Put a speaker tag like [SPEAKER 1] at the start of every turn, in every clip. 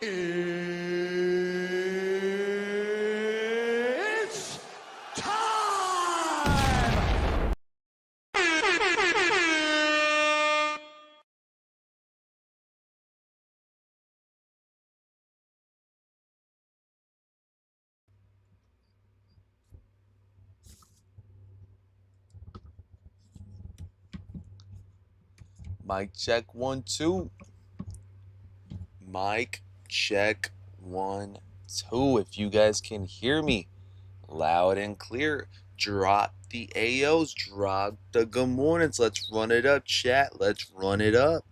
[SPEAKER 1] It's time!
[SPEAKER 2] Mic check 1 2. Mic check 1 2. If you guys can hear me loud and clear, drop the AOs, drop the good mornings. Let's run it up, chat. Let's run it up.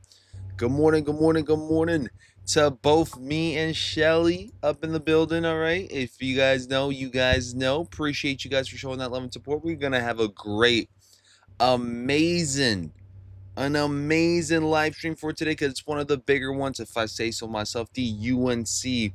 [SPEAKER 2] Good morning, good morning, good morning to both me and Shelly up in the building. All right. If you guys know, you guys know. Appreciate you guys for showing that love and support. We're going to have a great, amazing live stream for today because it's one of the bigger ones, if I say so myself. The UNC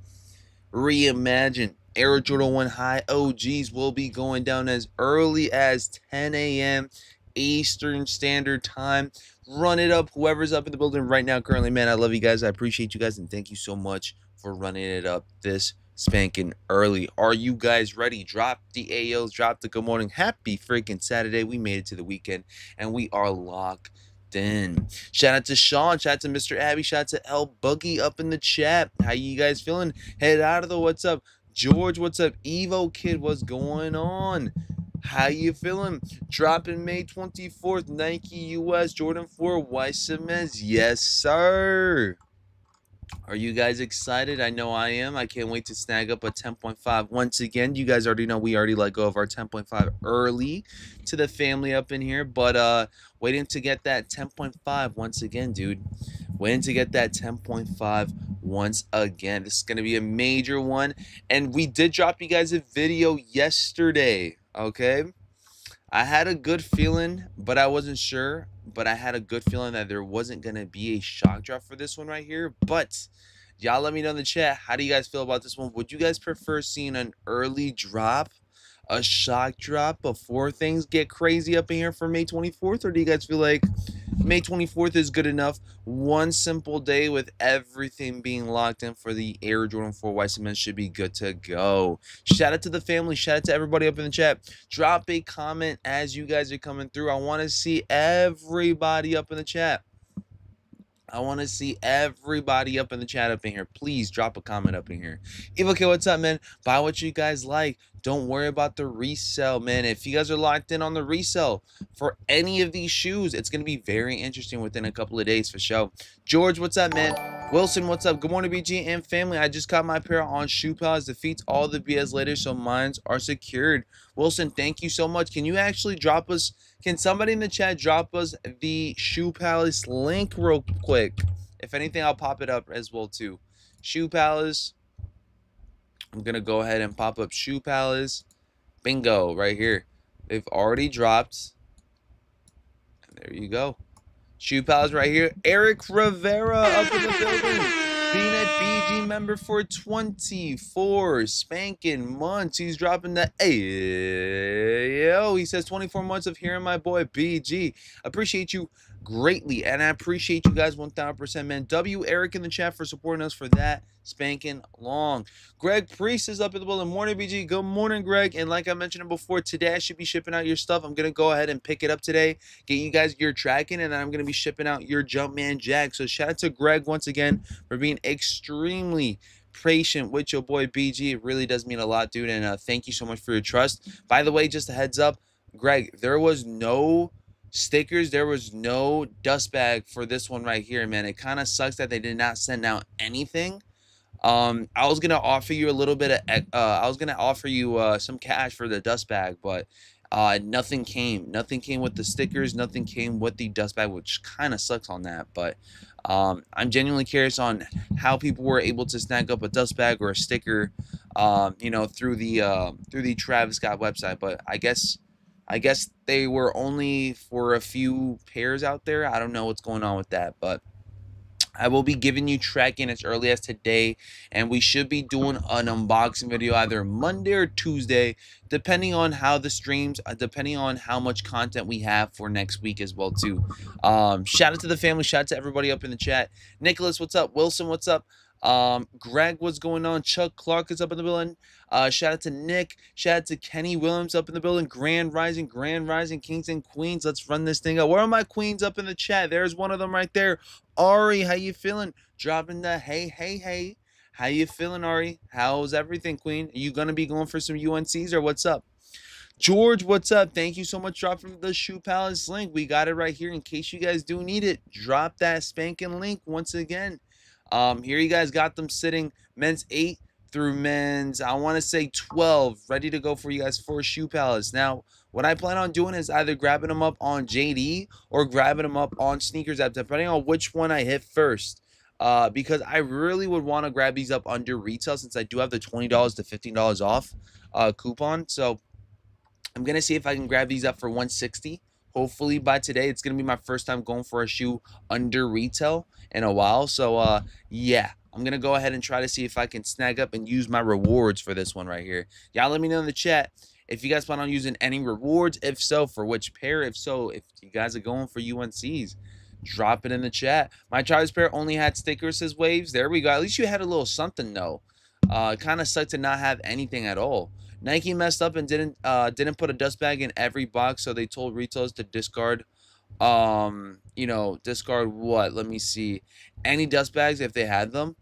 [SPEAKER 2] Reimagined Air Jordan 1 High OGs will be going down as early as 10 a.m. Eastern Standard Time. Run it up, whoever's up in the building right now currently. Man, I love you guys. I appreciate you guys, and thank you so much for running it up this spanking early. Are you guys ready? Drop the AOs, drop the good morning. Happy freaking Saturday. We made it to the weekend, and we are locked in. Shout out to Sean, shout out to Mr. Abby, shout out to L Buggy up in the chat. How you guys feeling? Head out of the what's up? George, what's up? Evo Kid, what's going on? How you feeling? Dropping May 24th, Nike US Jordan 4 Weissmans. Yes, sir. Are you guys excited? I know I am. I can't wait to snag up a 10.5. Once again, you guys already know we already let go of our 10.5 early to the family up in here. But waiting to get that 10.5 once again, dude. Waiting to get that 10.5 once again. This is going to be a major one. And we did drop you guys a video yesterday, okay? I had a good feeling, but I wasn't sure. But I had a good feeling that there wasn't going to be a shock drop for this one right here. But y'all let me know in the chat, how do you guys feel about this one? Would you guys prefer seeing an early drop, a shock drop before things get crazy up in here for May 24th? Or do you guys feel like May 24th is good enough? One simple day with everything being locked in for the Air Jordan 4 Weissmans should be good to go. Shout out to the family. Shout out to everybody up in the chat. Drop a comment as you guys are coming through. I want to see everybody up in the chat. I want to see everybody up in the chat up in here. Please drop a comment up in here. Okay, what's up, man? Buy what you guys like. Don't worry about the resale, man. If you guys are locked in on the resale for any of these shoes, it's going to be very interesting within a couple of days for sure. George, what's up, man? Wilson, what's up? Good morning, BG and family. I just caught my pair on Shoe Pals. Defeats all the BS later, so mines are secured. Wilson, thank you so much. Can you actually drop us? Can somebody in the chat drop us the Shoe Palace link real quick? If anything, I'll pop it up as well too. Shoe Palace. I'm going to go ahead and pop up Shoe Palace. Bingo, right here. They've already dropped. And there you go. Shoe Palace right here. Eric Rivera up in the building. Being a BG member for 24 spanking months. He's dropping the Ayo. He says 24 months of hearing my boy BG. Appreciate you greatly, and I appreciate you guys 1000%, man. W Eric in the chat for supporting us for that spanking long. Greg Priest is up in the building. Morning, BG. Good morning, Greg. And like I mentioned before, today I should be shipping out your stuff. I'm gonna go ahead and pick it up today, get you guys your tracking, and then I'm gonna be shipping out your Jumpman Jag. So shout out to Greg once again for being extremely patient with your boy BG. It really does mean a lot, dude, and thank you so much for your trust. By the way, just a heads up, Greg, there was no stickers, there was no dust bag for this one right here, man. It kind of sucks that they did not send out anything. I was gonna offer you a little bit of I was gonna offer you some cash for the dust bag, but nothing came with the stickers, nothing came with the dust bag, which kind of sucks on that. But I'm genuinely curious on how people were able to snag up a dust bag or a sticker, you know, through the Travis Scott website. But I guess they were only for a few pairs out there. I don't know what's going on with that, but I will be giving you tracking as early as today, and we should be doing an unboxing video either Monday or Tuesday, depending on how the streams, depending on how much content we have for next week as well too. Shout out to the family, shout out to everybody up in the chat. Nicholas, what's up? Wilson, what's up? Greg, what's going on? Chuck Clark is up in the building. Shout out to Nick. Shout out to Kenny Williams up in the building. Grand Rising, Kings and Queens. Let's run this thing up. Where are my queens up in the chat? There's one of them right there. Ari, how you feeling? Dropping the hey. How you feeling, Ari? How's everything, Queen? Are you gonna be going for some UNCs or what's up? George, what's up? Thank you so much for dropping the Shoe Palace link. We got it right here in case you guys do need it. Drop that spanking link once again. Here you guys got them sitting men's 8 through men's, I want to say 12, ready to go for you guys for Shoe Palace. Now, what I plan on doing is either grabbing them up on JD or grabbing them up on Sneakers app, depending on which one I hit first. Because I really would want to grab these up under retail since I do have the $20 to $15 off coupon. So I'm going to see if I can grab these up for $160. Hopefully by today. It's going to be my first time going for a shoe under retail in a while. So, yeah, I'm going to go ahead and try to see if I can snag up and use my rewards for this one right here. Y'all let me know in the chat if you guys plan on using any rewards. If so, for which pair? If so, if you guys are going for UNCs, drop it in the chat. My Travis pair only had stickers, says Waves. There we go. At least you had a little something, though. It kind of sucked to not have anything at all. Nike messed up and didn't put a dust bag in every box, so they told retailers to discard discard what? Let me see. Any dust bags if they had them.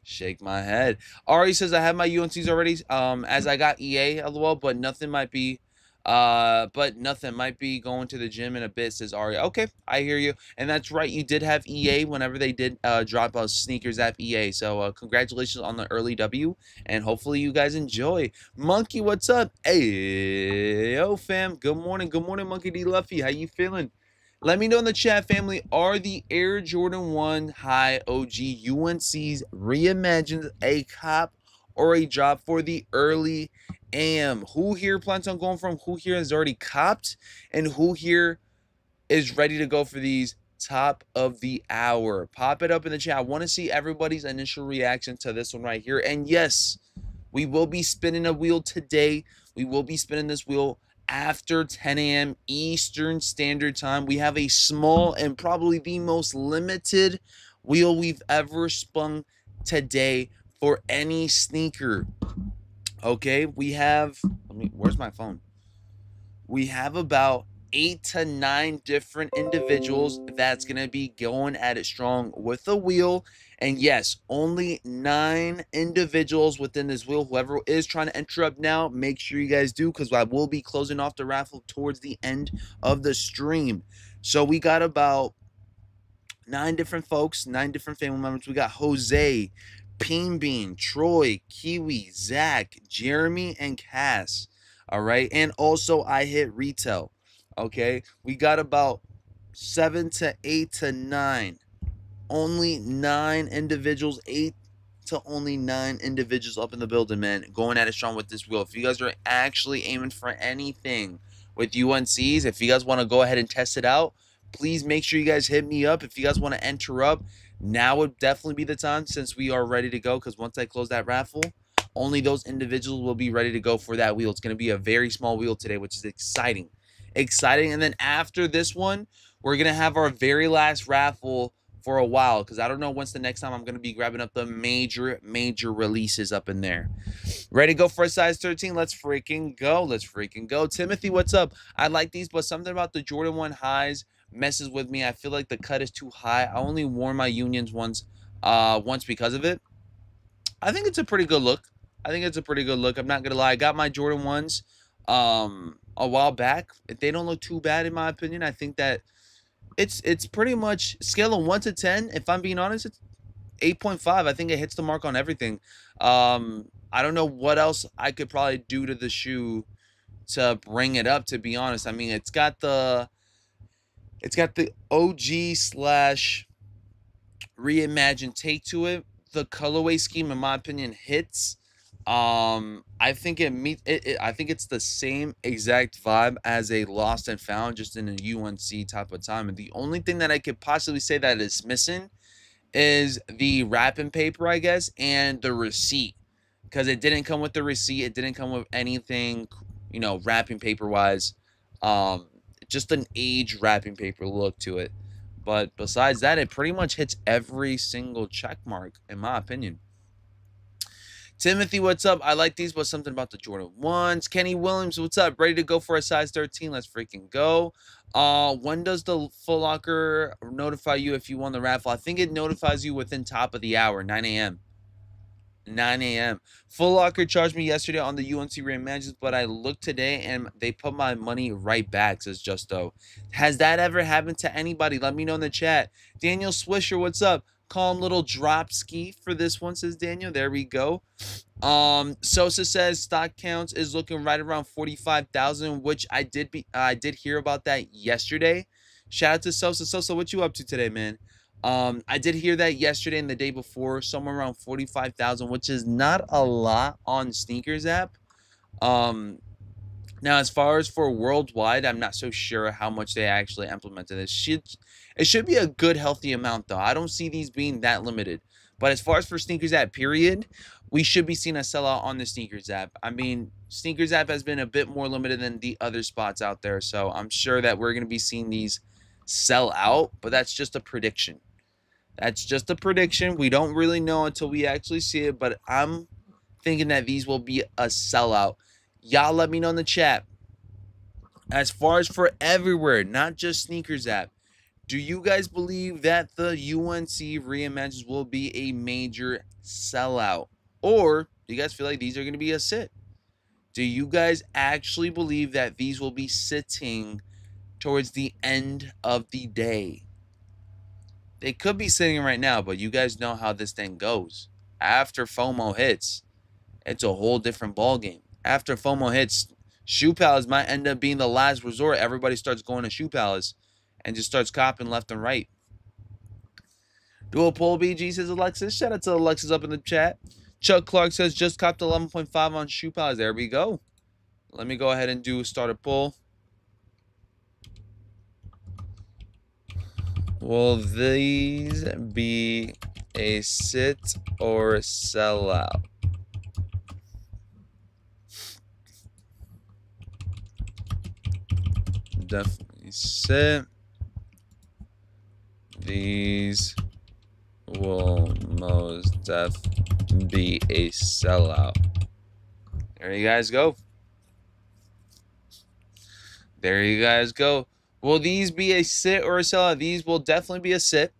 [SPEAKER 2] Shake my head. Ari says I have my UNCs already. As I got EA LOL, but nothing might be going to the gym in a bit, says Ari. Okay, I hear you. And that's right, you did have EA whenever they did drop a sneakers app EA. So congratulations on the early W, and hopefully you guys enjoy. Monkey, what's up? Hey, yo, fam. Good morning, Monkey D. Luffy. How you feeling? Let me know in the chat, family, are the Air Jordan 1 High OG UNC's Reimagined a cop or a drop for the early AM? Who here plans on going from? Who here has already copped? And who here is ready to go for these top of the hour? Pop it up in the chat. I want to see everybody's initial reaction to this one right here. And yes, we will be spinning a wheel today. We will be spinning this wheel after 10 a.m. Eastern Standard Time. We have a small and probably the most limited wheel we've ever spun today for any sneaker. Okay, we have, where's my phone? We have about 8 to 9 different individuals that's going to be going at it strong with the wheel. And yes, only 9 individuals within this wheel. Whoever is trying to enter up now, make sure you guys do, because I will be closing off the raffle towards the end of the stream. So we got about 9 different folks, 9 different family members. We got Jose, Peen Bean, Troy, Kiwi, Zach, Jeremy, and Cass. All right. And also I hit retail. Okay. We got about 7 to 8 to 9. Only 9 individuals, 8 to only 9 individuals up in the building, man, going at it strong with this wheel. If you guys are actually aiming for anything with UNCs, if you guys want to go ahead and test it out, please make sure you guys hit me up. If you guys want to enter up, now would definitely be the time, since we are ready to go, because once I close that raffle, only those individuals will be ready to go for that wheel. It's going to be a very small wheel today, which is exciting. And then after this one, we're going to have our very last raffle for a while, because I don't know when's the next time I'm going to be grabbing up the major releases up in there. Ready to go for a size 13? Let's freaking go. Timothy, what's up? I like these, but something about the Jordan 1 highs messes with me. I feel like the cut is too high. I only wore my Unions once because of it. I think it's a pretty good look. I'm not gonna lie. I got my Jordan 1s a while back. They don't look too bad in my opinion. I think that it's pretty much scale of 1 to 10. If I'm being honest, it's 8.5. I think it hits the mark on everything. I don't know what else I could probably do to the shoe to bring it up, to be honest. I mean, it's got the OG slash reimagined take to it. The colorway scheme, in my opinion, hits. I think I think it's the same exact vibe as a Lost and Found, just in a UNC type of time. And the only thing that I could possibly say that is missing is the wrapping paper, I guess, and the receipt, because it didn't come with the receipt. It didn't come with anything, wrapping paper wise. Just an age wrapping paper look to it. But besides that, it pretty much hits every single check mark, in my opinion. Timothy, what's up? I like these, but something about the Jordan 1s. Kenny Williams, what's up? Ready to go for a size 13? Let's freaking go. When does the Foot Locker notify you if you won the raffle? I think it notifies you within top of the hour, 9 a.m. 9 a.m. Foot Locker charged me yesterday on the UNC Reimagined, but I looked today and they put my money right back, says Justo. Has that ever happened to anybody? Let me know in the chat. Daniel Swisher, what's up? Calm little drop ski for this one, says Daniel. There we go. Sosa says stock counts is looking right around 45,000, which I did hear about that yesterday. Shout out to Sosa. Sosa, what you up to today, man? I did hear that yesterday and the day before, somewhere around 45,000, which is not a lot on Sneakers app. Now, as far as for worldwide, I'm not so sure how much they actually implemented this. It should be a good, healthy amount, though. I don't see these being that limited. But as far as for Sneakers app, period, we should be seeing a sellout on the Sneakers app. I mean, Sneakers app has been a bit more limited than the other spots out there. So I'm sure that we're going to be seeing these sell out. But that's just a prediction. That's just a prediction. We don't really know until we actually see it. But I'm thinking that these will be a sellout. Y'all let me know in the chat. As far as for everywhere, not just Sneakers app, do you guys believe that the UNC Reimagined will be a major sellout? Or do you guys feel like these are going to be a sit? Do you guys actually believe that these will be sitting towards the end of the day? They could be sitting right now, but you guys know how this thing goes. After FOMO hits, it's a whole different ballgame. After FOMO hits, Shoe Palace might end up being the last resort. Everybody starts going to Shoe Palace and just starts copping left and right. Dual Pole BG, says Alexis. Shout out to Alexis up in the chat. Chuck Clark says just copped 11.5 on Shoe Palace. There we go. Let me go ahead and start a poll. Will these be a sit or a sellout? Definitely sit. These will most def be a sellout. There you guys go. There you guys go. Will these be a sit or a sellout? These will definitely be a sit.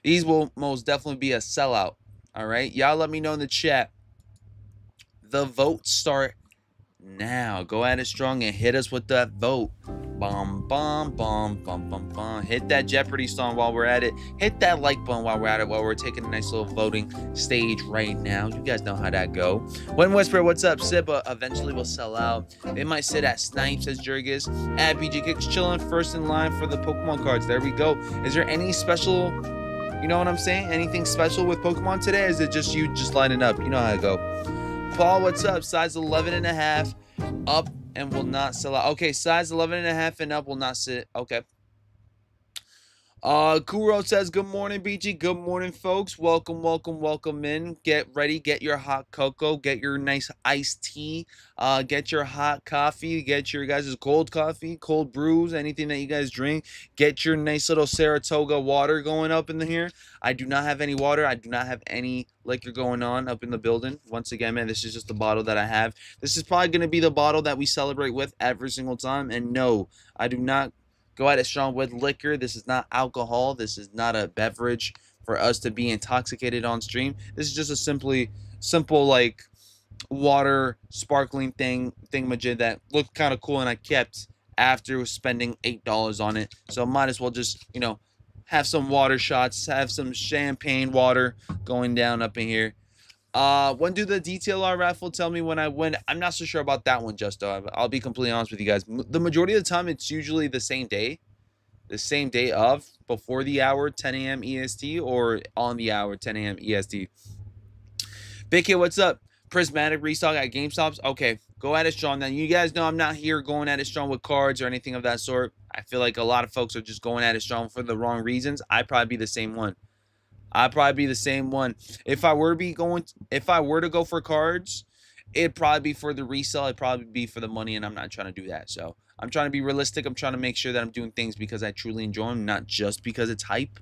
[SPEAKER 2] These will most definitely be a sellout. All right. Y'all let me know in the chat. The votes start now. Go at it strong and hit us with that vote. Bum, bum, bum, bum, bum, bum. Hit that Jeopardy song while we're at it. Hit that like button while we're at it, while we're taking a nice little voting stage right now. You guys know how that go. When Whisper, what's up? Sibba eventually will sell out. They might sit at Snipes, says Jurgis. At BG Kicks chilling first in line for the Pokemon cards. There we go. Is there any special, you know what I'm saying? Anything special with Pokemon today? Or is it just you just lining up? You know how to go. Paul, what's up? Size 11.5 up and will not sell out. Okay, size 11.5 and up will not sit. Okay. Kuro says, good morning, BG. Good morning, folks. Welcome, welcome, welcome in. Get ready. Get your hot cocoa. Get your nice iced tea. Get your hot coffee. Get your guys' cold coffee, cold brews, anything that you guys drink. Get your nice little Saratoga water going up in here. I do not have any water. I do not have any liquor going on up in the building. Once again, man, this is just the bottle that I have. This is probably going to be the bottle that we celebrate with every single time. And no, I do not go at it strong with liquor. This is not alcohol. This is not a beverage for us to be intoxicated on stream. This is just a simple like water sparkling thingamajig that looked kind of cool, and I kept after spending $8 on it. So might as well just, you know, have some water shots, have some champagne water going down up in here. When do the DTLR raffle tell me when I win? I'm not so sure about that one, Justo. I'll be completely honest with you guys. The majority of the time, it's usually the same day of, before the hour, 10 a.m. EST, or on the hour, 10 a.m. EST. Big Kid, what's up? Prismatic restock at GameStops. Okay, go at it strong. Now, you guys know I'm not here going at it strong with cards or anything of that sort. I feel like a lot of folks are just going at it strong for the wrong reasons. I'd probably be the same one. If I were to go for cards It'd probably be for the resale. It'd probably be for the money, and I'm not trying to do that. So I'm trying to be realistic. I'm trying to make sure that I'm doing things because I truly enjoy them, not just because it's hype.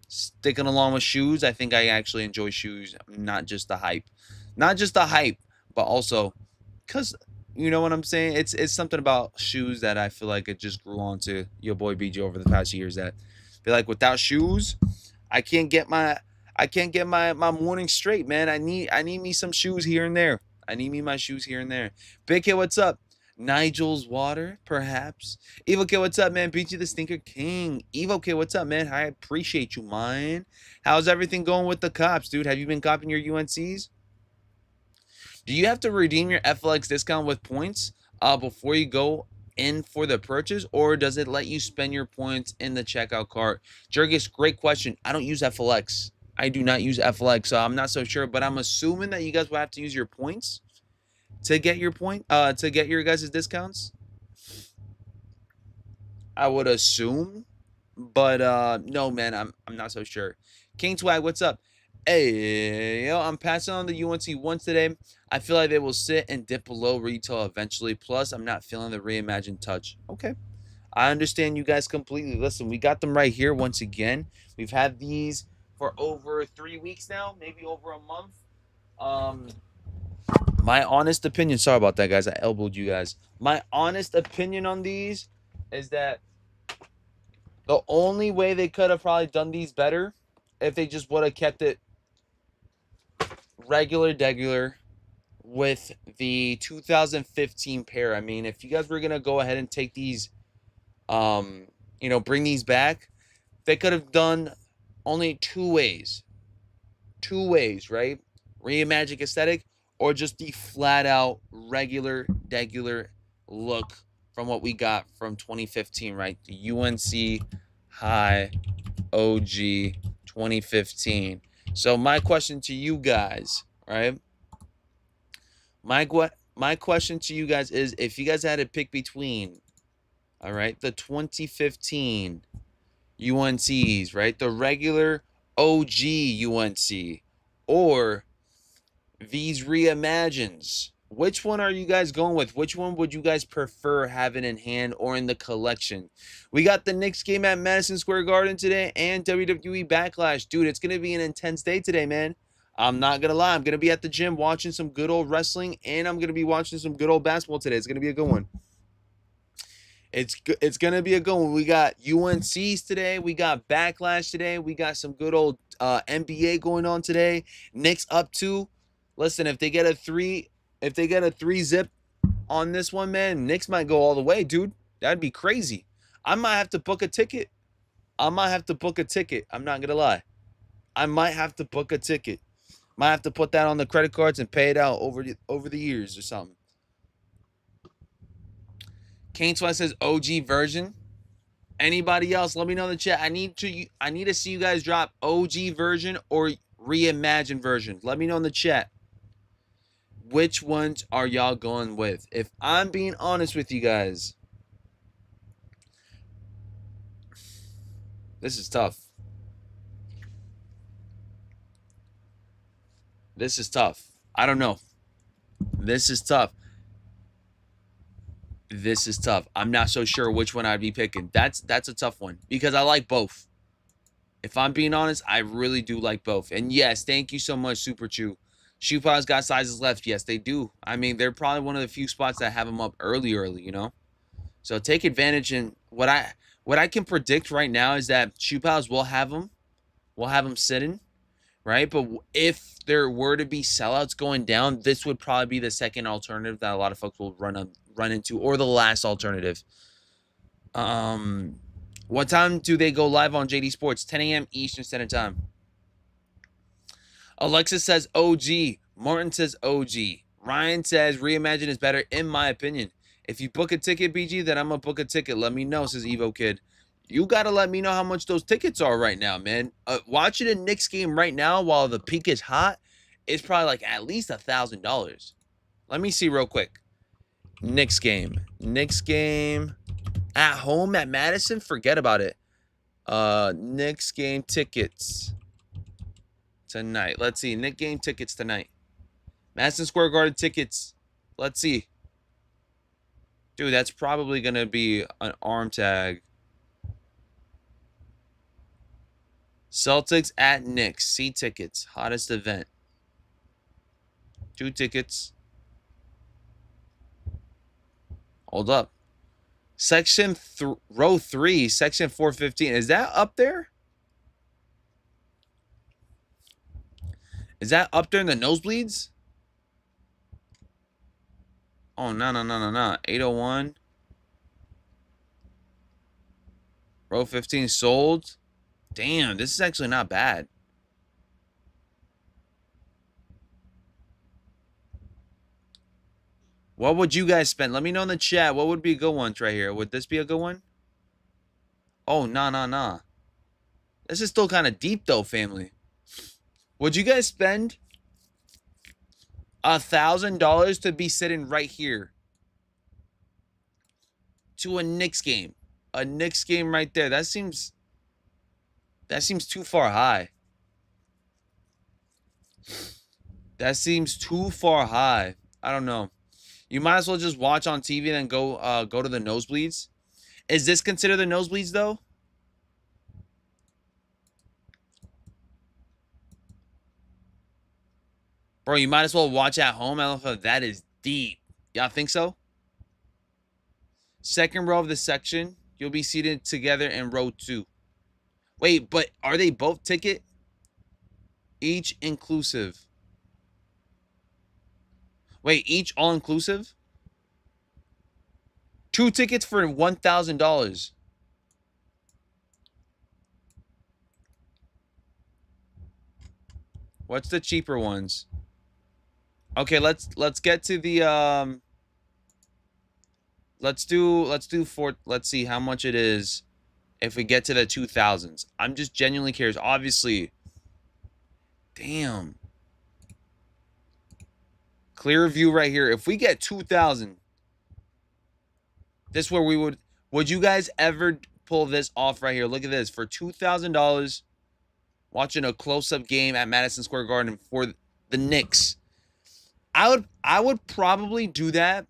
[SPEAKER 2] Sticking along with shoes, I think I actually enjoy shoes, not just the hype. Not just the hype, but also because you know what I'm saying? It's something about shoes that I feel like it just grew onto your boy BG over the past years that I feel like without shoes, I can't get my morning straight, man. I need me some shoes here and there. I need me my shoes here and there. Big Kid, what's up? Nigel's water, perhaps. Evo Kid, what's up, man? BG the Stinker King. Evo Kid, what's up, man? I appreciate you, man. How's everything going with the cops, dude? Have you been copying your UNCs? Do you have to redeem your FLX discount with points before you go in for the purchase, or does it let you spend your points in the checkout cart? Jurgis, great question. I don't use FLX. I do not use FLX, so I'm not so sure, but I'm assuming that you guys will have to use your points to get your to get your guys' discounts. I would assume, but no, man, I'm not so sure. King Twag, what's up? Hey, yo, I'm passing on the UNC ones today. I feel like they will sit and dip below retail eventually. Plus, I'm not feeling the reimagined touch. Okay, I understand you guys completely. Listen, we got them right here once again. We've had these for over 3 weeks now, maybe over a month. My honest opinion, sorry about that, guys. I elbowed you guys. My honest opinion on these is that the only way they could have probably done these better if they just would have kept it regular with the 2015 pair. I mean, if you guys were gonna go ahead and take these, bring these back, they could have done only two ways, right? Reimagined aesthetic, or just the flat out regular look from what we got from 2015, right? The UNC High OG 2015. So my question to you guys, right? My question to you guys is, if you guys had to pick between, all right, the 2015 UNCs, right, the regular OG UNC, or these reimagines, which one are you guys going with? Which one would you guys prefer having in hand or in the collection? We got the Knicks game at Madison Square Garden today and WWE Backlash. Dude, it's going to be an intense day today, man. I'm not going to lie. I'm going to be at the gym watching some good old wrestling, and I'm going to be watching some good old basketball today. It's going to be a good one. It's going to be a good one. We got UNCs today. We got Backlash today. We got some good old NBA going on today. Knicks up 2. Listen, if they get a 3 zip on this one, man, Knicks might go all the way, dude. That'd be crazy. I might have to book a ticket. I'm not gonna lie. I might have to book a ticket. Might have to put that on the credit cards and pay it out over the years or something. Kane Twice says OG version. Anybody else? Let me know in the chat. I need to see you guys drop OG version or reimagined version. Let me know in the chat. Which ones are y'all going with? If I'm being honest with you guys, this is tough. I don't know. This is tough. I'm not so sure which one I'd be picking. That's a tough one because I like both. If I'm being honest, I really do like both. And yes, thank you so much, Super Chew. Shoe Paw's got sizes left. Yes, they do. I mean, they're probably one of the few spots that have them up early, you know? So take advantage. And what I can predict right now is that Shoe Pals will have them. We'll have them sitting, right? But if there were to be sellouts going down, this would probably be the second alternative that a lot of folks will run into, or the last alternative. What time do they go live on JD Sports? 10 a.m. Eastern Standard Time. Alexis says OG. Martin says OG. Ryan says Reimagined is better, in my opinion. If you book a ticket, BG, then I'm going to book a ticket. Let me know, says Evo Kid. You got to let me know how much those tickets are right now, man. Watching a Knicks game right now while the peak is hot is probably like at least $1,000. Let me see real quick. Knicks game at home at Madison. Forget about it. Knicks game tickets tonight. Let's see. Knicks game tickets tonight. Madison Square Garden tickets. Let's see. Dude, that's probably going to be an arm tag. Celtics at Knicks. See tickets. Hottest event. 2 tickets. Hold up. Section row 3, section 415. Is that up there? Is that up there in the nosebleeds? Oh, no. 801. Row 15 sold. Damn, this is actually not bad. What would you guys spend? Let me know in the chat. What would be a good one right here? Would this be a good one? Oh, nah. This is still kind of deep, though, family. Would you guys spend $1,000 to be sitting right here to a Knicks game? A Knicks game right there. That seems too far high. That seems too far high. I don't know. You might as well just watch on TV and then go to the nosebleeds. Is this considered the nosebleeds though? Bro, you might as well watch at home. I don't know if that is deep. Y'all think so? Second row of the section. You'll be seated together in row 2. Wait, but are they both ticket? Each inclusive. Wait, each all inclusive? 2 tickets for $1,000. What's the cheaper ones? Okay, let's get to the let's see how much it is if we get to the 2000s. I'm just genuinely curious. Obviously, damn. Clear view right here. If we get 2000, this is where we would you guys ever pull this off right here? Look at this. For $2,000, watching a close-up game at Madison Square Garden for the Knicks. I would probably do that.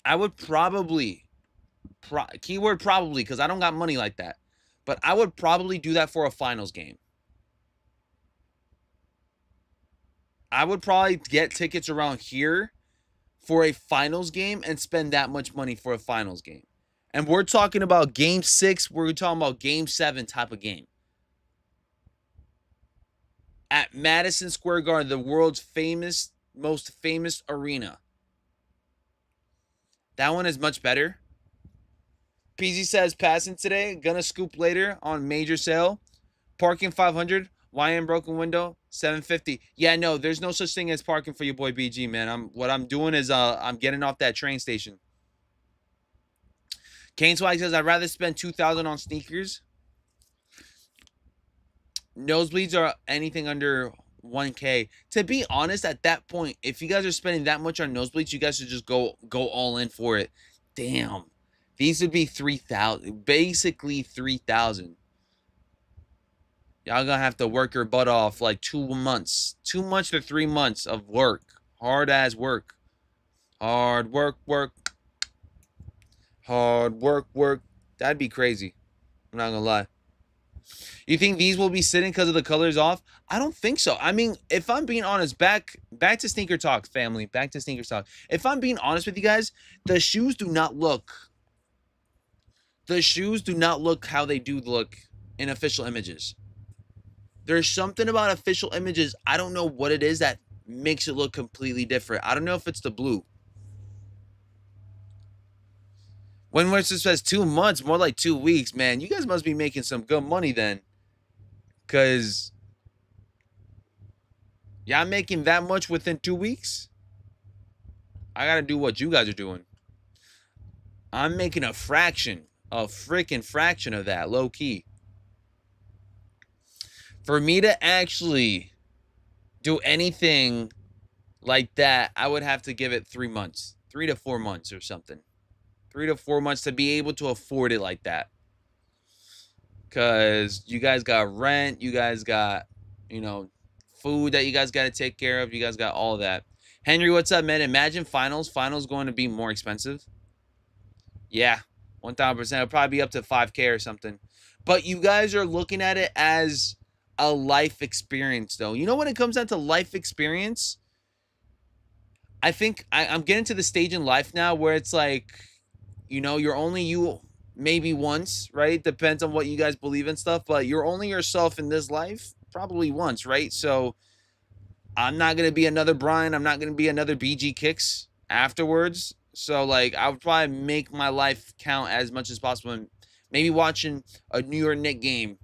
[SPEAKER 2] I would probably keyword probably, because I don't got money like that. But I would probably do that for a finals game. I would probably get tickets around here for a finals game and spend that much money for a finals game. And we're talking about game 6. We're talking about game 7 type of game. At Madison Square Garden, the world's most famous arena. That one is much better. PZ says, passing today. Gonna scoop later on major sale. Parking 500. YM broken window 750. Yeah, no, there's no such thing as parking for your boy BG, man. What I'm doing is I'm getting off that train station. Kane Swag says, I'd rather spend $2,000 on sneakers. Nosebleeds are anything under 1K. To be honest, at that point, if you guys are spending that much on nosebleeds, you guys should just go all in for it. Damn. These would be 3,000. Basically 3,000. Y'all gonna have to work your butt off like 2 months. 2 months to 3 months of work. Hard ass work. Hard work. Hard work. That'd be crazy. I'm not gonna lie. You think these will be sitting because of the colors off? I don't think so. I mean, if I'm being honest, back to sneaker talk, family. Back to sneaker talk. If I'm being honest with you guys, the shoes do not look. The shoes do not look how they do look in official images. There's something about official images. I don't know what it is that makes it look completely different. I don't know if it's the blue. When Winston says 2 months, more like 2 weeks, man. You guys must be making some good money then. Because y'all making that much within 2 weeks? I got to do what you guys are doing. I'm making a freaking fraction of that, low key. For me to actually do anything like that, I would have to give it 3 months. 3 to 4 months or something. 3 to 4 months to be able to afford it like that. Because you guys got rent. You guys got, food that you guys got to take care of. You guys got all of that. Henry, what's up, man? Imagine finals. Finals going to be more expensive. Yeah, 1,000%. It'll probably be up to 5K or something. But you guys are looking at it as a life experience, though. You know, when it comes down to life experience, I think I'm getting to the stage in life now where it's like, you know, you're only you maybe once, right? Depends on what you guys believe in stuff, but you're only yourself in this life probably once, right? So I'm not going to be another Brian. I'm not going to be another BG Kicks afterwards. So, like, I would probably make my life count as much as possible. And maybe watching a New York Knicks game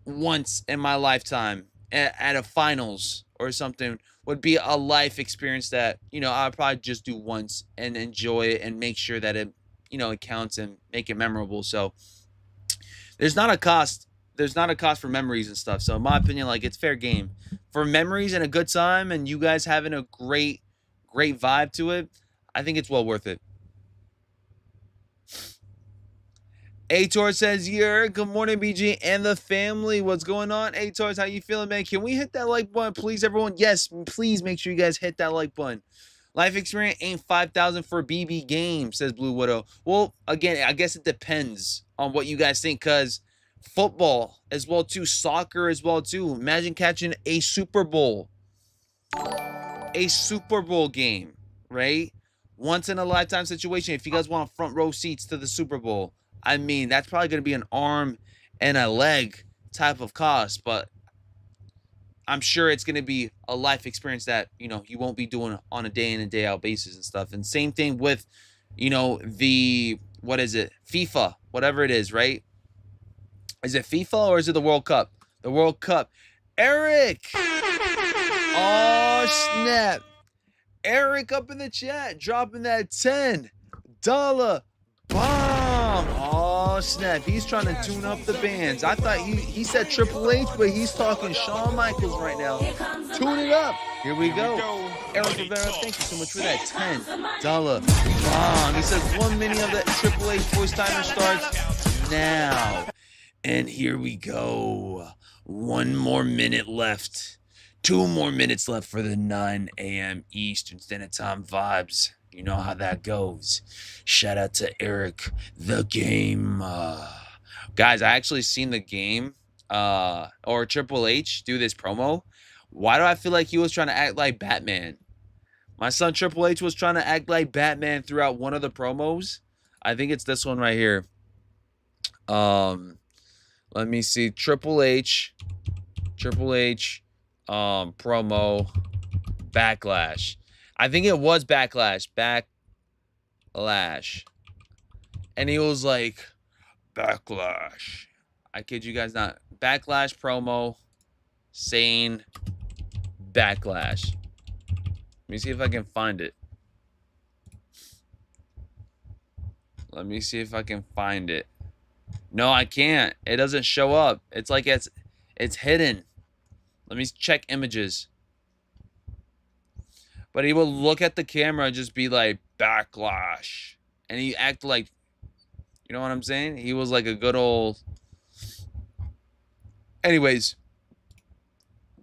[SPEAKER 2] once in my lifetime at a finals or something would be a life experience that, you know, I'd probably just do once and enjoy it and make sure that it, you know, it counts and make it memorable. So there's not a cost. There's not a cost for memories and stuff. So in my opinion, like, it's fair game for memories and a good time and you guys having a great vibe to it. I think it's well worth it. Ator says, "You're good morning, BG and the family. What's going on, Ator? How you feeling, man? Can we hit that like button, please, everyone? Yes, please make sure you guys hit that like button. Life experience ain't 5,000 for BB game," says Blue Widow. Well, again, I guess it depends on what you guys think, because football as well too, soccer as well too. Imagine catching a Super Bowl game, right? Once in a lifetime situation. If you guys want front row seats to the Super Bowl, I mean, that's probably going to be an arm and a leg type of cost, but I'm sure it's going to be a life experience that, you know, you won't be doing on a day in and day out basis and stuff. And same thing with, you know, the, what is it? FIFA, whatever it is, right? Is it FIFA or is it the World Cup? The World Cup. Eric! Oh, snap. Eric up in the chat, dropping that $10 bomb. Oh, snap. He's trying to tune up the bands. I thought he said Triple H, but he's talking Shawn Michaels right now. Tune it up. Here we go. Eric Rivera, thank you so much for that $10 bomb. He says 1 minute of the Triple H voice timer starts now. And here we go. 1 more minute left. 2 more minutes left for the 9 a.m. Eastern Standard Time vibes. You know how that goes. Shout out to Eric, the game. Guys, I actually seen the game or Triple H do this promo. Why do I feel like he was trying to act like Batman? My son Triple H was trying to act like Batman throughout one of the promos. I think it's this one right here. Let me see. Triple H promo Backlash. I think it was Backlash. And he was like, Backlash. I kid you guys not. Backlash promo saying Backlash. Let me see if I can find it. No, I can't. It doesn't show up. It's like it's hidden. Let me check images. But he will look at the camera and just be like, Backlash. And he act like, you know what I'm saying? He was like a good old... Anyways.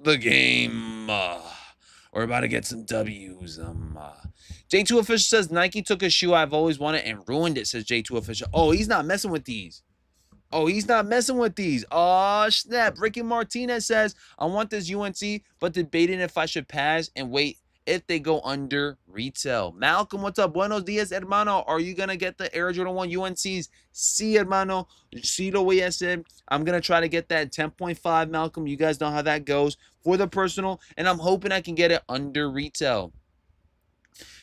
[SPEAKER 2] The game. We're about to get some W's. J2 Official says, Nike took a shoe I've always wanted and ruined it, says J2 Official. Oh, he's not messing with these. Oh, snap. Ricky Martinez says, I want this UNC, but debating if I should pass and wait if they go under retail. Malcolm, what's up? Buenos dias, hermano. Are you going to get the Air Jordan 1 UNCs? Sí, hermano. Sí lo voy a hacer. I'm going to try to get that 10.5, Malcolm. You guys know how that goes for the personal, and I'm hoping I can get it under retail.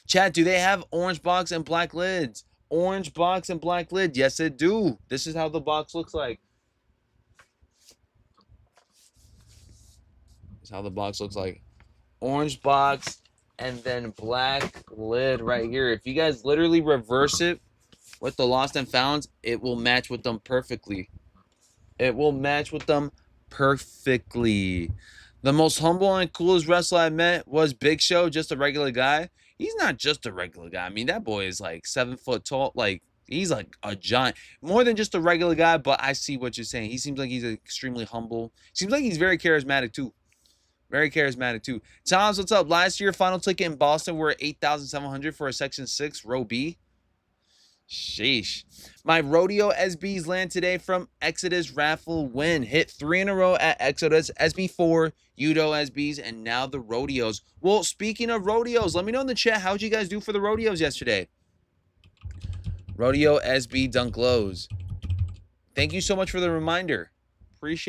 [SPEAKER 2] Chat, do they have orange box and black lids? Orange box and black lid. Yes, it do. This is how the box looks like. This is how the box looks like. Orange box and then black lid right here. If you guys literally reverse it with the lost and founds, it will match with them perfectly. The most humble and coolest wrestler I met was Big Show, just a regular guy. He's not just a regular guy. I mean, that boy is like 7 foot tall. Like, he's like a giant. More than just a regular guy, but I see what you're saying. He seems like he's extremely humble. Seems like he's very charismatic, too. Very charismatic, too. Thomas, what's up? Last year, final ticket in Boston were 8,700 for a Section 6, row B. Sheesh. My Rodeo SBs land today from Exodus Raffle win. Hit 3 in a row at Exodus, SB4, Udo SBs, and now the Rodeos. Well, speaking of Rodeos, let me know in the chat, how'd you guys do for the Rodeos yesterday? Rodeo SB Dunk Lows. Thank you so much for the reminder. Preach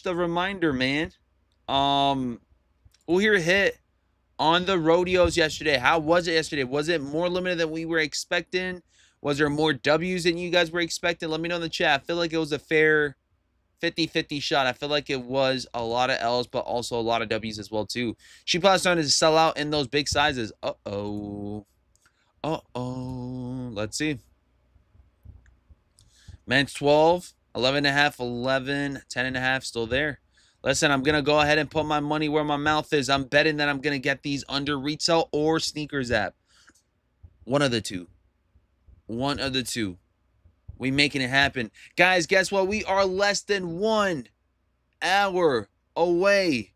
[SPEAKER 2] the reminder, man. Who here hit on the Rodeos yesterday? How was it yesterday? Was it more limited than we were expecting? Was there more W's than you guys were expecting? Let me know in the chat. I feel like it was a fair 50-50 shot. I feel like it was a lot of L's, but also a lot of W's as well, too. She probably started to sell out in those big sizes. Uh-oh. Let's see. Men's 12, 11.5, 11, 10.5, still there. Listen, I'm going to go ahead and put my money where my mouth is. I'm betting that I'm going to get these under retail or sneakers app. One of the two. One of the two. We making it happen. Guys, guess what? We are less than 1 hour away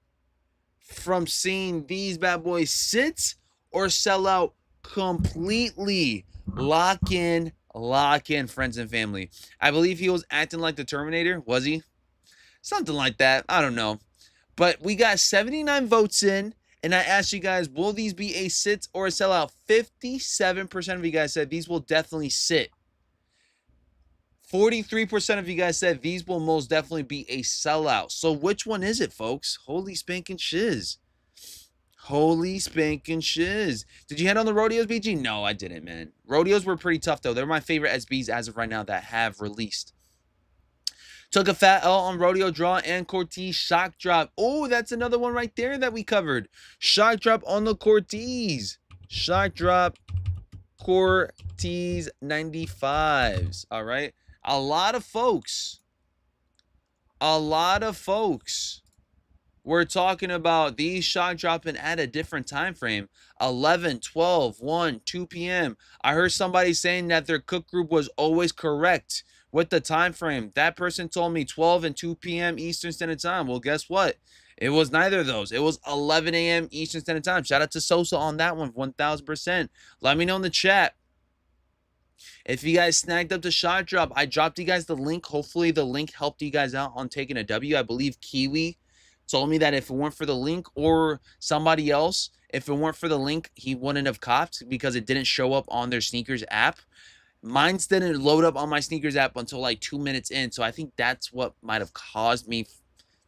[SPEAKER 2] from seeing these bad boys sit or sell out completely. Lock in, friends and family. I believe he was acting like the Terminator. Was he? Something like that. I don't know. But we got 79 votes in, and I asked you guys, will these be a sit or a sellout? 57% of you guys said these will definitely sit. 43% of you guys said these will most definitely be a sellout. So which one is it, folks? Holy spanking shiz. Holy spanking shiz. Did you head on the Rodeos, BG? No, I didn't, man. Rodeos were pretty tough, though. They're my favorite SBs as of right now that have released. Took a fat L on Rodeo Draw and Cortez Shock Drop. Oh, that's another one right there that we covered. Shock Drop on the Cortez. Shock Drop Cortez 95s. All right. A lot of folks we're talking about these shock dropping at a different time frame. 11, 12, 1, 2 p.m. I heard somebody saying that their cook group was always correct with the time frame. That person told me 12 and 2 p.m. Eastern Standard Time. Well, guess what? It was neither of those. It was 11 a.m. Eastern Standard Time. Shout out to Sosa on that one, 1,000%. Let me know in the chat if you guys snagged up the shot drop. I dropped you guys the link. Hopefully the link helped you guys out on taking a W. I believe Kiwi told me that if it weren't for the link, or somebody else, if it weren't for the link, he wouldn't have copped because it didn't show up on their sneakers app. Mine's didn't load up on my sneakers app until like 2 minutes in. So I think that's what might have caused me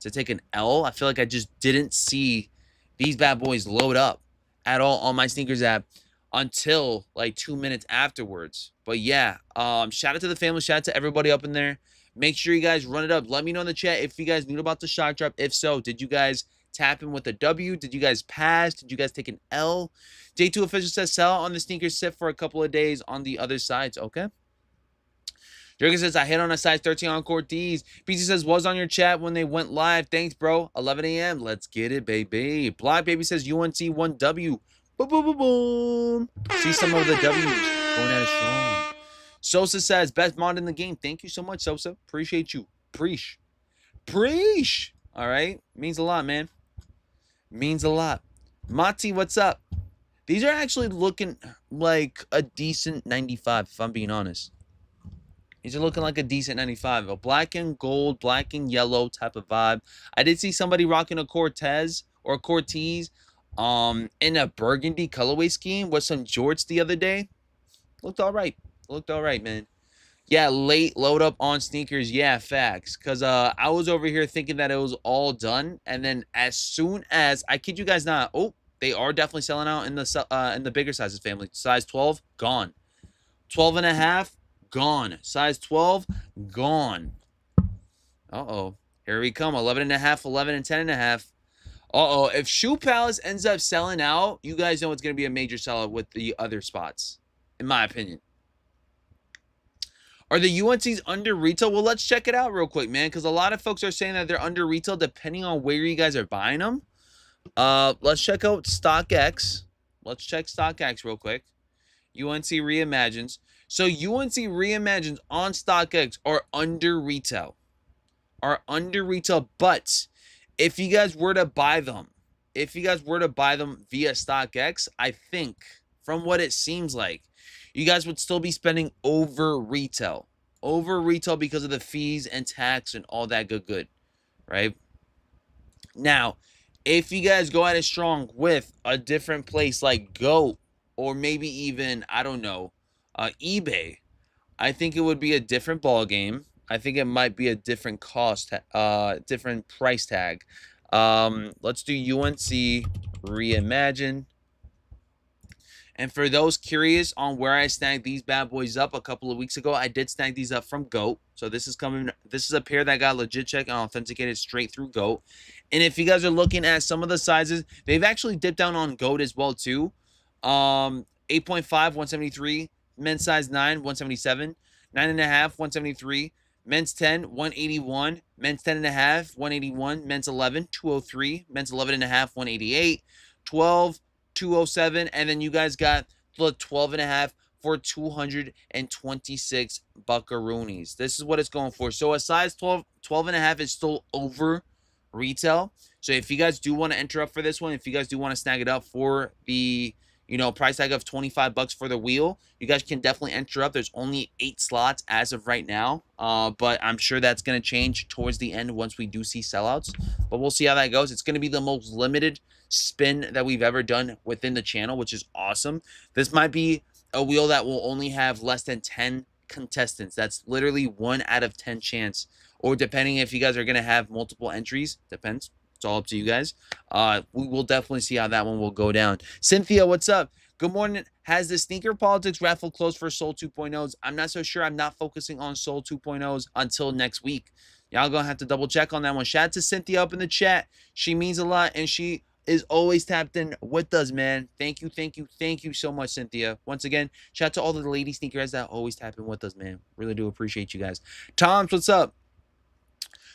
[SPEAKER 2] to take an L. I feel like I just didn't see these bad boys load up at all on my sneakers app until like 2 minutes afterwards. But yeah, shout out to the family. Shout out to everybody up in there. Make sure you guys run it up. Let me know in the chat if you guys knew about the shock drop. If so, did you guys tap in with a W? Did you guys pass? Did you guys take an L? Day 2 official says sell on the sneakers, sit for a couple of days on the other sides. Okay. Jurgen says, I hit on a size 13 on Cortez. BC says, was on your chat when they went live. Thanks, bro. 11 a.m. Let's get it, baby. Block Baby says, UNC 1W. Boom, boom, boom, boom. See some of the W's going at it strong. Sosa says, best mod in the game. Thank you so much, Sosa. Appreciate you. Preach. All right. Means a lot, man. Means a lot. Mati, what's up? These are actually looking like a decent 95, if I'm being honest. These are looking like a decent 95. A black and gold, black and yellow type of vibe. I did see somebody rocking a Cortez or Cortez in a burgundy colorway scheme with some jorts the other day. Looked all right. Looked all right, man. Yeah, late load up on sneakers. Yeah, facts. Because I was over here thinking that it was all done. And then as soon as, I kid you guys not, oh, they are definitely selling out in the bigger sizes family. Size 12, gone. 12 and a half, gone. Size 12, gone. Uh-oh. Here we come. 11 and a half, 11 and 10 and a half. Uh-oh. If Shoe Palace ends up selling out, you guys know it's going to be a major sellout with the other spots, in my opinion. Are the UNCs under retail? Well, let's check it out real quick, man, because a lot of folks are saying that they're under retail depending on where you guys are buying them. Let's check out StockX. Let's check StockX real quick. UNC Reimagines. So UNC Reimagines on StockX are under retail. But if you guys were to buy them, via StockX, I think from what it seems like, you guys would still be spending over retail because of the fees and tax and all that good, right? Now, if you guys go at it strong with a different place like GOAT or maybe even, I don't know, eBay, I think it would be a different ball game. I think it might be a different different price tag. Let's do UNC Reimagined. And for those curious on where I snagged these bad boys up a couple of weeks ago, I did snag these up from GOAT. So this is a pair that got legit checked and authenticated straight through GOAT. And if you guys are looking at some of the sizes, they've actually dipped down on GOAT as well too. 8.5, 173, men's size 9, 177, 9.5, 173, men's 10, 181, men's 10.5, 181, men's 11, 203, men's 11.5, 188, 12, 207, and then you guys got the 12.5 for 226 buckaroonies. This is what it's going for. So a size 12.5 is still over retail. So if you guys do want to enter up for this one, if you guys do want to snag it up for the price tag of 25 bucks for the wheel, you guys can definitely enter up. There's only 8 slots as of right now, but I'm sure that's going to change towards the end once we do see sellouts, but we'll see how that goes. It's going to be the most limited spin that we've ever done within the channel, which is awesome. This might be a wheel that will only have less than 10 contestants. That's literally 1 out of 10 chance, or depending if you guys are going to have multiple entries, depends. It's all up to you guys. We will definitely see how that one will go down. Cynthia, what's up? Good morning. Has the sneaker politics raffle closed for Soul 2.0s? I'm not so sure. I'm not focusing on Soul 2.0s until next week. Y'all gonna have to double check on that one. Shout out to Cynthia up in the chat. She means a lot, and she is always tapped in with us, man. Thank you so much, Cynthia. Once again, shout out to all the lady sneakerheads that always tap in with us, man. Really do appreciate you guys. Toms, what's up?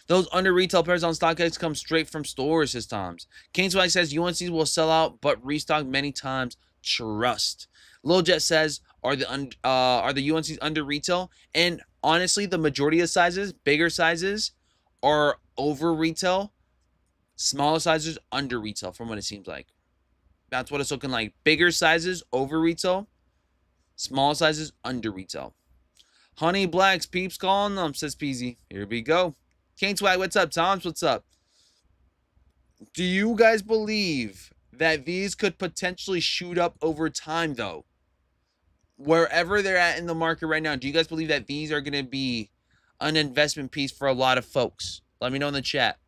[SPEAKER 2] Those under retail pairs on StockX come straight from stores, says Toms. Kane Swag says UNCs will sell out, but restock many times. Trust. Lil Jet says, are the UNCs under retail? And honestly, the majority of sizes, bigger sizes, are over retail. Smaller sizes under retail, from what it seems like. That's what it's looking like. Bigger sizes over retail. Small sizes under retail. Honey Blacks, peeps calling them, says Peasy. Here we go. Kane Swag, what's up? Toms, what's up? Do you guys believe that these could potentially shoot up over time, though? Wherever they're at in the market right now, do you guys believe that these are going to be an investment piece for a lot of folks? Let me know in the chat.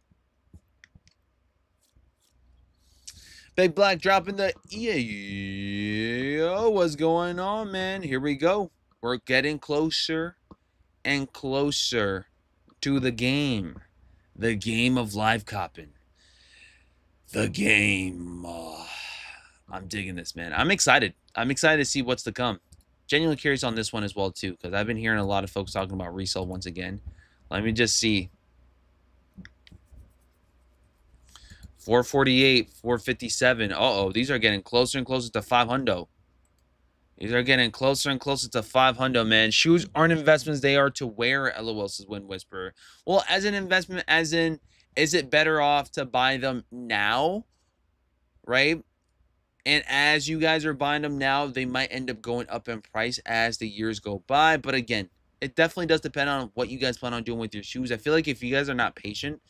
[SPEAKER 2] Big Black dropping the EAO. What's going on, man? Here we go. We're getting closer and closer to the game of live copping. The game. I'm digging this, man. I'm excited to see what's to come. Genuinely curious on this one as well too, because I've been hearing a lot of folks talking about resale once again. Let me just see. 448, 457. Uh-oh, these are getting closer and closer to 500. These are getting closer and closer to 500, man. Shoes aren't investments, they are to wear, LOL says Wind Whisperer. Well, as an investment, as in, is it better off to buy them now, right? And as you guys are buying them now, they might end up going up in price as the years go by. But again, it definitely does depend on what you guys plan on doing with your shoes. I feel like if you guys are not patient,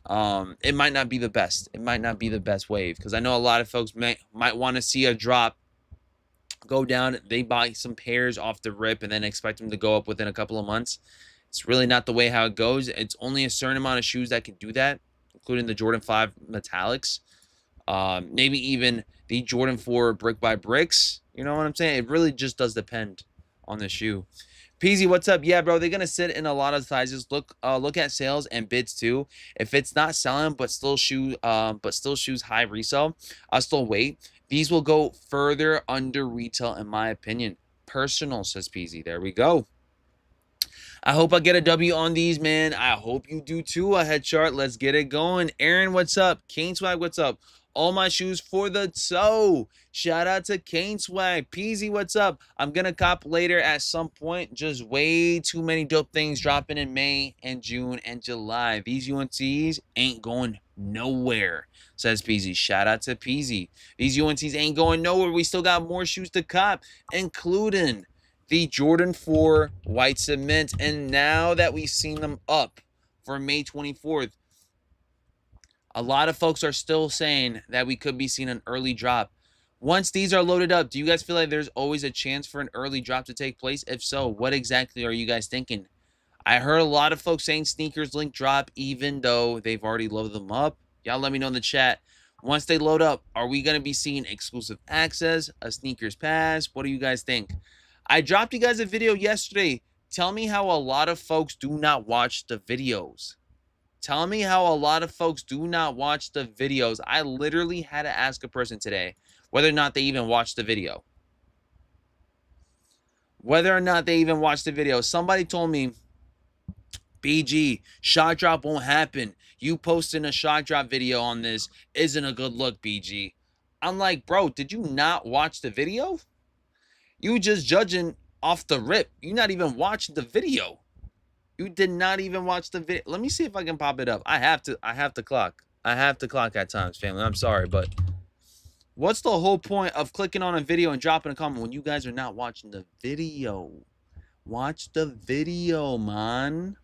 [SPEAKER 2] it might not be the best. It might not be the best wave, because I know a lot of folks might want to see a drop go down. They buy some pairs off the rip and then expect them to go up within a couple of months. It's really not the way how it goes. It's only a certain amount of shoes that can do that, including the Jordan 5 metallics, maybe even the Jordan 4 brick by bricks. You know what I'm saying? It really just does depend on the shoe. Peasy, what's up? Yeah, bro, they're gonna sit in a lot of sizes. Look at sales and bids too. If it's not selling but still shoes high resale, I'll still wait. These will go further under retail in my opinion. Personal, says Peasy. There we go. I hope I get a W on these, man. I hope you do too. A head chart. Let's get it going. Aaron, what's up? Kane Swag, what's up? All my shoes for the toe. Shout out to Kane Swag. Peasy, what's up? I'm going to cop later at some point. Just way too many dope things dropping in May and June and July. These UNCs ain't going nowhere, says Peasy. Shout out to Peasy. These UNCs ain't going nowhere. We still got more shoes to cop, including the Jordan 4 white cement. And now that we've seen them up for May 24th, a lot of folks are still saying that we could be seeing an early drop. Once these are loaded up, do you guys feel like there's always a chance for an early drop to take place? If so, what exactly are you guys thinking? I heard a lot of folks saying sneakers link drop even though they've already loaded them up. Y'all let me know in the chat. Once they load up, are we going to be seeing exclusive access, a sneakers pass? What do you guys think? I dropped you guys a video yesterday. Tell me how a lot of folks do not watch the videos. Tell me how a lot of folks do not watch the videos. I literally had to ask a person today whether or not they even watched the video. Whether or not they even watched the video. Somebody told me, BG, shot drop won't happen. You posting a shot drop video on this isn't a good look, BG. I'm like, bro, did you not watch the video? You just judging off the rip. You're not even watching the video. You did not even watch the video. Let me see if I can pop it up. I have to clock. I have to clock at times, family. I'm sorry, but what's the whole point of clicking on a video and dropping a comment when you guys are not watching the video? Watch the video, man.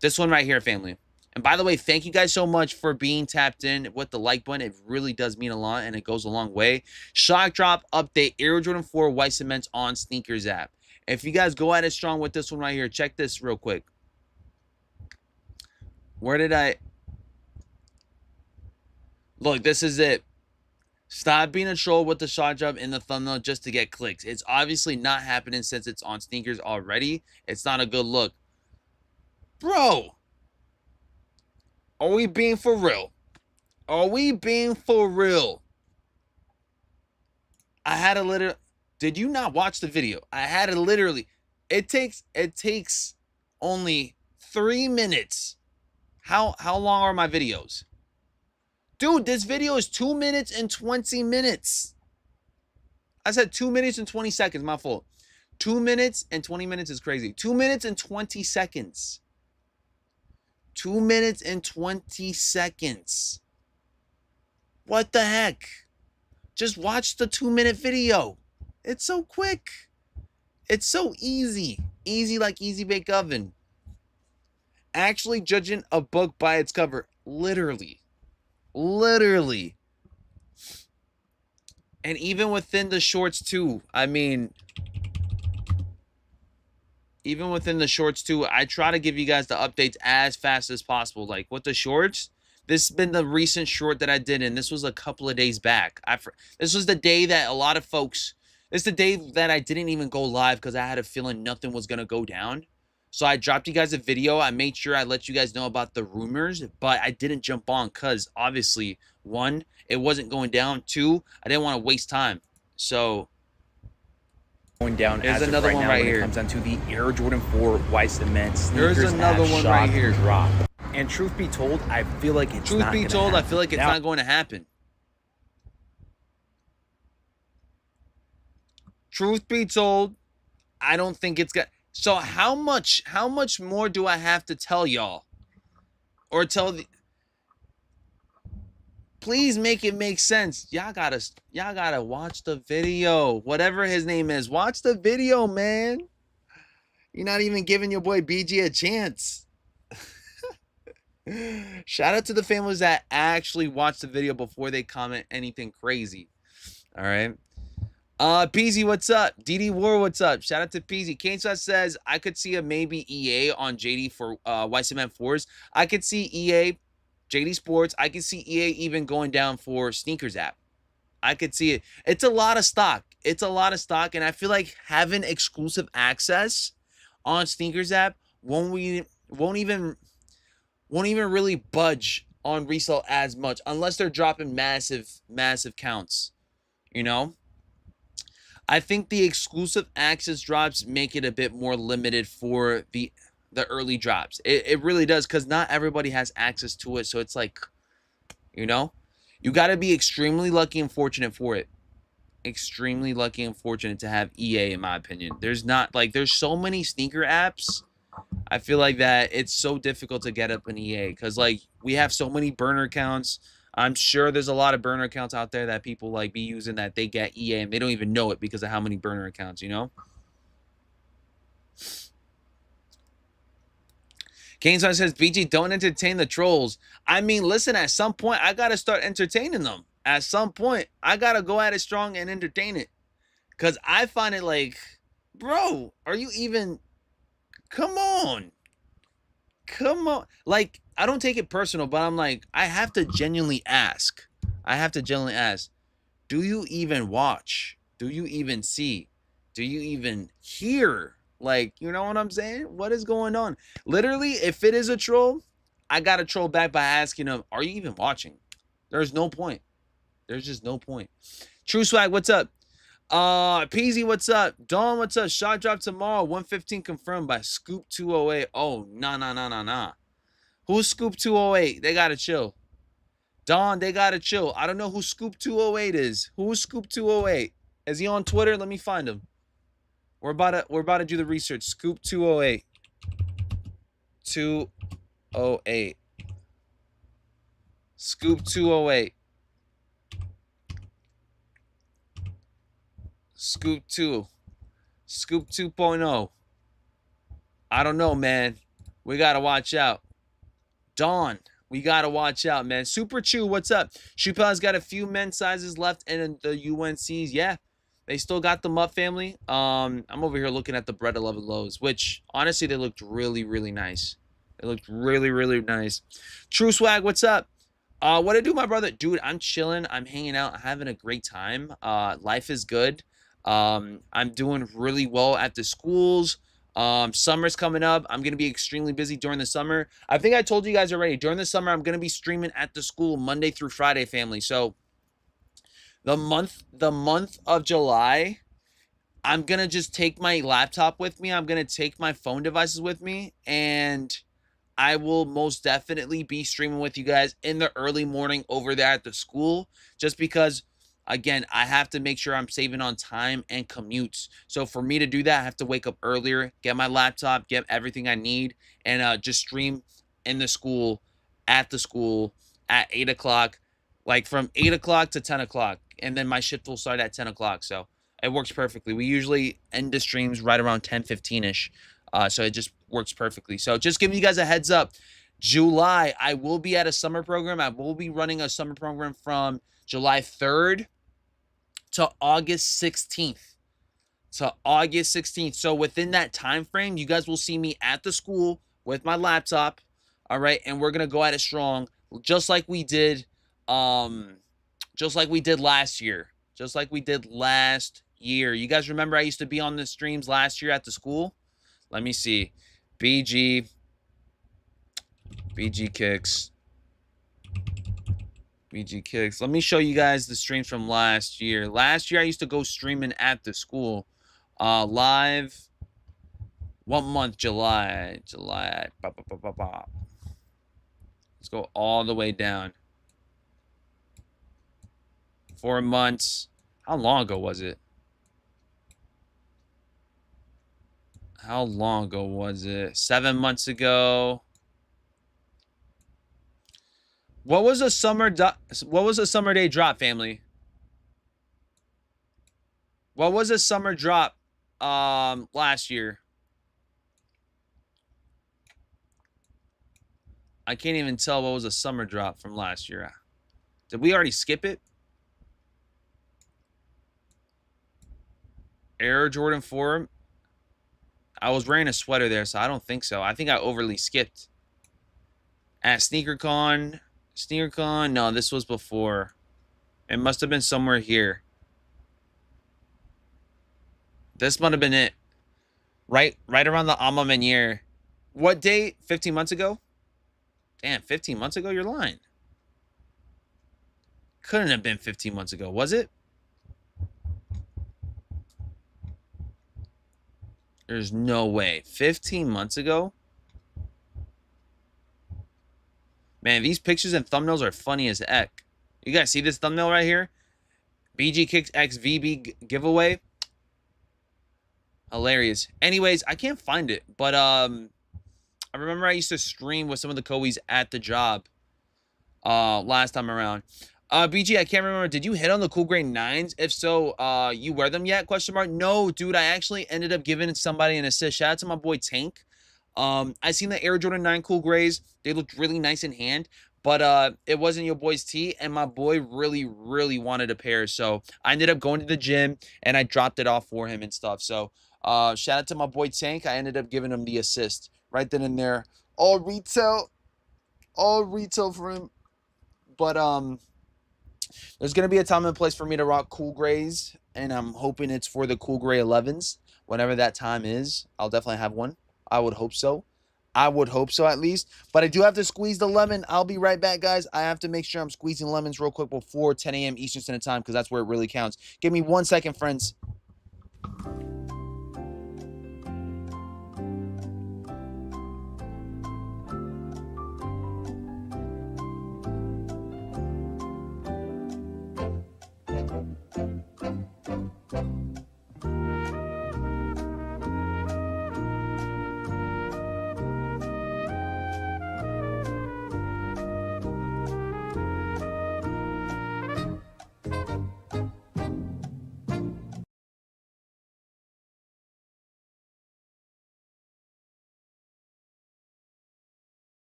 [SPEAKER 2] This one right here, family. And by the way, thank you guys so much for being tapped in with the like button. It really does mean a lot, and it goes a long way. Shock drop update, Air Jordan 4 white cements on sneakers app. If you guys go at it strong with this one right here, check this real quick. Where did I... Look, this is it. Stop being a troll with the shot drop in the thumbnail just to get clicks. It's obviously not happening since it's on sneakers already. It's not a good look. Bro, are we being for real? Are we being for real? I had to literally... Did you not watch the video? I had to literally... It takes only 3 minutes. How long are my videos? Dude, this video is 2 minutes and 20 minutes. I said 2 minutes and 20 seconds. My fault. 2 minutes and 20 minutes is crazy. 2 minutes and 20 seconds. 2 minutes and 20 seconds. What the heck? Just watch the 2-minute video. It's so quick. It's so easy. Easy like easy bake oven. Actually judging a book by its cover. Literally. Literally. And even within the shorts too. I mean, even within the shorts too, I try to give you guys the updates as fast as possible. Like with the shorts, this has been the recent short that I did, and this was a couple of days back. This was the day that a lot of folks, this is the day that I didn't even go live because I had a feeling nothing was going to go down. So I dropped you guys a video. I made sure I let you guys know about the rumors, but I didn't jump on because obviously, 1, it wasn't going down. 2, I didn't want to waste time. So
[SPEAKER 3] going down.
[SPEAKER 2] There's
[SPEAKER 3] as
[SPEAKER 2] another
[SPEAKER 3] right
[SPEAKER 2] one
[SPEAKER 3] now
[SPEAKER 2] right
[SPEAKER 3] when
[SPEAKER 2] here.
[SPEAKER 3] It comes down to the Air Jordan 4 white cement sneakers.
[SPEAKER 2] There's another one right here.
[SPEAKER 3] Drop. And truth be told, I feel like it's
[SPEAKER 2] Truth
[SPEAKER 3] not
[SPEAKER 2] be
[SPEAKER 3] gonna
[SPEAKER 2] told, I
[SPEAKER 3] happen.
[SPEAKER 2] feel like it's
[SPEAKER 3] Now,
[SPEAKER 2] not going to happen. Truth be told, I don't think it's got... So how much more do I have to tell y'all? Or tell the... Please make it make sense. Y'all gotta watch the video. Whatever his name is. Watch the video, man. You're not even giving your boy BG a chance. Shout out to the families that actually watch the video before they comment anything crazy. All right. Peasy, what's up? DD War, what's up? Shout out to Peasy. Kane says, I could see a maybe EA on JD for white cement 4s. I could see EA, JD Sports. I could see EA even going down for sneakers app. I could see it. It's a lot of stock. It's a lot of stock, and I feel like having exclusive access on sneakers app won't even really budge on resale as much unless they're dropping massive counts. You know? I think the exclusive access drops make it a bit more limited for the early drops. It really does, because not everybody has access to it. So it's like, you know, you got to be extremely lucky and fortunate for it. Extremely lucky and fortunate to have EA, in my opinion. There's so many sneaker apps I feel like that it's so difficult to get up an EA because like we have so many burner accounts. I'm sure there's a lot of burner accounts out there that people like be using that they get EA and they don't even know it because of how many burner accounts, you know? Kane says, BG, don't entertain the trolls. I mean, listen, at some point, I got to start entertaining them. At some point, I got to go at it strong and entertain it. Because I find it like, bro, are you even... Come on. Come on. Like, I don't take it personal, but I'm like, I have to genuinely ask. Do you even watch? Do you even see? Do you even hear? Like, you know what I'm saying? What is going on? Literally, if it is a troll, I got to troll back by asking them, are you even watching? There's no point. There's just no point. True Swag, what's up? Peasy, what's up? Dawn, what's up? Shot drop tomorrow. 115 confirmed by Scoop 208. Oh, nah. Who's Scoop 208? They got to chill. Dawn, they got to chill. I don't know who Scoop 208 is. Who's Scoop 208? Is he on Twitter? Let me find him. We're about to do the research. Scoop 208. 208. Scoop 208. Scoop 2. Scoop 2.0. I don't know, man. We got to watch out. Dawn, we got to watch out, man. Super Chew, what's up? Chappelle's got a few men's sizes left in the UNCs. Yeah, they still got them up, family. I'm over here looking at the Bread 11 lows, which, honestly, they looked really, really nice. They looked really, really nice. True Swag, what's up? What I do, my brother? Dude, I'm chilling. I'm hanging out. I'm having a great time. Life is good. I'm doing really well at the schools. Summer's coming up. I'm going to be extremely busy during the summer. I think I told you guys already. During the summer, I'm going to be streaming at the school Monday through Friday, family. So the month of July, I'm going to just take my laptop with me. I'm going to take my phone devices with me, and I will most definitely be streaming with you guys in the early morning over there at the school, just because, again, I have to make sure I'm saving on time and commutes. So for me to do that, I have to wake up earlier, get my laptop, get everything I need, and just stream in the school, at the school, at 8 o'clock, like from 8 o'clock to 10 o'clock. And then my shift will start at 10 o'clock. So it works perfectly. We usually end the streams right around 10:15-ish. So it just works perfectly. So just giving you guys a heads up. July, I will be at a summer program. I will be running a summer program from July 3rd to August 16th. So within that time frame, you guys will see me at the school with my laptop. All right, and we're gonna go at it strong, just like we did last year. You guys remember I used to be on the streams last year at the school? Let me see. BG Kicks. Let me show you guys the streams from last year. Last year, I used to go streaming at the school. Live. What month? July. Let's go all the way down. 4 months. How long ago was it? 7 months ago. What was a summer day drop, family? What was a summer drop last year? I can't even tell what was a summer drop from last year. Did we already skip it? Air Jordan 4. I was wearing a sweater there, so I don't think so. I think I overly skipped. At SneakerCon, no, this was before. It must have been somewhere here. This might have been it. Right around the Alma Manier. What date? 15 months ago? Damn, 15 months ago? You're lying. Couldn't have been 15 months ago, was it? There's no way. 15 months ago? Man, these pictures and thumbnails are funny as heck. You guys see this thumbnail right here? BG Kicks X VB giveaway. Hilarious. Anyways, I can't find it. But
[SPEAKER 3] I remember I used to stream with some of the Koe's at the job last time around. BG, I can't remember. Did you hit on the cool grade 9s? If so, you wear them yet? Question mark. No, dude. I actually ended up giving somebody an assist. Shout out to my boy Tank. I seen the Air Jordan 9 cool grays. They looked really nice in hand, but it wasn't your boy's tee, and my boy really, really wanted a pair. So I ended up going to the gym and I dropped it off for him and stuff. So shout out to my boy Tank. I ended up giving him the assist right then and there. All retail for him. But there's gonna be a time and place for me to rock cool grays, and I'm hoping it's for the cool gray 11s. Whenever that time is, I'll definitely have one. I would hope so. I would hope so at least. But I do have to squeeze the lemon. I'll be right back, guys. I have to make sure I'm squeezing lemons real quick before 10 a.m. Eastern Standard Time because that's where it really counts. Give me 1 second, friends.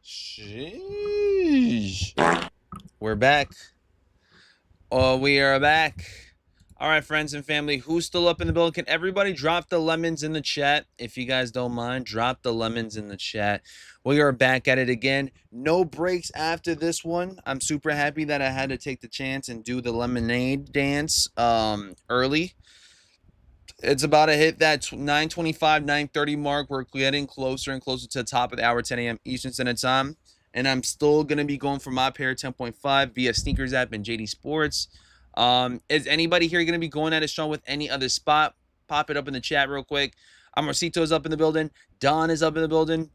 [SPEAKER 3] Sheesh. We're back. Oh, we are back. All right, friends and family, who's still up in the building? Can everybody drop the lemons in the chat? If you guys don't mind, drop the lemons in the chat. We are back at it again. No breaks after this one. I'm super happy that I had to take the chance and do the lemonade dance early. It's about to hit that 9:25, 9:30 mark. We're getting closer and closer to the top of the hour, 10 a.m. Eastern Standard Time. And I'm still going to be going for my pair 10.5 via Sneakers app and JD Sports. Is anybody here going to be going at it strong with any other spot? Pop it up in the chat real quick. Amarcito's up in the building. Don is up in the building.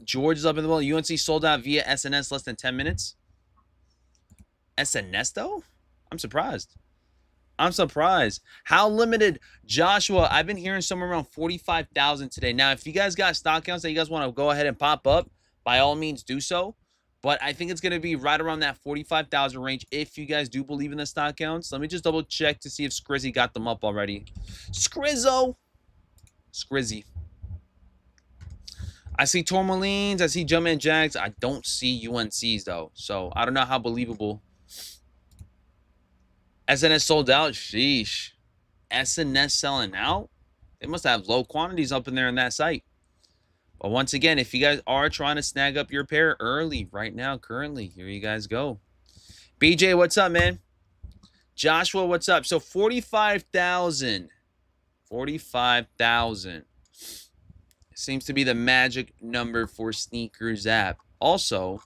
[SPEAKER 3] George is up in the building. UNC sold out via SNS less than 10 minutes. SNS though? I'm surprised. How limited? Joshua, I've been hearing somewhere around 45,000 today. Now, if you guys got stock counts that you guys want to go ahead and pop up, by all means do so. But I think it's going to be right around that 45,000 range if you guys do believe in the stock counts. Let me just double check to see if Scrizzy got them up already. Scrizzy. I see Tourmalines. I see Jumpman Jags. I don't see UNCs, though. So, I don't know how believable. SNS sold out. Sheesh. SNS selling out? They must have low quantities up in there in that site. But once again, if you guys are trying to snag up your pair early right now, currently, here you guys go. BJ, what's up, man? Joshua, what's up? So 45,000. 45,000. Seems to be the magic number for Sneakers app. Also,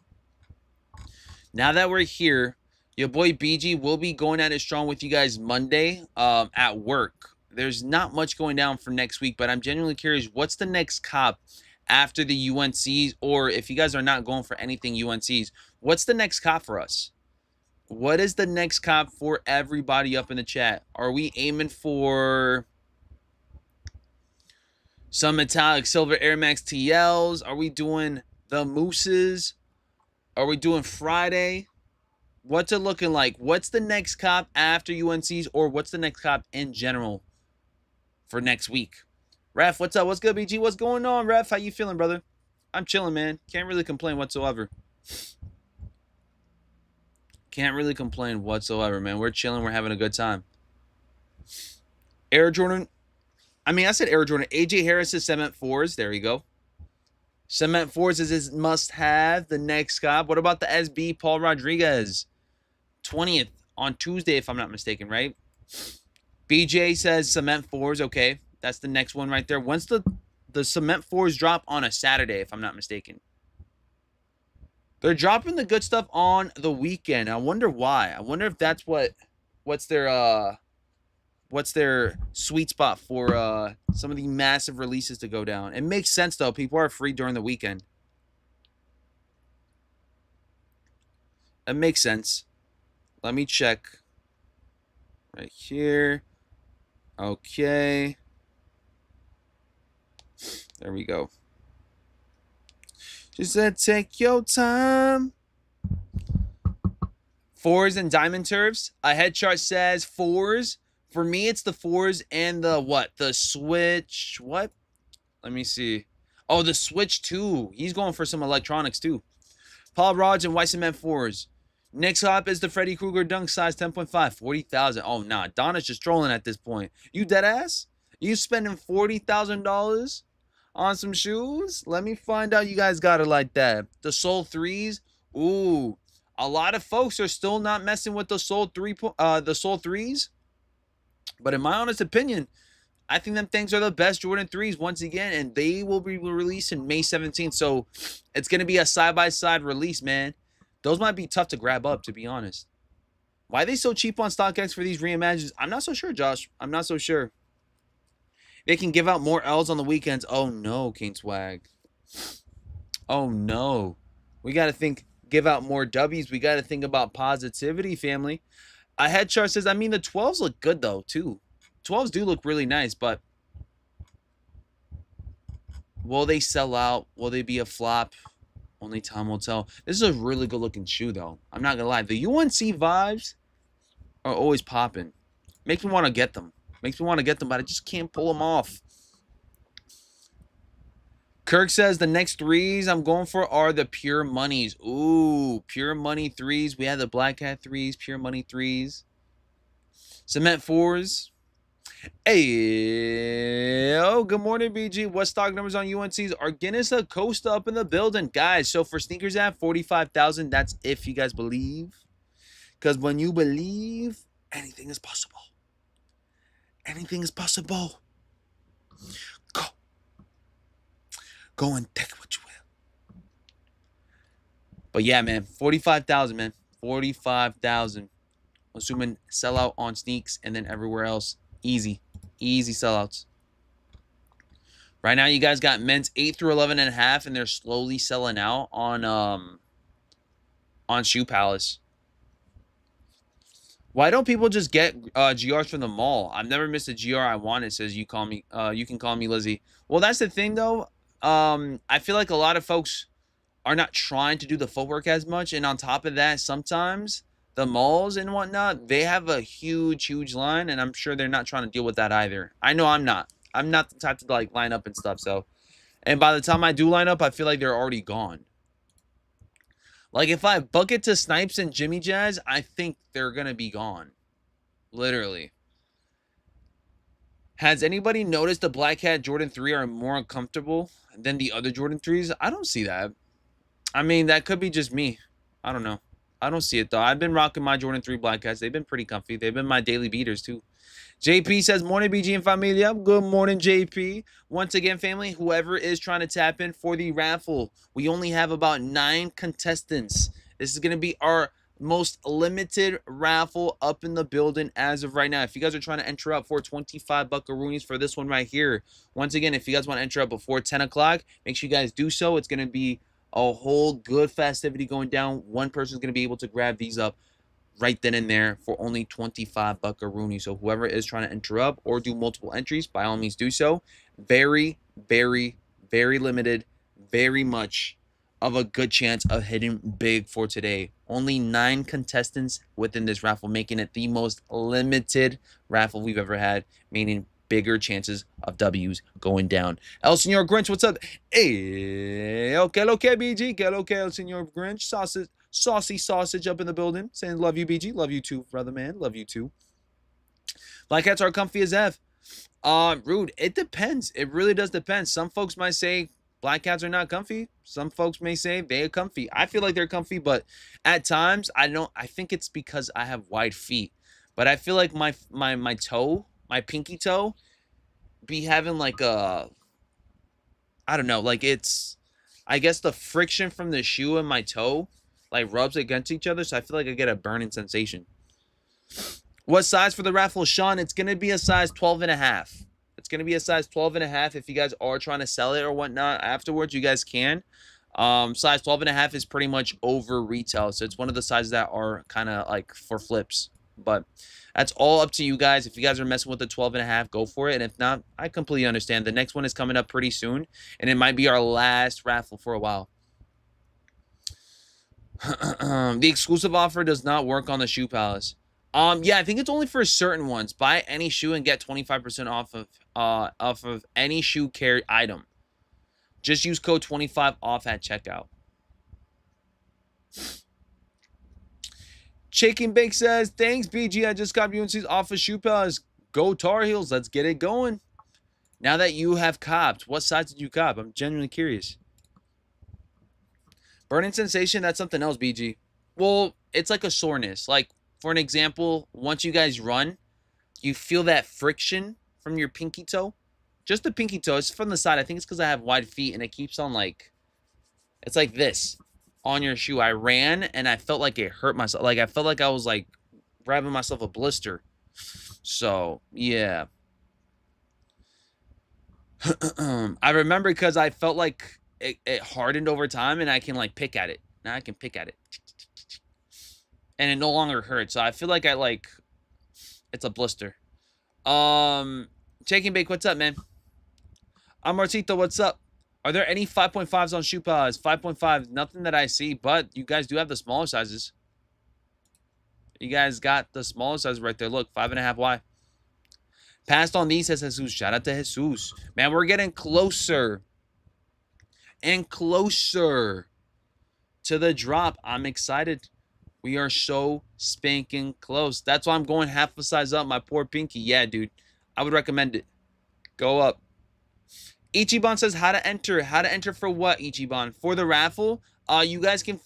[SPEAKER 3] now that we're here, your boy BG will be going at it strong with you guys Monday at work. There's not much going down for next week, but I'm genuinely curious, what's the next cop after the UNCs? Or if you guys are not going for anything UNCs, what's the next cop for us? What is the next cop for everybody up in the chat? Are we aiming for Some metallic silver Air Max TLs. Are we doing the Mooses? Are we doing Friday? What's it looking like? What's the next cop after UNC's, or what's the next cop in general for next week? Ref, what's up? What's good, BG? What's going on, Ref? How you feeling, brother? I'm chilling, man. Can't really complain whatsoever. Can't really complain whatsoever, man. We're chilling. We're having a good time. Air Jordan. I mean, I said Air Jordan. AJ Harris's Cement 4s. There you go. Cement 4s is his must-have. The next cop. What about the SB Paul Rodriguez? 20th on Tuesday, if I'm not mistaken, right? BJ says Cement 4s. Okay, that's the next one right there. When's the Cement 4s drop? On a Saturday, if I'm not mistaken. They're dropping the good stuff on the weekend. I wonder why. I wonder if that's what's their sweet spot for some of the massive releases to go down. It makes sense though. People are free during the weekend. It makes sense. Let me check right here. Okay. There we go. She said, take your time. 4s and diamond turfs. A head chart says 4s. For me, it's the 4s and the what? The Switch. What? Let me see. Oh, the Switch 2. He's going for some electronics too. Paul Rodgers and White Cement 4s. Next up is the Freddy Krueger dunk size 10.5. 40,000. Oh, nah. Donna's just trolling at this point. You dead ass? You spending $40,000 on some shoes? Let me find out you guys got it like that. The Soul 3s. Ooh. A lot of folks are still not messing with the Soul 3s. But in my honest opinion, I think them things are the best Jordan 3s once again, and they will be released in May 17th. So it's going to be a side-by-side release, man. Those might be tough to grab up, to be honest. Why are they so cheap on StockX for these reimagined? I'm not so sure, Josh. I'm not so sure. They can give out more L's on the weekends. Oh, no, King Swag. Oh, no. We got to give out more W's. We got to think about positivity, family. A head chart says, I mean, the 12s look good, though, too. 12s do look really nice, but will they sell out? Will they be a flop? Only time will tell. This is a really good-looking shoe, though. I'm not going to lie. The UNC vibes are always popping. Makes me want to get them. Makes me want to get them, but I just can't pull them off. Kirk says the next 3s I'm going for are the Pure Monies. Ooh, Pure Money 3s. We have the Black Hat 3s, Pure Money 3s. Cement 4s. Hey, oh, good morning, BG. What stock numbers on UNC's? Are Guinness Acosta up in the building? Guys, so for sneakers at 45,000, that's if you guys believe. Because when you believe, anything is possible. Anything is possible. Go. Go and take what you will. But yeah, man, 45,000, man. 45,000. Assuming sellout on sneaks and then everywhere else. Easy sellouts. Right now, you guys got men's 8 through 11.5, and they're slowly selling out on Shoe Palace. Why don't people just get GRs from the mall? I've never missed a GR I want. It says you can call me Lizzie. Well, that's the thing though. I feel like a lot of folks are not trying to do the footwork as much, and on top of that, sometimes the malls and whatnot, they have a huge line, and I'm sure they're not trying to deal with that either. I know I'm not. I'm not the type to like line up and stuff. So, and by the time I do line up, I feel like they're already gone. Like if I book it to Snipes and Jimmy Jazz, I think they're gonna be gone. Literally. Has anybody noticed the Black Hat Jordan 3 are more uncomfortable than the other Jordan 3s? I don't see that. I mean, that could be just me. I don't know. I don't see it, though. I've been rocking my Jordan 3 Black Hats. They've been pretty comfy. They've been my daily beaters, too. JP says, morning, BG and familia. Good morning, JP. Once again, family, whoever is trying to tap in for the raffle, we only have about 9 contestants. This is going to be our most limited raffle up in the building as of right now. If you guys are trying to enter up for 25 buckaroonies for this one right here, once again, if you guys want to enter up before 10 o'clock, make sure you guys do so. It's going to be a whole good festivity going down. One person is going to be able to grab these up right then and there for only 25 buckaroonies. So whoever is trying to enter up or do multiple entries, by all means do so. Very very, very limited, very much of a good chance of hitting big for today. Only 9 contestants within this raffle, making it the most limited raffle we've ever had, meaning bigger chances of W's going down. El Señor Grinch, what's up? Hey, okay, okay, BG, que lo que, El Señor Grinch, saucy sausage up in the building, saying love you, BG, love you too, brother man, love you too. Black cats are comfy as F. Rude, it depends. It really does depend. Some folks might say black cats are not comfy. Some folks may say they are comfy. I feel like they're comfy, but at times I think it's because I have wide feet. But I feel like my toe, my pinky toe, be having like a, I don't know, like it's, I guess the friction from the shoe and my toe like rubs against each other, so I feel like I get a burning sensation. What size for the raffle, Sean? It's going to be a size 12.5. It's going to be a size 12.5. If you guys are trying to sell it or whatnot afterwards, you guys can. Size 12.5 is pretty much over retail. So it's one of the sizes that are kind of like for flips. But that's all up to you guys. If you guys are messing with the 12.5, go for it. And if not, I completely understand. The next one is coming up pretty soon. And it might be our last raffle for a while. The exclusive offer does not work on the Shoe Palace. Yeah, I think it's only for certain ones. Buy any shoe and get 25% off of any shoe carry item. Just use code 25 off at checkout. Shake and Bake says, thanks, BG. I just got UNC's off of Shoe Palace. Go Tar Heels. Let's get it going. Now that you have copped, what size did you cop? I'm genuinely curious. Burning sensation, that's something else, BG. Well, it's like a soreness. Like, for an example, once you guys run, you feel that friction from your pinky toe. Just the pinky toe. It's from the side. I think it's because I have wide feet and it keeps on like, it's like this on your shoe. I ran and I felt like it hurt myself. Like I felt like I was like grabbing myself a blister. So, yeah. I remember because I felt like it hardened over time and I can like pick at it. Now I can pick at it. And it no longer hurts. So I feel like it's a blister. Shake and Bake, what's up, man? I'm Martito, what's up? Are there any 5.5s on Shoe Palace? 5.5, nothing that I see, but you guys do have the smaller sizes. You guys got the smaller sizes right there. Look, 5.5Y. Passed on these, says Jesus. Shout out to Jesus. Man, we're getting closer and closer to the drop. I'm excited. We are so spanking close. That's why I'm going half a size up. My poor pinky. Yeah, dude. I would recommend it. Go up. Ichiban says how to enter. How to enter for what, Ichiban? For the raffle. You guys can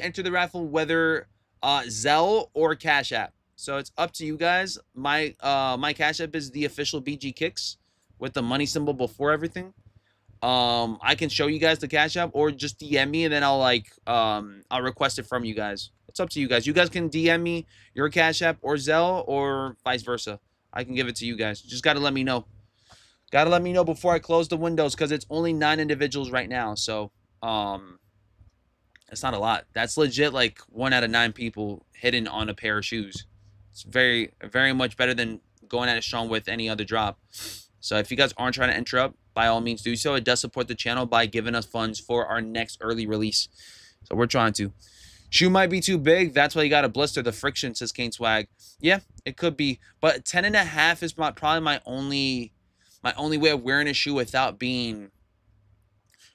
[SPEAKER 3] enter the raffle whether Zelle or Cash App. So it's up to you guys. My Cash App is the official BG Kicks with the money symbol before everything. I can show you guys the Cash App or just DM me and then I'll request it from you guys. It's up to you guys. You guys can DM me your Cash App or Zelle or vice versa. I can give it to you guys. Just got to let me know. Got to let me know before I close the windows because it's only 9 individuals right now. So, it's not a lot. That's legit like 1 out of 9 people hidden on a pair of shoes. It's very, very much better than going at it strong with any other drop. So if you guys aren't trying to enter up, by all means do so. It does support the channel by giving us funds for our next early release. So we're trying to. Shoe might be too big. That's why you got a blister. The friction, says Kane Swag. Yeah, it could be. But 10.5 is probably my only way of wearing a shoe without being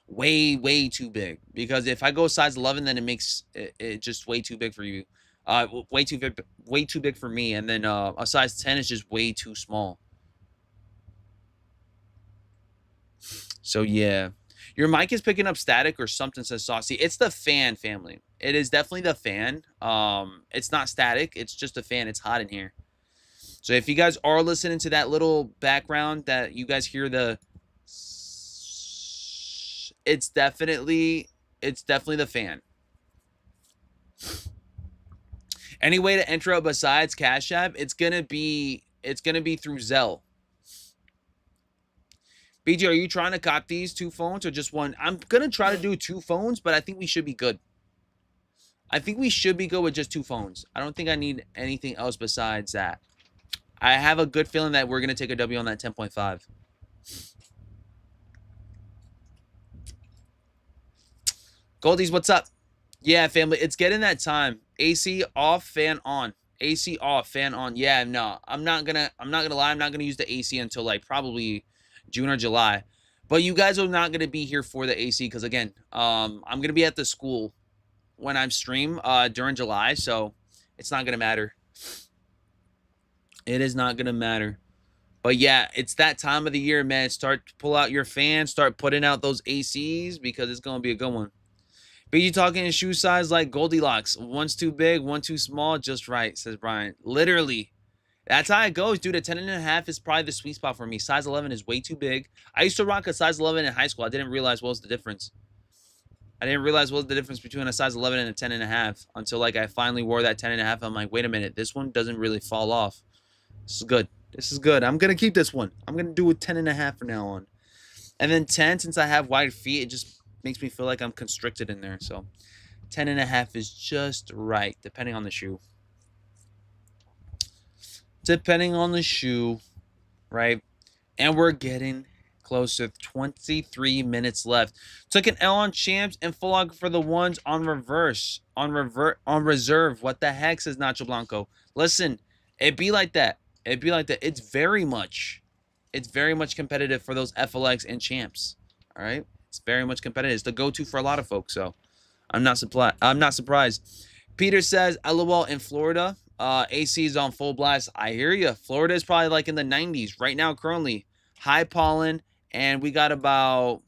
[SPEAKER 3] way, way too big. Because if I go size 11, then it makes it just way too big for you. Way too big for me. And then a size 10 is just way too small. So, yeah. Your mic is picking up static or something, says Saucy. It's the fan, family. It is definitely the fan. It's not static. It's just a fan. It's hot in here. So if you guys are listening to that little background that you guys hear the... It's definitely the fan. Any way to enter up besides Cash App? It's gonna be through Zelle. BG, are you trying to cop these 2 phones or just one? I'm going to try to do 2 phones, but I think we should be good. I think we should be good with just 2 phones. I don't think I need anything else besides that. I have a good feeling that we're going to take a W on that 10.5. Goldies, what's up? Yeah, family, it's getting that time. AC off, fan on. AC off, fan on. Yeah, no, I'm not gonna lie, I'm not gonna use the AC until like probably June or July. But you guys are not gonna be here for the AC because again, I'm gonna be at the school when I'm stream during July, so it's not gonna matter. It is not gonna matter. But yeah, it's that time of the year, man. Start to pull out your fans, start putting out those ACs because it's gonna be a good one. But you talking in shoe size like Goldilocks. One's too big, one too small, just right, says Brian. Literally. That's how it goes, dude. A 10.5 is probably the sweet spot for me. Size 11 is way too big. I used to rock a size 11 in high school. I didn't realize what was the difference. I didn't realize what was the difference between a size 11 and a 10.5 until like I finally wore that 10.5. I'm like, wait a minute, this one doesn't really fall off. This is good. This is good. I'm gonna keep this one. I'm gonna do a 10.5 from now on. And then 10, since I have wide feet, it just makes me feel like I'm constricted in there. So 10.5 is just right, depending on the shoe. Depending on the shoe, right? And we're getting closer. 23 minutes left. Took an L on champs and full log for the ones on reverse. On reserve. What the heck, says Nacho Blanco. Listen, it be like that. It be like that. It's very much competitive for those FLX and champs. All right? It's very much competitive. It's the go-to for a lot of folks, so I'm not surprised. Peter says, LOL, in Florida, AC is on full blast. I hear you. Florida is probably like in the 90s right now currently. High pollen, and we got about,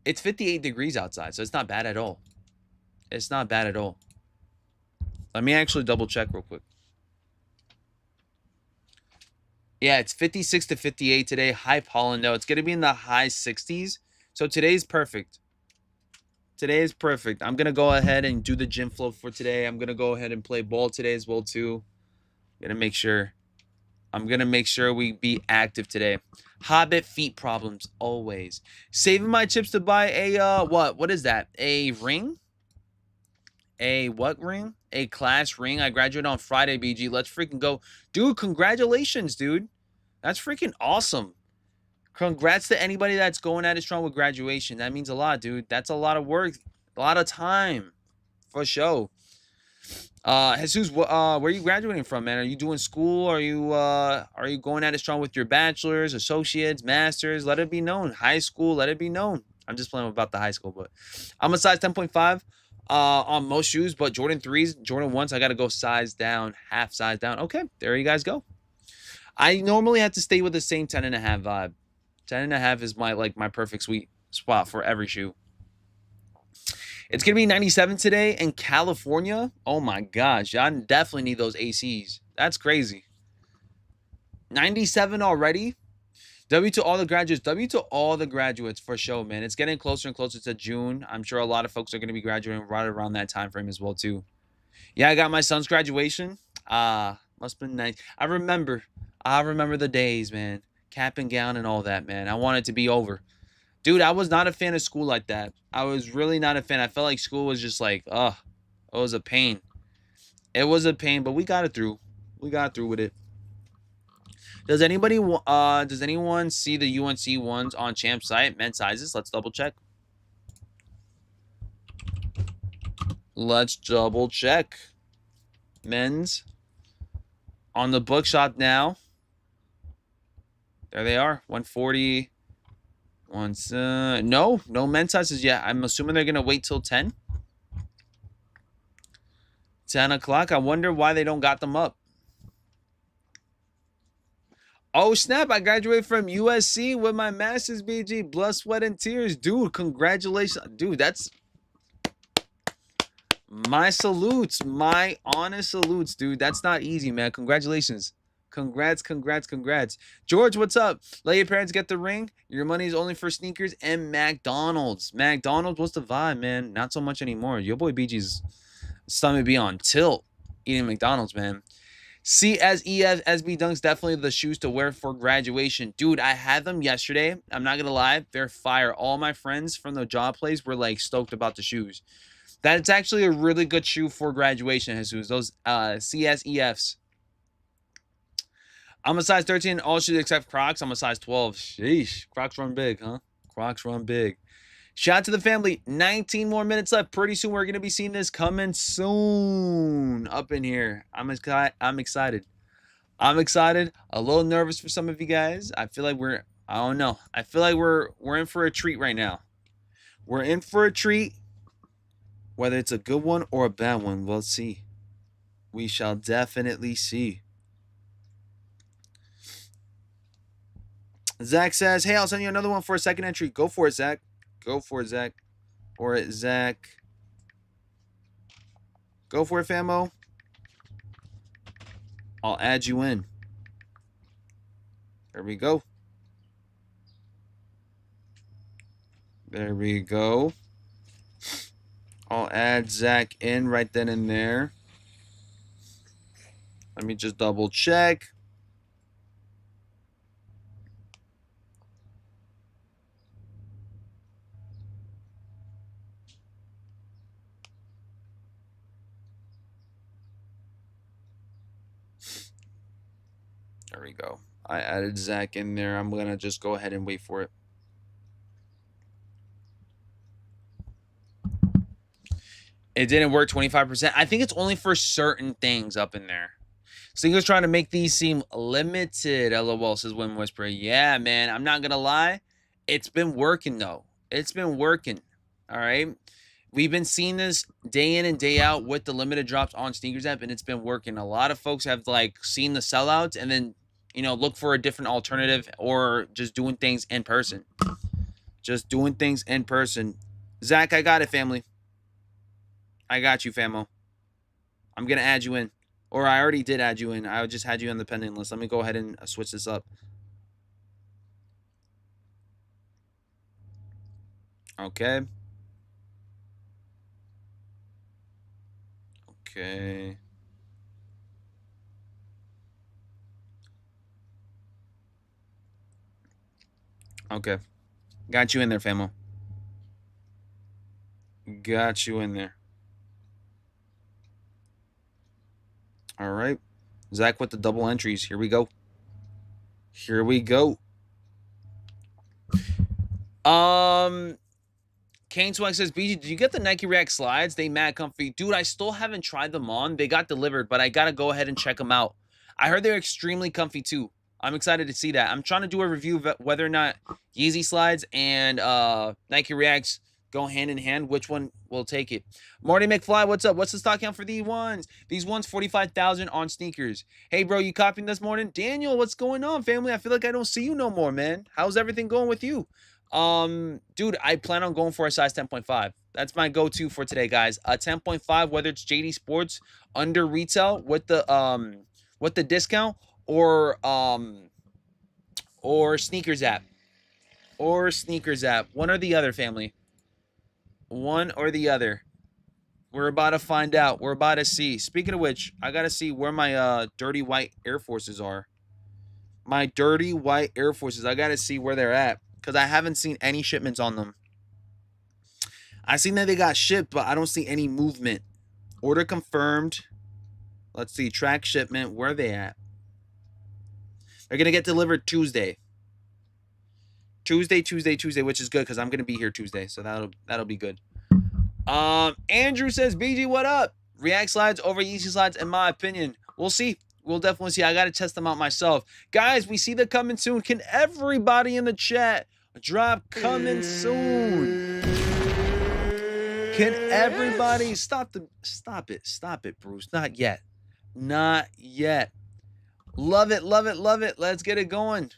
[SPEAKER 3] it's 58 degrees outside, so it's not bad at all. It's not bad at all. Let me actually double check real quick. Yeah, it's 56 to 58 today. High pollen, though. It's going to be in the high 60s. So today's perfect. Today is perfect. I'm going to go ahead and do the gym flow for today. I'm going to go ahead and play ball today as well, too. I'm going to make sure we be active today. Hobbit feet problems, always. Saving my chips to buy a, what is that? A ring? A what ring? A class ring. I graduate on Friday, BG. Let's freaking go. Dude, congratulations, dude. That's freaking awesome. Congrats to anybody that's going at it strong with graduation. That means a lot, dude. That's a lot of work. A lot of time. For sure. Jesus, where are you graduating from, man? Are you doing school? Are you going at it strong with your bachelor's, associates, masters? Let it be known. High school, let it be known. I'm just playing about the high school, but I'm a size 10.5 on most shoes, but Jordan 3s, Jordan 1s, I got to go size down, half size down. Okay, there you guys go. I normally have to stay with the same 10.5 vibe. 10.5 is my perfect sweet spot for every shoe. It's going to be 97 today in California. Oh my gosh. I definitely need those ACs. That's crazy. 97 already. W to all the graduates. W to all the graduates for sure, man. It's getting closer and closer to June. I'm sure a lot of folks are going to be graduating right around that time frame as well, too. Yeah, I got my son's graduation. Must have been nice. I remember the days, man. Cap and gown and all that, man. I want it to be over. Dude, I was not a fan of school like that. I was really not a fan. I felt like school was just like, it was a pain. It was a pain, but we got it through. We got through with it. Does anyone see the UNC ones on Champ site? Men's sizes. Let's double check. Let's double check. Men's on the bookshop now. There they are. 140. No men's sizes yet. I'm assuming they're gonna wait till 10. 10 o'clock. I wonder why they don't got them up. Oh snap! I graduated from USC with my master's, BG. Blood, sweat, and tears, dude. Congratulations, dude. That's my salutes, my honest salutes, dude. That's not easy, man. Congratulations. Congrats. George, what's up? Let your parents get the ring. Your money is only for sneakers and McDonald's. McDonald's, what's the vibe, man? Not so much anymore. Your boy BG's stomach be on tilt eating McDonald's, man. CSEF SB Dunks, definitely the shoes to wear for graduation. Dude, I had them yesterday. I'm not going to lie. They're fire. All my friends from the job place were like stoked about the shoes. That's actually a really good shoe for graduation, Jesus. Those CSEFs. I'm a size 13 all shoes except Crocs. I'm a size 12. Sheesh. Crocs run big, huh? Crocs run big. Shout out to the family. 19 more minutes left. Pretty soon we're going to be seeing this coming soon up in here. I'm excited. I'm excited. A little nervous for some of you guys. I feel like I don't know. I feel like we're in for a treat right now. We're in for a treat. Whether it's a good one or a bad one, we'll see. We shall definitely see. Zach says, hey, I'll send you another one for a second entry. Go for it, Zach. Go for it, Zach. Or it, Zach. Go for it, famo. I'll add you in. There we go. There we go. I'll add Zach in right then and there. Let me just double check. There we go. I added Zach in there. I'm going to just go ahead and wait for it. It didn't work 25%. I think it's only for certain things up in there. Slinger's trying to make these seem limited. LOL says Win Whisper. Yeah, man. I'm not going to lie. It's been working, though. It's been working. All right. We've been seeing this day in and day out with the limited drops on Sneakers app, and it's been working. A lot of folks have like seen the sellouts and then, you know, look for a different alternative or just doing things in person. Just doing things in person. Zach, I got it, family. I got you, famo. I'm going to add you in. Or I already did add you in. I just had you on the pending list. Let me go ahead and switch this up. Okay. Okay. Okay. Got you in there, famo. Got you in there. All right. Zach with the double entries. Here we go. Here we go. Kane Swag says, BG, did you get the Nike React slides? They mad comfy. Dude, I still haven't tried them on. They got delivered, but I got to go ahead and check them out. I heard they're extremely comfy too. I'm excited to see that. I'm trying to do a review of whether or not Yeezy slides and Nike Reacts go hand in hand. Which one will take it? Marty McFly, what's up? What's the stock count for these ones? These ones, 45,000 on sneakers. Hey, bro, you copying this morning? Daniel, what's going on, family? I feel like I don't see you no more, man. How's everything going with you? Dude, I plan on going for a size 10.5. That's my go-to for today, guys. A 10.5, whether it's JD Sports under retail with the discount or sneakers app. Or sneakers app. One or the other, family. One or the other. We're about to find out. We're about to see. Speaking of which, I gotta see where my dirty white Air Forces are. My dirty white Air Forces. I gotta see where they're at. Because I haven't seen any shipments on them. I seen that they got shipped, but I don't see any movement. Order confirmed. Let's see. Track shipment. Where are they at? They're going to get delivered Tuesday. Tuesday, which is good because I'm going to be here Tuesday. So that'll be good. Andrew says, BG, what up? React slides over Yeezy slides, in my opinion. We'll see. We'll definitely see. I got to test them out myself. Guys, we see the coming soon. Can everybody in the chat drop coming soon? Can everybody stop it, Bruce. Not yet. Not yet. Love it. Let's get it going.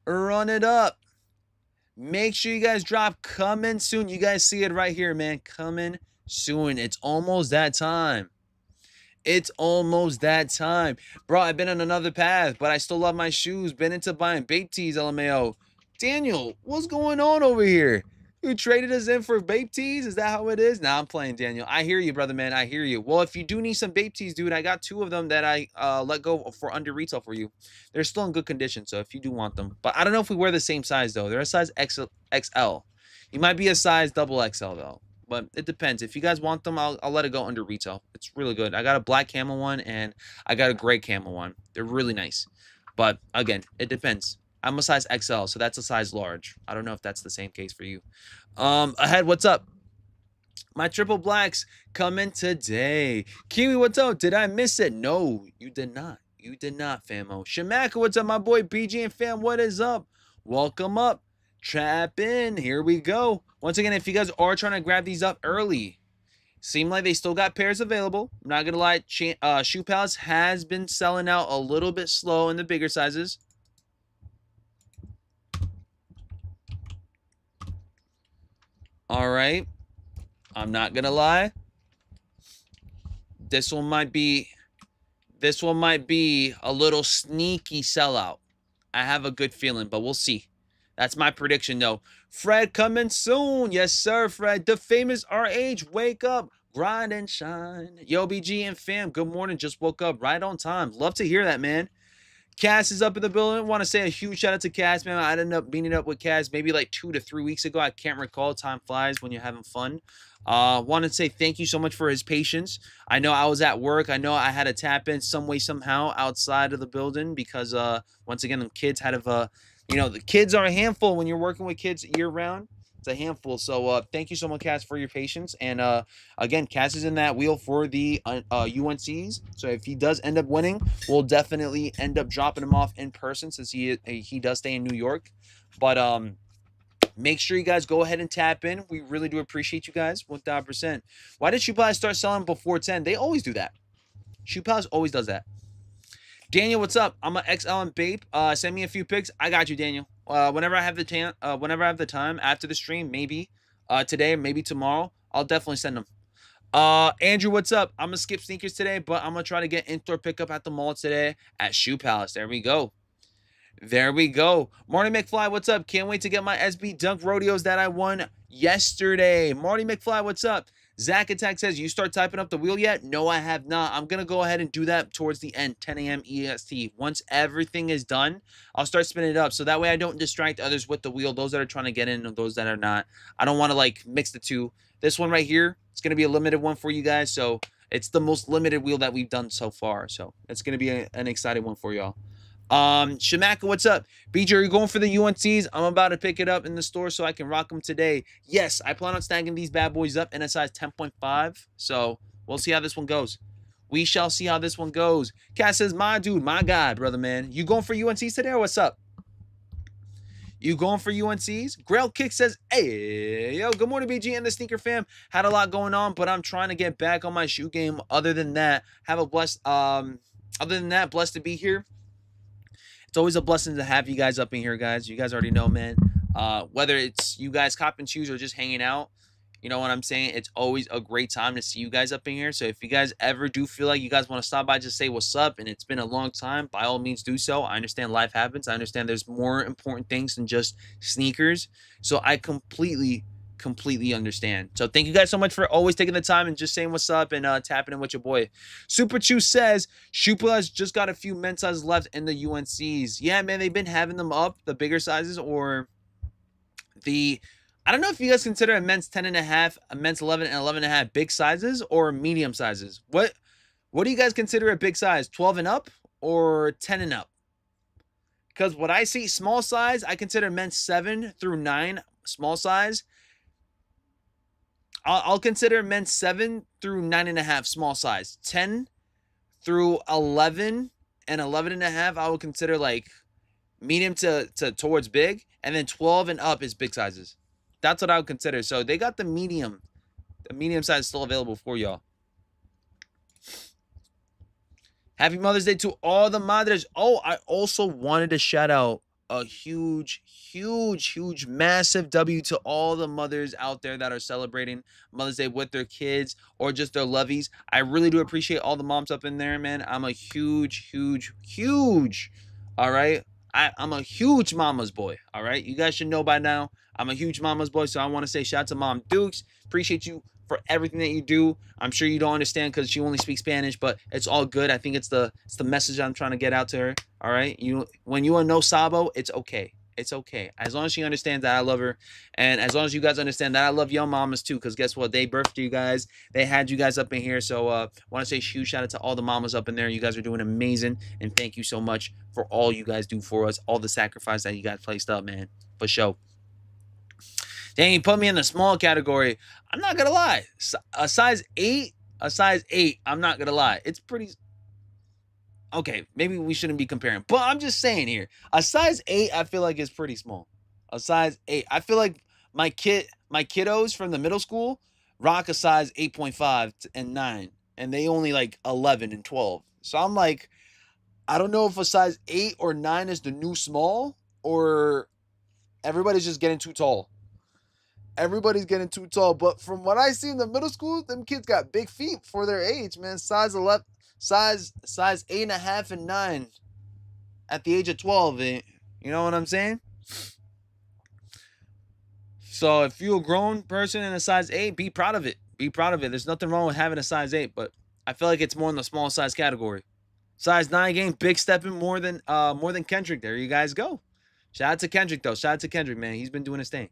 [SPEAKER 3] Run it up. Make sure you guys drop coming soon. You guys see it right here, man. Coming soon. It's almost that time. Bro, I've been on another path, but I still love my shoes. Been into buying Bape tees, LMAO. Daniel, what's going on over here? You traded us in for Bape tees? Is that how it is? Nah, I'm playing, Daniel. I hear you, brother, man. I hear you. Well, if you do need some Bape tees, dude, I got 2 of them that I let go for under retail for you. They're still in good condition, so if you do want them. But I don't know if we wear the same size, though. They're a size XL. You might be a size double XL, though. But it depends. If you guys want them, I'll let it go under retail. It's really good. I got a black camel one, and I got a gray camel one. They're really nice. But, again, it depends. I'm a size XL, so that's a size large. I don't know if that's the same case for you. Ahead, what's up? My triple blacks coming today. Kiwi, what's up? Did I miss it? No, you did not. You did not, famo. Shamaka, what's up, my boy? BG and fam, what is up? Welcome up. Trap in. Here we go. Once again, if you guys are trying to grab these up early, seem like they still got pairs available. I'm not gonna lie, Shoe Palace has been selling out a little bit slow in the bigger sizes. All right, I'm not gonna lie. This one might be a little sneaky sellout. I have a good feeling, but we'll see. That's my prediction, though. Fred coming soon. Yes, sir, Fred. The famous RH. Wake up. Grind and shine. Yo, BG and fam, good morning. Just woke up right on time. Love to hear that, man. Cass is up in the building. Want to say a huge shout out to Cass, man. I ended up meeting up with Cass maybe like 2 to 3 weeks ago. I can't recall. Time flies when you're having fun. Want to say thank you so much for his patience. I know I was at work. I know I had to tap in some way, somehow outside of the building because, once again, the kids had the kids are a handful when you're working with kids year round. It's a handful. So thank you so much, Cass, for your patience. And again, Cass is in that wheel for the UNCs. So if he does end up winning, we'll definitely end up dropping him off in person since he does stay in New York. But make sure you guys go ahead and tap in. We really do appreciate you guys, 1,000%. Why did Shoe Palace start selling before 10? They always do that. Shoe Palace always does that. Daniel, what's up? I'm an XL and Bape. Send me a few pics. I got you, Daniel. Whenever I have the time after the stream, maybe today, maybe tomorrow, I'll definitely send them. Andrew, what's up? I'm gonna skip sneakers today, but I'm gonna try to get in-store pickup at the mall today at Shoe Palace. There we go. There we go. Marty McFly, what's up? Can't wait to get my SB Dunk Rodeos that I won yesterday. Marty McFly, what's up? Zach Attack says, you start typing up the wheel yet? No, I have not. I'm going to go ahead and do that towards the end, 10 a.m. EST. Once everything is done, I'll start spinning it up. So that way I don't distract others with the wheel, those that are trying to get in and those that are not. I don't want to like mix the two. This one right here, it's going to be a limited one for you guys. So it's the most limited wheel that we've done so far. So it's going to be an exciting one for y'all. Shamaka, what's up? BJ, are you going for the UNCs? I'm about to pick it up in the store so I can rock them today. Yes, I plan on snagging these bad boys up in a size 10.5. So we'll see how this one goes. We shall see how this one goes. Cass says, my dude, my God, brother, man. You going for UNCs today or what's up? You going for UNCs? Grail Kick says, hey, yo, good morning, BG and the sneaker fam. Had a lot going on, but I'm trying to get back on my shoe game. Other than that, blessed to be here. It's always a blessing to have you guys up in here, guys. You guys already know, man. Whether it's you guys copping shoes or just hanging out, you know what I'm saying? It's always a great time to see you guys up in here. So if you guys ever do feel like you guys want to stop by, just say what's up, and it's been a long time, by all means do so. I understand life happens. I understand there's more important things than just sneakers. So I completely understand. So thank you guys so much for always taking the time and just saying what's up and tapping in with your boy. Super Chew says Shoe Palace just got a few men's sizes left in the UNCs. Yeah, man, they've been having them up, the bigger sizes, or I don't know if you guys consider a men's 10.5, a men's 11 and 11.5 big sizes or medium sizes. What do you guys consider a big size? 12 and up or 10 and up? Because what I see, small size, I consider men's 7 through 9 small size. I'll consider men's 7 through 9.5 small size. 10 through 11 and 11.5, I would consider like medium to towards big. And then 12 and up is big sizes. That's what I would consider. So they got the medium size still available for y'all. Happy Mother's Day to all the madres. Oh, I also wanted to shout out a huge, massive W to all the mothers out there that are celebrating Mother's Day with their kids or just their lovies. I really do appreciate all the moms up in there, man. I'm a huge, all right? I'm a huge mama's boy, all right? You guys should know by now, I'm a huge mama's boy, so I want to say shout out to Mom Dukes. Appreciate you for everything that you do. I'm sure you don't understand because she only speaks Spanish, but it's all good. I think it's the message I'm trying to get out to her. All right, when you are no sabo, it's okay. It's okay. As long as she understands that I love her, and as long as you guys understand that I love your mamas too, because guess what? They birthed you guys. They had you guys up in here. So want to say huge shout out to all the mamas up in there. You guys are doing amazing, and thank you so much for all you guys do for us, all the sacrifice that you guys placed up, man. For sure. Dang, you put me in the small category. I'm not gonna lie. A size 8, I'm not gonna lie. It's pretty. Okay, maybe we shouldn't be comparing, but I'm just saying here, a size 8, I feel like is pretty small. A size 8, I feel like my kiddos from the middle school rock a size 8.5 and 9, and they only like 11 and 12. So I'm like, I don't know if a size 8 or 9 is the new small, or everybody's just getting too tall. Everybody's getting too tall, but from what I see in the middle school, them kids got big feet for their age, man. Size 11. Size 8.5 and 9 at the age of 12. You know what I'm saying? So if you're a grown person in a size 8, be proud of it. Be proud of it. There's nothing wrong with having a size 8, but I feel like it's more in the small size category. Size 9 game, big stepping more than Kendrick. There you guys go. Shout out to Kendrick though. Shout out to Kendrick, man. He's been doing his thing.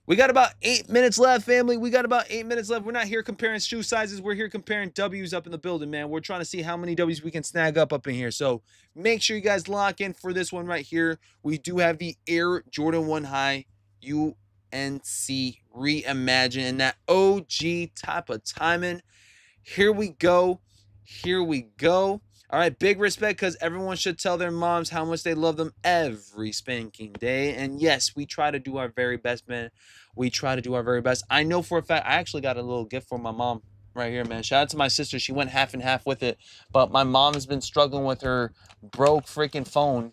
[SPEAKER 3] We got about 8 minutes left, family. We got about 8 minutes left. We're not here comparing shoe sizes. We're here comparing W's up in the building, man. We're trying to see how many W's we can snag up in here. So make sure you guys lock in for this one right here. We do have the Air Jordan 1 High UNC Reimagined and that OG type of timing. Here we go. Here we go. All right, big respect because everyone should tell their moms how much they love them every spanking day. And yes, we try to do our very best, man. We try to do our very best. I know for a fact, I actually got a little gift for my mom right here, man. Shout out to my sister. She went half and half with it. But my mom has been struggling with her broke freaking phone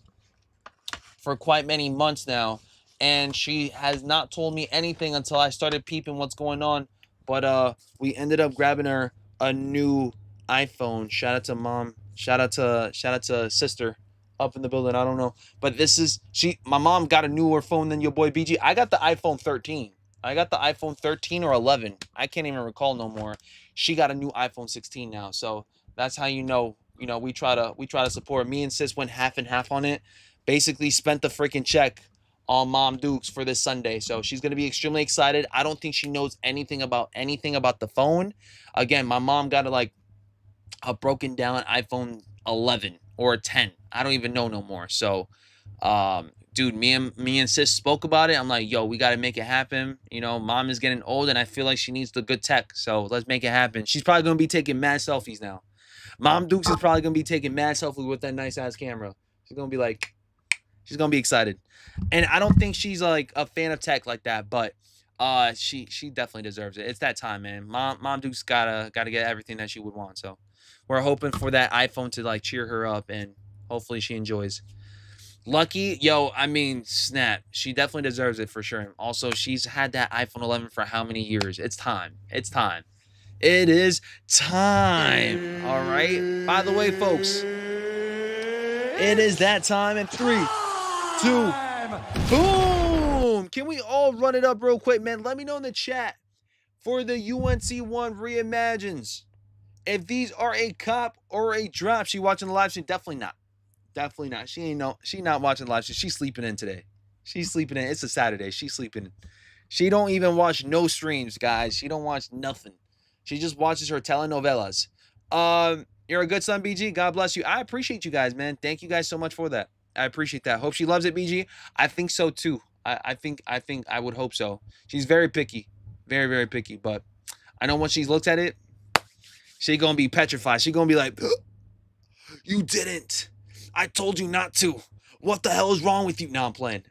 [SPEAKER 3] for quite many months now. And she has not told me anything until I started peeping what's going on. But we ended up grabbing her a new iPhone. Shout out to mom. Shout out to sister up in the building. I don't know. But this is my mom got a newer phone than your boy BG. I got the iPhone 13. I got the iPhone 13 or 11. I can't even recall no more. She got a new iPhone 16 now. So that's how you know, we try to support. Me and sis went half and half on it. Basically spent the freaking check on Mom Dukes for this Sunday. So she's going to be extremely excited. I don't think she knows anything about the phone. Again, my mom got a broken down iPhone 11 or a 10. I don't even know no more. So, dude, me and sis spoke about it. I'm like, yo, we got to make it happen. Mom is getting old and I feel like she needs the good tech. So let's make it happen. She's probably going to be taking mad selfies now. Mom Dukes is probably going to be taking mad selfies with that nice ass camera. She's going to be excited. And I don't think she's like a fan of tech like that, but she definitely deserves it. It's that time, man. Mom Dukes gotta get everything that she would want. So we're hoping for that iPhone to like cheer her up and hopefully she enjoys. Lucky, yo, I mean, snap. She definitely deserves it for sure. Also, she's had that iPhone 11 for how many years? It's time. It's time. It is time. All right. By the way, folks, it is that time in 3, 2, boom. Can we all run it up real quick, man? Let me know in the chat for the UNC1 Reimagines. If these are a cop or a drop. She watching the live stream? Definitely not. Definitely not. She not watching the live stream. She's sleeping in today. She's sleeping in. It's a Saturday. She's sleeping in. She don't even watch no streams, guys. She don't watch nothing. She just watches her telenovelas. You're a good son, BG. God bless you. I appreciate you guys, man. Thank you guys so much for that. I appreciate that. Hope she loves it, BG. I think so too. I think I would hope so. She's very picky. Very, very picky. But I know when she looks at it, she gonna be petrified. She gonna be like, you didn't. I told you not to. What the hell is wrong with you? No, I'm playing.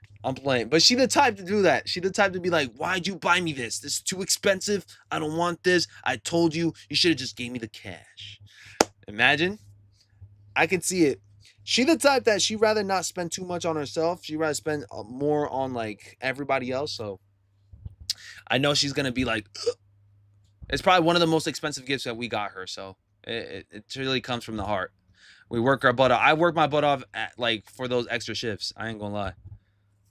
[SPEAKER 3] But she the type to do that. She the type to be like, why'd you buy me this? This is too expensive. I don't want this. I told you. You should have just gave me the cash. Imagine. I can see it. She the type that she'd rather not spend too much on herself. She'd rather spend more on like everybody else. So I know she's gonna be like, it's probably one of the most expensive gifts that we got her. So it really comes from the heart. We work our butt off. I work my butt off for those extra shifts. I ain't gonna lie.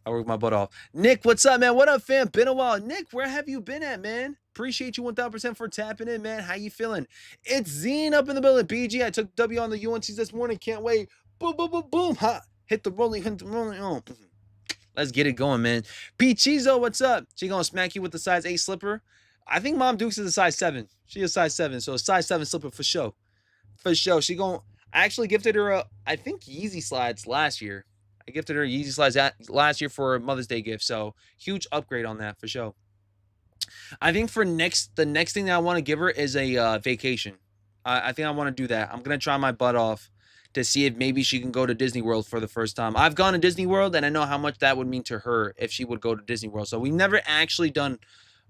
[SPEAKER 3] I work my butt off. Nick, what's up, man? What up, fam? Been a while. Nick, where have you been at, man? Appreciate you 1000% for tapping in, man. How you feeling? It's Zine up in the building. BG, I took W on the UNCs this morning. Can't wait. Boom, boom, boom, boom. Ha. Hit the rolling. Oh. Let's get it going, man. Peachizo, what's up? She gonna smack you with the size 8 slipper? I think Mom Dukes is a size 7. She is size 7, so a size 7 slipper for sure. For sure. I actually gifted her I think Yeezy slides last year. I gifted her Yeezy slides last year for a Mother's Day gift, so huge upgrade on that for sure. I think for the next thing that I want to give her is a vacation. I think I want to do that. I'm gonna try my butt off to see if maybe she can go to Disney World for the first time. I've gone to Disney World, and I know how much that would mean to her if she would go to Disney World. So we've never actually done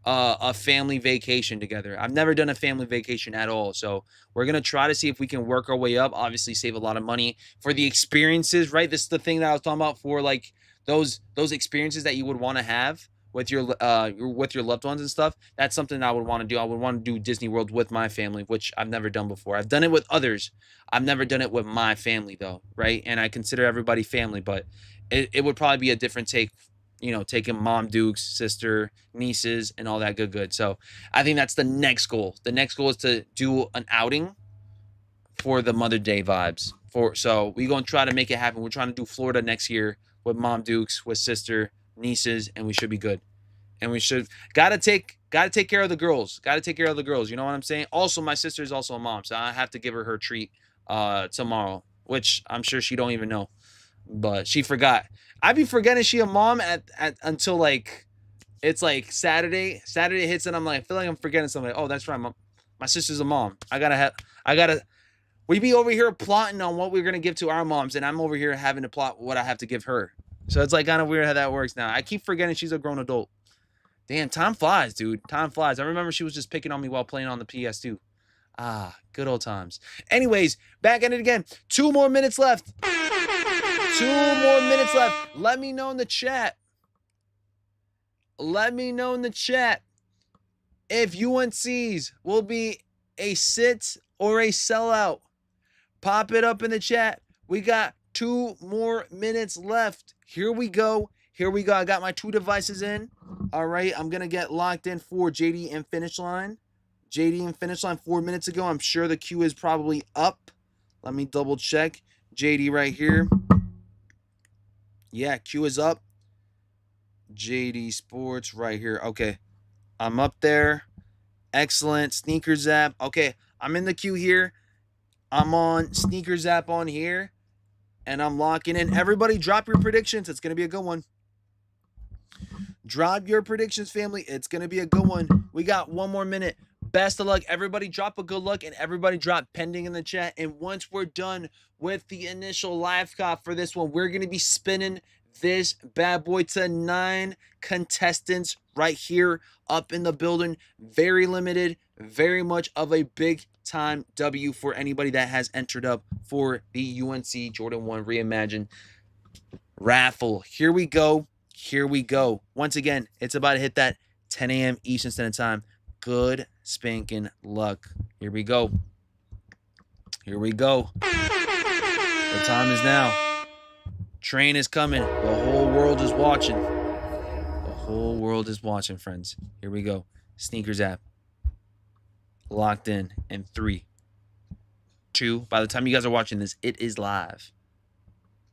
[SPEAKER 3] a family vacation together. I've never done a family vacation at all. So we're gonna try to see if we can work our way up. Obviously, save a lot of money for the experiences, right? This is the thing that I was talking about for like those experiences that you would want to have with your loved ones and stuff. That's something I would want to do. I would want to do Disney World with my family, which I've never done before. I've done it with others. I've never done it with my family though, right? And I consider everybody family, but it would probably be a different take, you know, taking Mom Dukes, sister, nieces, and all that good. So I think that's the next goal. The next goal is to do an outing for the Mother Day vibes. So we're gonna try to make it happen. We're trying to do Florida next year with Mom Dukes, with sister, nieces, and we should be good. And we should gotta take care of the girls. Gotta take care of the girls. You know what I'm saying? Also, my sister is also a mom, so I have to give her treat tomorrow, which I'm sure she don't even know. But she forgot. I'd be forgetting she a mom until like it's like Saturday. Saturday hits and I'm like, I feel like I'm forgetting something. Oh, that's right. My sister's a mom. We be over here plotting on what we're gonna give to our moms, and I'm over here having to plot what I have to give her. So it's like kind of weird how that works now. I keep forgetting she's a grown adult. Damn, time flies, dude. Time flies. I remember she was just picking on me while playing on the PS2. Ah, good old times. Anyways, back at it again. 2 more minutes left. 2 more minutes left. Let me know in the chat. Let me know in the chat if UNC's will be a sit or a sellout. Pop it up in the chat. We got 2 more minutes left. Here we go. Here we go. I got my 2 devices in. All right. I'm going to get locked in for JD and Finish Line. JD and Finish Line 4 minutes ago. I'm sure the queue is probably up. Let me double check. JD right here. Yeah, queue is up. JD Sports right here. Okay. I'm up there. Excellent. Sneakers app. Okay. I'm in the queue here. I'm on Sneakers app on here. And I'm locking in. Everybody drop your predictions. It's going to be a good one. Drop your predictions, family. It's going to be a good one. We got 1 more minute. Best of luck. Everybody drop a good luck, and everybody drop pending in the chat. And once we're done with the initial live cop for this one, we're going to be spinning this bad boy to 9 contestants right here up in the building. Very limited. Very much of a big time W for anybody that has entered up for the UNC Jordan 1 Reimagined raffle. Here we go. Here we go. Once again, it's about to hit that 10 a.m. Eastern Standard Time. Good spanking luck. Here we go. Here we go. The time is now. Train is coming. The whole world is watching. The whole world is watching, friends. Here we go. Sneakers app. Locked in 3, 2. By the time you guys are watching this, it is live.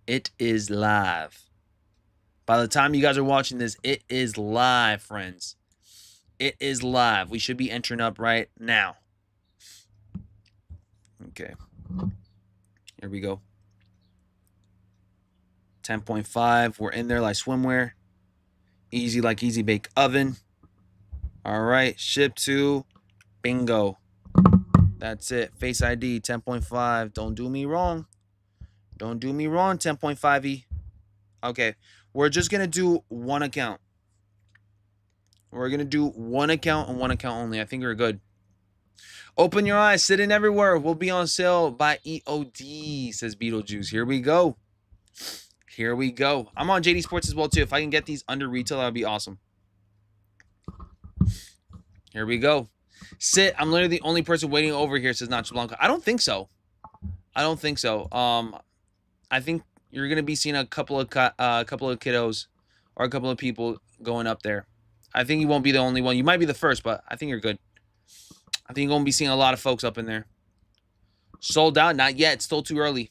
[SPEAKER 3] It is live. By the time you guys are watching this, it is live, friends. It is live. We should be entering up right now. Okay. Here we go. 10.5. We're in there like swimwear. Easy like easy bake oven. All right. Ship to. Bingo. That's it. Face ID 10.5. Don't do me wrong. Don't do me wrong, 10.5E. Okay. We're just going to do 1 account. We're going to do 1 account and 1 account only. I think we're good. Open your eyes. Sitting everywhere. We'll be on sale by EOD, says Beetlejuice. Here we go. Here we go. I'm on JD Sports as well, too. If I can get these under retail, that would be awesome. Here we go. Sit. I'm literally the only person waiting over here, says Nacho Blanco. I don't think so. I don't think so. I think you're going to be seeing a couple of kiddos or a couple of people going up there. I think you won't be the only one. You might be the first, but I think you're good. I think you're going to be seeing a lot of folks up in there. Sold out? Not yet. It's still too early.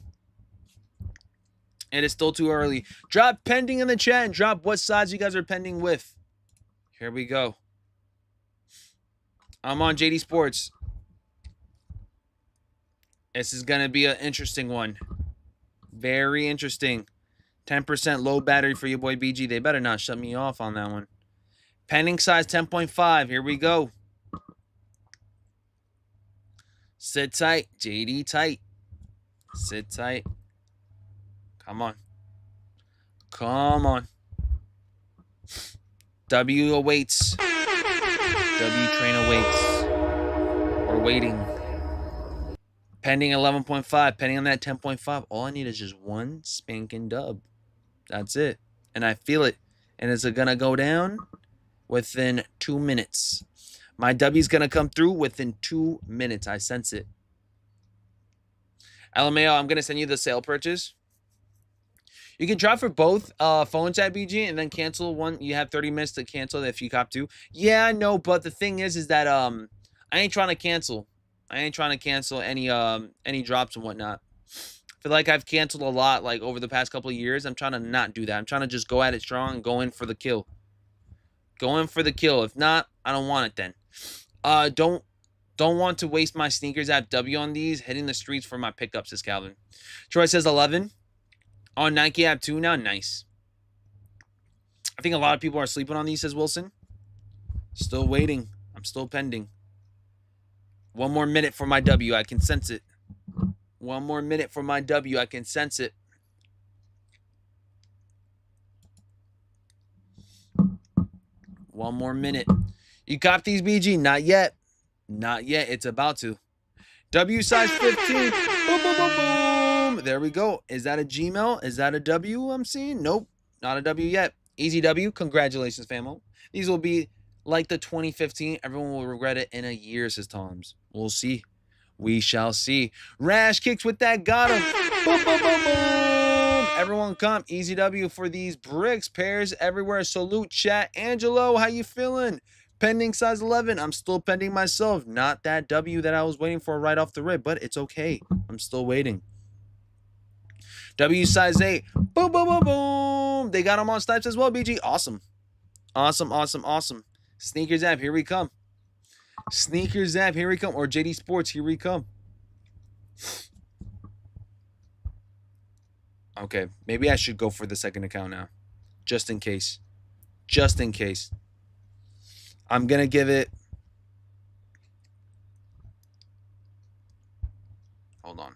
[SPEAKER 3] It is still too early. Drop pending in the chat and drop what sides you guys are pending with. Here we go. I'm on JD Sports. This is going to be an interesting one. Very interesting. 10% low battery for your boy BG. They better not shut me off on that one. Pending size 10.5. Here we go. Sit tight. JD tight. Sit tight. Come on. Come on. W awaits. W train awaits. We're waiting. Pending 11.5. Pending on that 10.5. All I need is just one spanking dub. That's it. And I feel it. And it's going to go down within 2 minutes. My W's going to come through within 2 minutes. I sense it. LMAO, I'm going to send you the sale purchase. You can drop for both phones at BG and then cancel one. You have 30 minutes to cancel if you cop two. Yeah, I know, but the thing is that I ain't trying to cancel. I ain't trying to cancel any drops and whatnot. I feel like I've canceled a lot like over the past couple of years. I'm trying to not do that. I'm trying to just go at it strong and go in for the kill. Go in for the kill. If not, I don't want it then. Don't want to waste my sneakers app W on these. Hitting the streets for my pickups, says Calvin. Troy says 11. On Nike app 2 now. Nice. I think a lot of people are sleeping on these, says Wilson. Still waiting. I'm still pending. 1 more minute for my W. I can sense it. 1 more minute for my W. I can sense it. One more minute. You cop these, BG? Not yet. Not yet. It's about to. W size 15. Boom, boom, boom, boom. There we go. Is that a Gmail? Is that a W I'm seeing? Nope. Not a W yet. Easy W. Congratulations, famo. These will be like the 2015. Everyone will regret it in a year, says Toms. We'll see. We shall see. Rash kicks with that. Got him. Boom, boom, boom, boom. Everyone come. Easy W for these bricks. Pairs everywhere. Salute, chat. Angelo, how you feeling? Pending size 11. I'm still pending myself. Not that W that I was waiting for right off the rip, but it's okay. I'm still waiting. W size 8. Boom, boom, boom, boom. They got them on Snipes as well, BG. Awesome. Awesome, awesome, awesome. Sneakers app, here we come. Sneakers app, here we come. Or JD Sports, here we come. Okay, maybe I should go for the second account now. Just in case. Just in case. I'm going to give it... Hold on.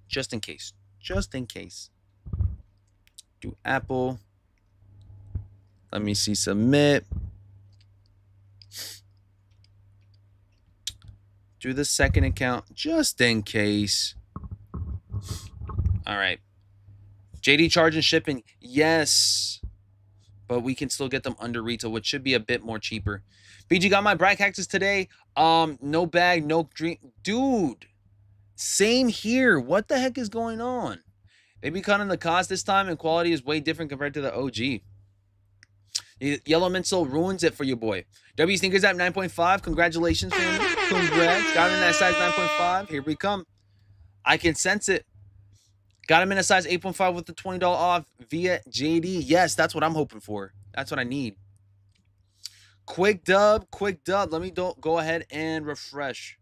[SPEAKER 3] Just in case. Just in case. Do Apple. Let me see. Submit. Do the second account. Just in case. All right. JD charge and shipping. Yes. But we can still get them under retail, which should be a bit more cheaper. BG got my Bragg Cactus today. No bag, no drink. Dude. Same here. What the heck is going on? They be cutting the cost this time, and quality is way different compared to the OG. Yellow Minsole ruins it for your boy. W Sneakers at 9.5. Congratulations, family. Congrats. Got him in that size 9.5. Here we come. I can sense it. Got him in a size 8.5 with the $20 off via JD. Yes, that's what I'm hoping for. That's what I need. Quick dub. Quick dub. Let me go ahead and refresh.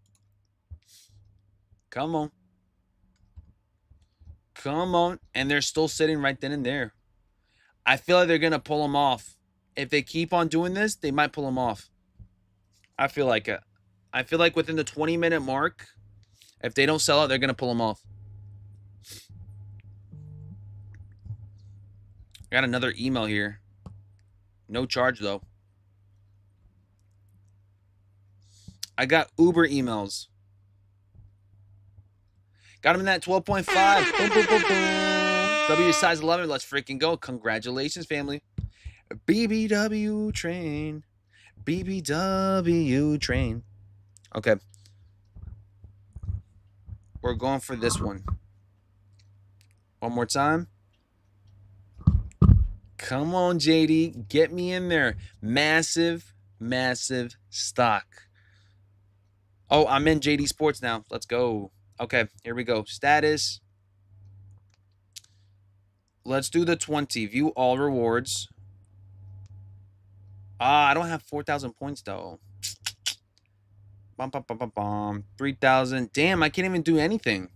[SPEAKER 3] Come on. Come on. And they're still sitting right then and there. I feel like they're going to pull them off. If they keep on doing this, they might pull them off. I feel like it. I feel like within the 20-minute mark, if they don't sell out, they're going to pull them off. Got another email here. No charge, though. I got Uber emails. Got him in that 12.5. Boom, boom, boom, boom. W size 11. Let's freaking go. Congratulations, family. BBW train. BBW train. Okay. We're going for this one. One more time. Come on, JD. Get me in there. Massive, massive stock. Oh, I'm in JD Sports now. Let's go. Okay, here we go. Status. Let's do the 20. View all rewards. I don't have 4,000 points, though. Bum, bum, bum, bum, bum. 3,000. Damn, I can't even do anything.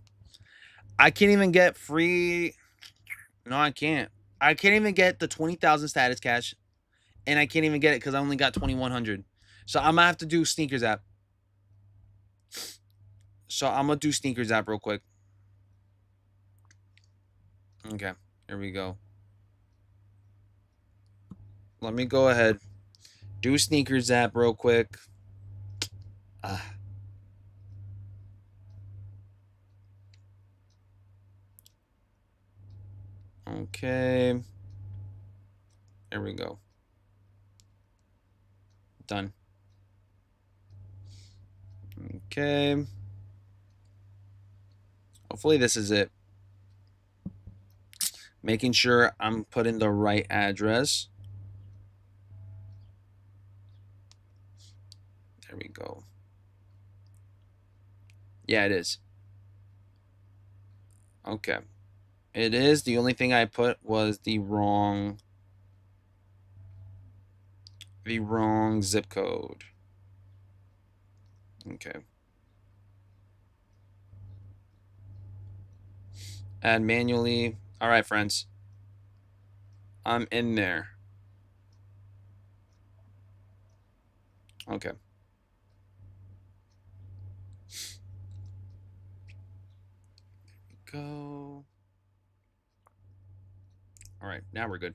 [SPEAKER 3] I can't even get free. No, I can't. I can't even get the 20,000 status cash. And I can't even get it because I only got 2,100. So I'm going to have to do Sneakers app. So I'm going to do Sneakers app real quick. Okay, here we go. Let me go ahead. Do Sneakers app real quick. Okay. There we go. Done. Okay. Hopefully this is it. Making sure I'm putting the right address. There we go. Yeah, it is. Okay. It is. The only thing I put was the wrong zip code. Okay. Add manually. All right, friends. I'm in there. Okay. Go. All right, now we're good.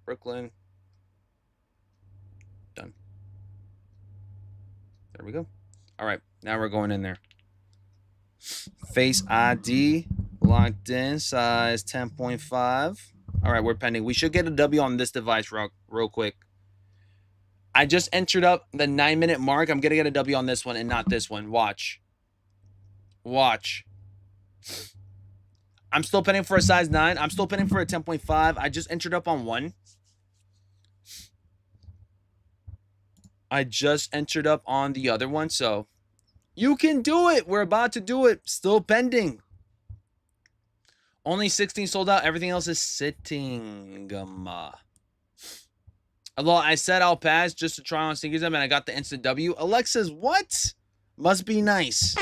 [SPEAKER 3] Brooklyn. Done. There we go. All right, now we're going in there. Face ID locked in, size 10.5. All right, we're pending. We should get a W on this device real quick. I just entered up the 9-minute mark. I'm going to get a W on this one and not this one. Watch. Watch. I'm still pending for a size 9. I'm still pending for a 10.5. I just entered up on one. I just entered up on the other one, so you can do it. We're about to do it. Still pending. Only 16 sold out. Everything else is sitting. Although I said I'll pass just to try on Sneakers and I got the instant W. Alexa's what? Must be nice.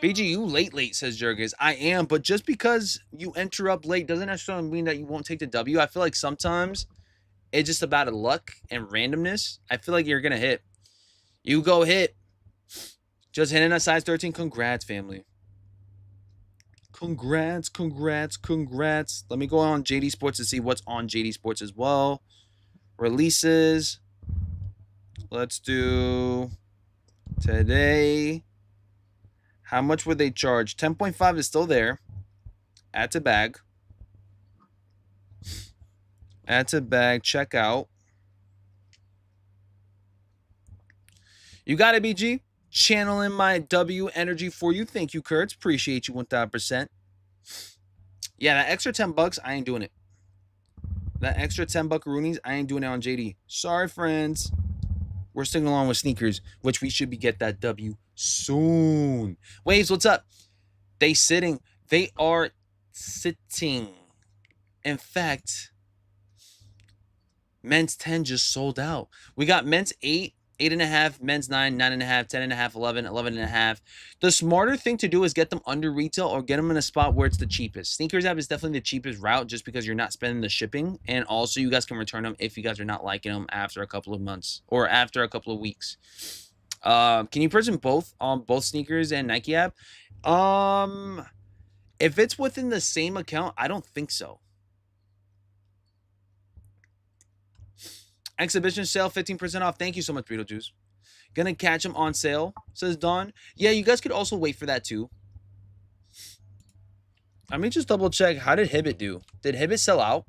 [SPEAKER 3] BG, you late, says Jurgis. I am, but just because you enter up late doesn't necessarily mean that you won't take the W. I feel like sometimes it's just about luck and randomness. I feel like you're going to hit. You go hit. Just hitting a size 13. Congrats, family. Congrats. Let me go on JD Sports to see what's on JD Sports as well. Releases. Let's do today. How much would they charge? 10.5 is still there. Add to bag. Add to bag. Check out. You got it, BG. Channeling my W energy for you. Thank you, Kurtz. Appreciate you 1,000%. Yeah, that extra $10, I ain't doing it. That extra $10 roonies, I ain't doing it on JD. Sorry, friends. We're sticking along with Sneakers, which we should be get that W soon. Waves, what's up? They sitting. They are sitting. In fact, men's 10 just sold out. We got men's 8, 8.5, men's 9, 9.5, 10.5, 11, 11.5. The smarter thing to do is get them under retail or get them in a spot where it's the cheapest. Sneakers app is definitely the cheapest route just because you're not spending the shipping. And also you guys can return them if you guys are not liking them after a couple of months or after a couple of weeks. Can you present both on both Sneakers and Nike app? If it's within the same account, I don't think so. Exhibition sale, 15% off. Thank you so much, Burrito Juice. Gonna catch them on sale, says Dawn. Yeah, you guys could also wait for that too. Let me just double check. How did Hibbit do? Did Hibbit sell out?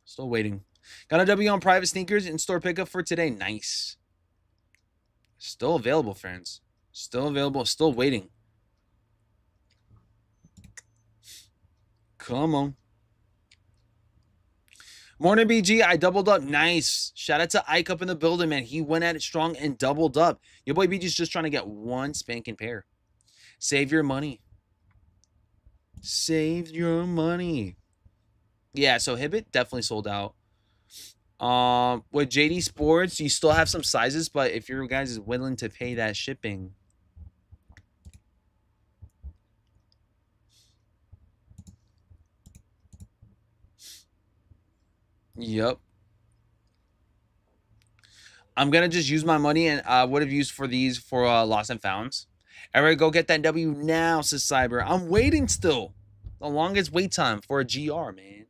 [SPEAKER 3] Still waiting. Got a W on private sneakers in store pickup for today. Nice. Still available, friends. Still available. Still waiting. Come on. Morning, BG. I doubled up. Nice. Shout out to Ike up in the building, man. He went at it strong and doubled up. Your boy BG's just trying to get one spanking pair. Save your money. Save your money. Yeah, so Hibbit definitely sold out. With JD Sports, you still have some sizes, but if your guys is willing to pay that shipping. Yep. I'm gonna just use my money and would have used for these for lost and founds. Everybody go get that W now, says Cyber. I'm waiting still. The longest wait time for a GR, man.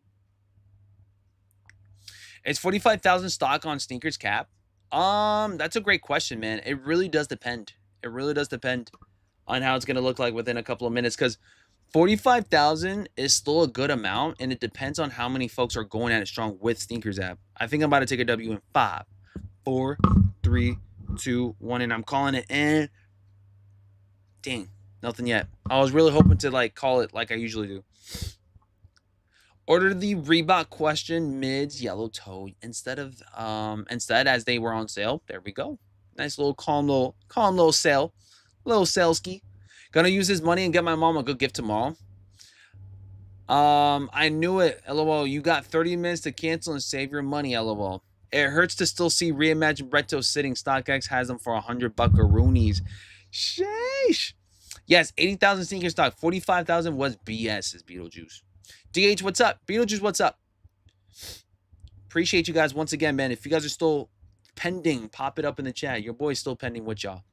[SPEAKER 3] It's 45,000 stock on sneakers cap. That's a great question, man. It really does depend. It really does depend on how it's gonna look like within a couple of minutes, because 45,000 is still a good amount, and it depends on how many folks are going at it strong with sneakers app. I think I'm about to take a W in 5, 4, 3, 2, 1, and I'm calling it in. Dang, nothing yet. I was really hoping to like call it like I usually do. Order the Reebok question mids yellow toe instead as they were on sale. There we go. Nice little calm little sale. Little sale ski. Gonna use this money and get my mom a good gift tomorrow. I knew it. LOL. You got 30 minutes to cancel and save your money. LOL. It hurts to still see Reimagined Retro sitting. StockX has them for $100 buckaroonies. Sheesh. Yes, 80,000 sneaker stock. 45,000 was BS, is Beetlejuice. DH, what's up? Beetlejuice, what's up? Appreciate you guys once again, man. If you guys are still pending, pop it up in the chat. Your boy's still pending with y'all.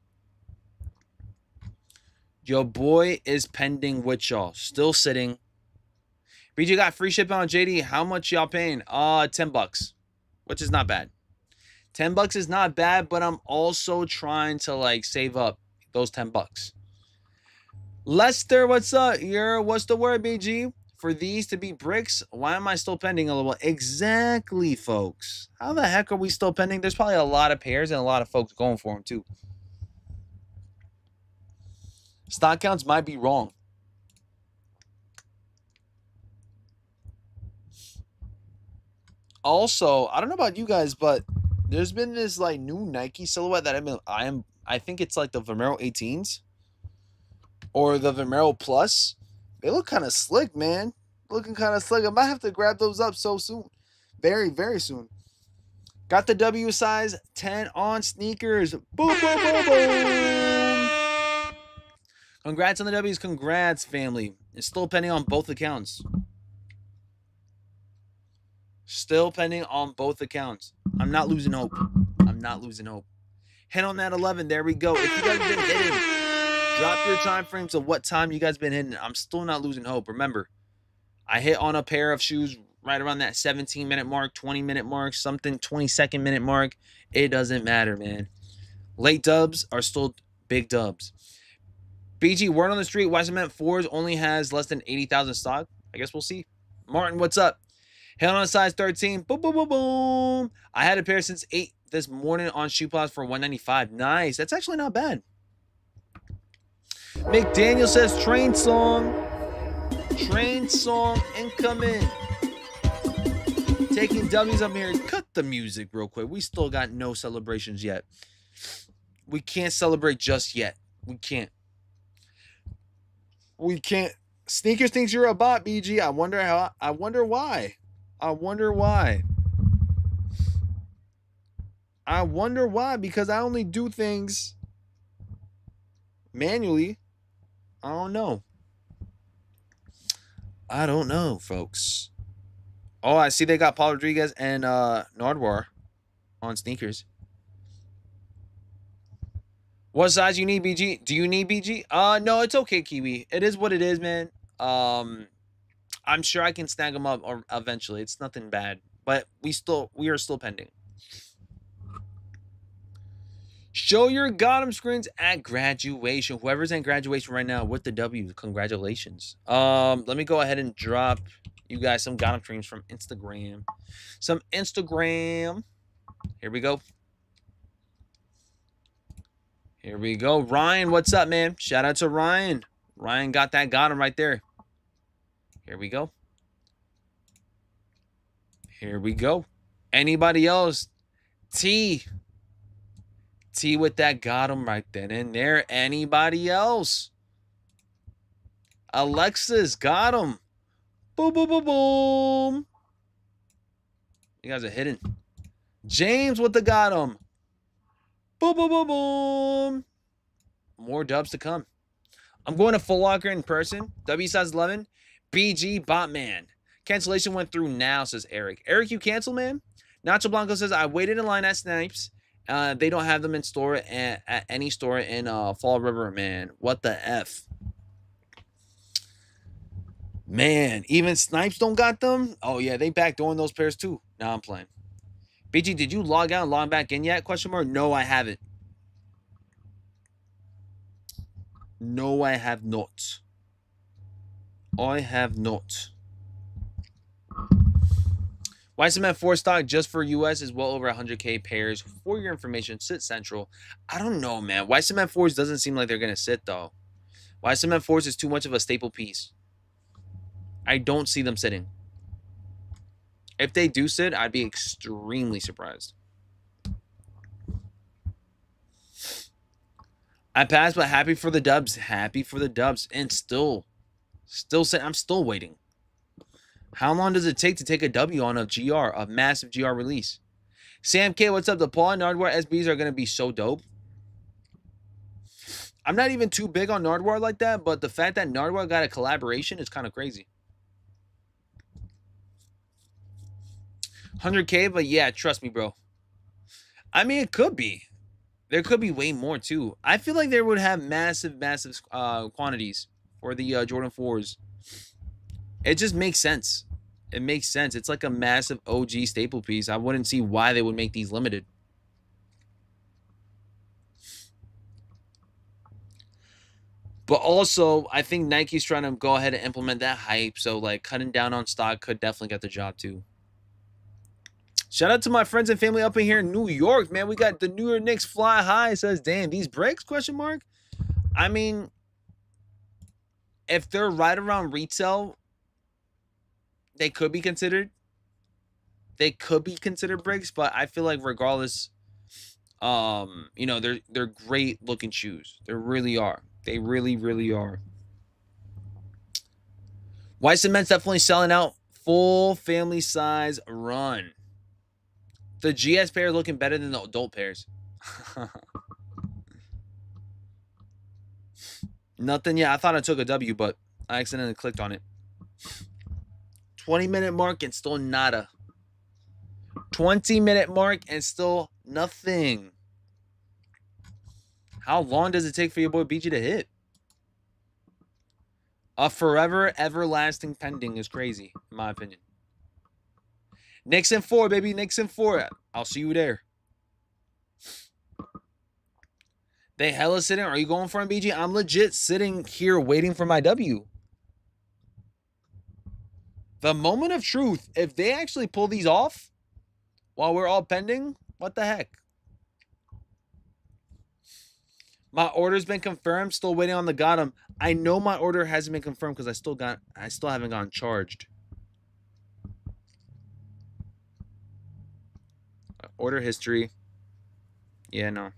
[SPEAKER 3] Your boy is pending with y'all. Still sitting. BG got free shipping on JD. How much y'all paying? $10, which is not bad. $10 is not bad, but I'm also trying to like save up those $10. Lester, what's up? What's the word, BG? For these to be bricks, why am I still pending a little? Exactly, folks. How the heck are we still pending? There's probably a lot of pairs and a lot of folks going for them too. Stock counts might be wrong. Also, I don't know about you guys, but there's been this like new Nike silhouette that I think it's like the Vomero 18s or the Vomero Plus. They look kind of slick, man. Looking kind of slick. I might have to grab those up so soon. Very, very soon. Got the W size 10 on sneakers. Boom, boom, boom, boom. Congrats on the W's. Congrats, family. It's still pending on both accounts. Still pending on both accounts. I'm not losing hope. I'm not losing hope. Hit on that 11. There we go. If you guys been hitting, drop your time frames of what time you guys been hitting. I'm still not losing hope. Remember, I hit on a pair of shoes right around that 17-minute mark, 20-minute mark, something 22nd minute mark. It doesn't matter, man. Late dubs are still big dubs. BG, word on the street, Why Cement 4s only has less than 80,000 stock. I guess we'll see. Martin, what's up? Hit on a size 13. Boom, boom, boom, boom. I had a pair since 8 this morning on Shoe Plus for $195. Nice. That's actually not bad. McDaniel says train song. Train song incoming. Taking W's up here. Cut the music real quick. We still got no celebrations yet. We can't celebrate just yet. We can't. We can't. Sneakers thinks you're a bot, BG. I wonder why. I wonder why. I wonder why, because I only do things manually. I don't know. I don't know, folks. Oh, I see they got Paul Rodriguez and Nardwar on sneakers. What size you need, BG? Do you need BG? No, it's okay, Kiwi. It is what it is, man. I'm sure I can snag them up or eventually. It's nothing bad, but we are still pending. Show your Gotham screens at graduation. Whoever's in graduation right now with the W, congratulations. Let me go ahead and drop you guys some Gotham screens from Instagram. Some Instagram. Here we go. Here we go. Ryan, what's up, man? Shout out to Ryan. Ryan got that Gotham right there. Here we go. Here we go. Anybody else? T with that got him right then and there. Anybody else? Alexis got him. Boom, boom, boom, boom. You guys are hidden. James with the got him. Boom, boom, boom, boom. More dubs to come. I'm going to Full Locker in person. W size 11. BG Botman. Cancellation went through now, says Eric. Eric, you cancel, man? Nacho Blanco says, I waited in line at Snipes. They don't have them in store at any store in Fall River, man. What the F? Man, even Snipes don't got them? Oh, yeah, they backdooring those pairs too. Nah, I'm playing. BG, did you log out and log back in yet? Question mark. No, I haven't. No, I have not. I have not. YSMF 4 stock just for US is well over 100K pairs. For your information, sit central. I don't know, man. YSMF 4s doesn't seem like they're going to sit, though. YSMF 4s is too much of a staple piece. I don't see them sitting. If they do sit, I'd be extremely surprised. I passed, but happy for the dubs. Happy for the dubs. And still saying, I'm still waiting. How long does it take to take a W on a GR, a massive GR release? Sam K, what's up? The Paul and Nardwuar SBs are going to be so dope. I'm not even too big on Nardwuar like that, but the fact that Nardwuar got a collaboration is kind of crazy. 100K, but yeah, trust me, bro. I mean, it could be. There could be way more, too. I feel like they would have massive quantities for the Jordan 4s. It just makes sense. It makes sense. It's like a massive OG staple piece. I wouldn't see why they would make these limited. But also, I think Nike's trying to go ahead and implement that hype. So, like, cutting down on stock could definitely get the job, too. Shout out to my friends and family up in here in New York, man. We got the New York Knicks fly high. It says, damn, these breaks, question mark? I mean, if they're right around retail, they could be considered. They could be considered breaks, but I feel like regardless, you know, they're great looking shoes. They really are. They really, really are. White Cement's definitely selling out. Full family size run. The GS pair is looking better than the adult pairs. Nothing yet. I thought I took a W, but I accidentally clicked on it. 20-minute mark and still nada. 20-minute mark and still nothing. How long does it take for your boy BG to hit? A forever, everlasting pending is crazy, in my opinion. Knicks in 4, baby. Knicks in 4. I'll see you there. They hella sitting. Are you going for him, BG? I'm legit sitting here waiting for my W. The moment of truth. If they actually pull these off while we're all pending, what the heck? My order's been confirmed. Still waiting on the got him. I know my order hasn't been confirmed because I still haven't gotten charged. Order history. Yeah, no.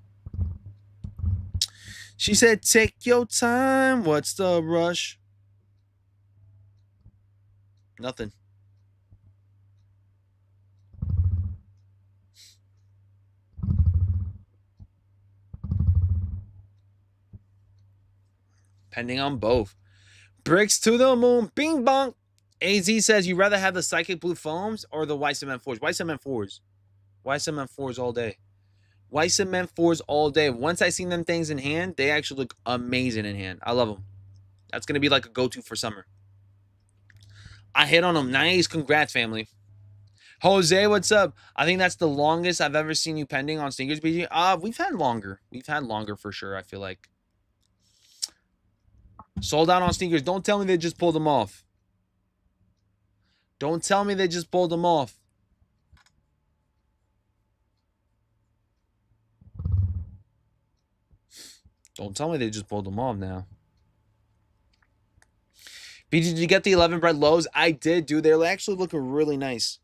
[SPEAKER 3] She said, take your time. What's the rush? Nothing. Pending on both. Bricks to the moon. Bing bong. AZ says, you rather have the Psychic Blue Foams or the White Cement 4s? White Cement 4s. White Cement 4s all day. White Cement 4s all day. Once I seen them things in hand, they actually look amazing in hand. I love them. That's going to be like a go-to for summer. I hit on them. Nice. Congrats, family. Jose, what's up? I think that's the longest I've ever seen you pending on sneakers, BG. We've had longer. We've had longer for sure, I feel like. Sold out on sneakers. Don't tell me they just pulled them off. Don't tell me they just pulled them off. Don't tell me they just pulled them off now. BG, did you get the 11 bread lows? I did, dude. They're actually looking really nice.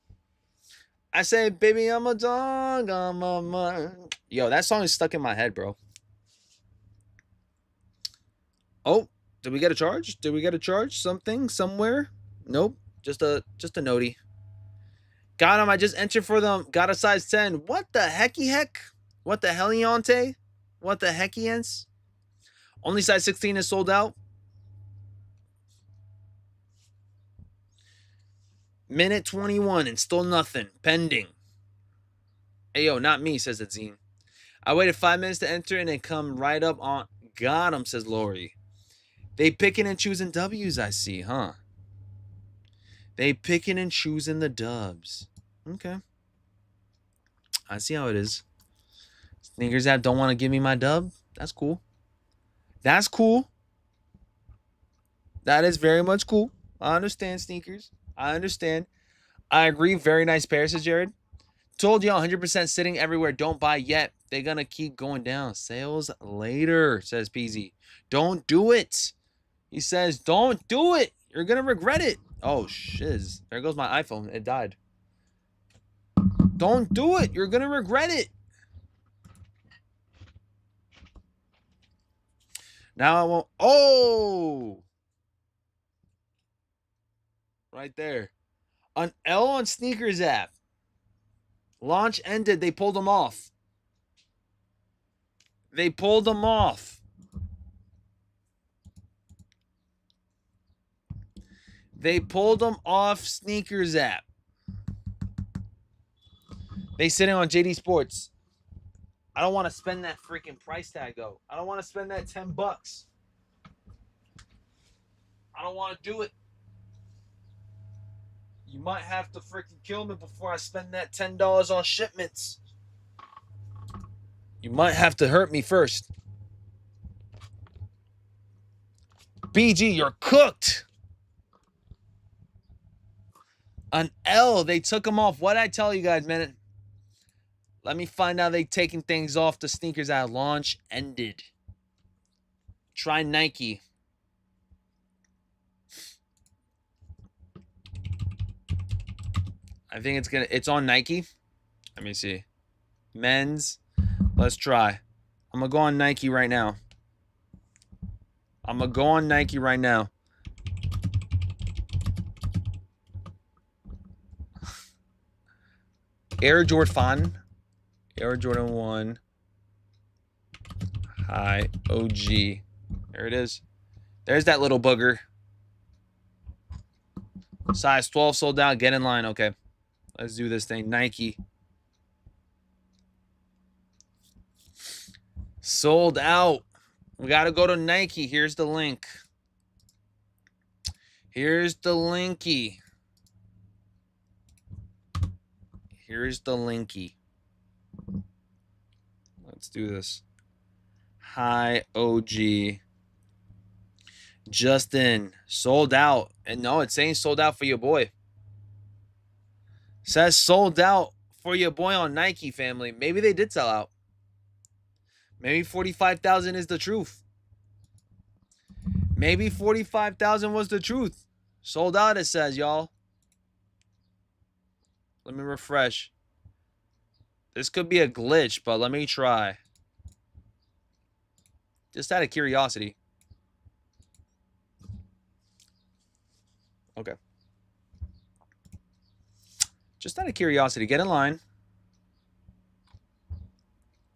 [SPEAKER 3] I say, baby, I'm a dog, I'm a man. Yo, that song is stuck in my head, bro. Oh, did we get a charge? Did we get a charge? Something somewhere? Nope. Just a notey. Got him. I just entered for them. Got a size 10. What the hecky heck? What the heliante? What the heckians? Only size 16 is sold out. Minute 21 and still nothing. Pending. Ayo, not me, says Adzine. I waited 5 minutes to enter and it come right up on. Got him, says Lori. They picking and choosing W's, I see, huh? They picking and choosing the dubs. Okay. I see how it is. Sneakers app don't want to give me my dub. That's cool. That's cool. That is very much cool. I understand, sneakers. I understand. I agree. Very nice pair, says Jared. Told y'all 100% sitting everywhere. Don't buy yet. They're going to keep going down. Sales later, says PZ. Don't do it. He says, don't do it. You're going to regret it. Oh, shiz. There goes my iPhone. It died. Don't do it. You're going to regret it. Now I won't. Oh. Right there. An L on sneakers app. Launch ended. They pulled them off. They pulled them off. They pulled them off sneakers app. They sitting on JD Sports. I don't want to spend that freaking price tag though. I don't want to spend that $10. I don't want to do it. You might have to freaking kill me before I spend that $10 on shipments. You might have to hurt me first. BG, you're cooked. An L, they took them off. What did I tell you guys, man? Let me find out they taking things off the sneakers at launch ended. Try Nike. I think it's on Nike. Let me see. Men's. Let's try. I'm going to go on Nike right now. Air Jordan. Air Jordan 1. High OG. There it is. There's that little booger. Size 12 sold out. Get in line. Okay. Let's do this thing. Nike. Sold out. We got to go to Nike. Here's the link. Here's the linky. Here's the linky. Let's do this. High OG. Justin. Sold out. And no, it's saying sold out for your boy. Says sold out for your boy on Nike, family. Maybe they did sell out. Maybe 45,000 is the truth. Maybe 45,000 was the truth. Sold out, it says, y'all. Let me refresh. This could be a glitch, but let me try. Just out of curiosity. Okay. Just out of curiosity. Get in line.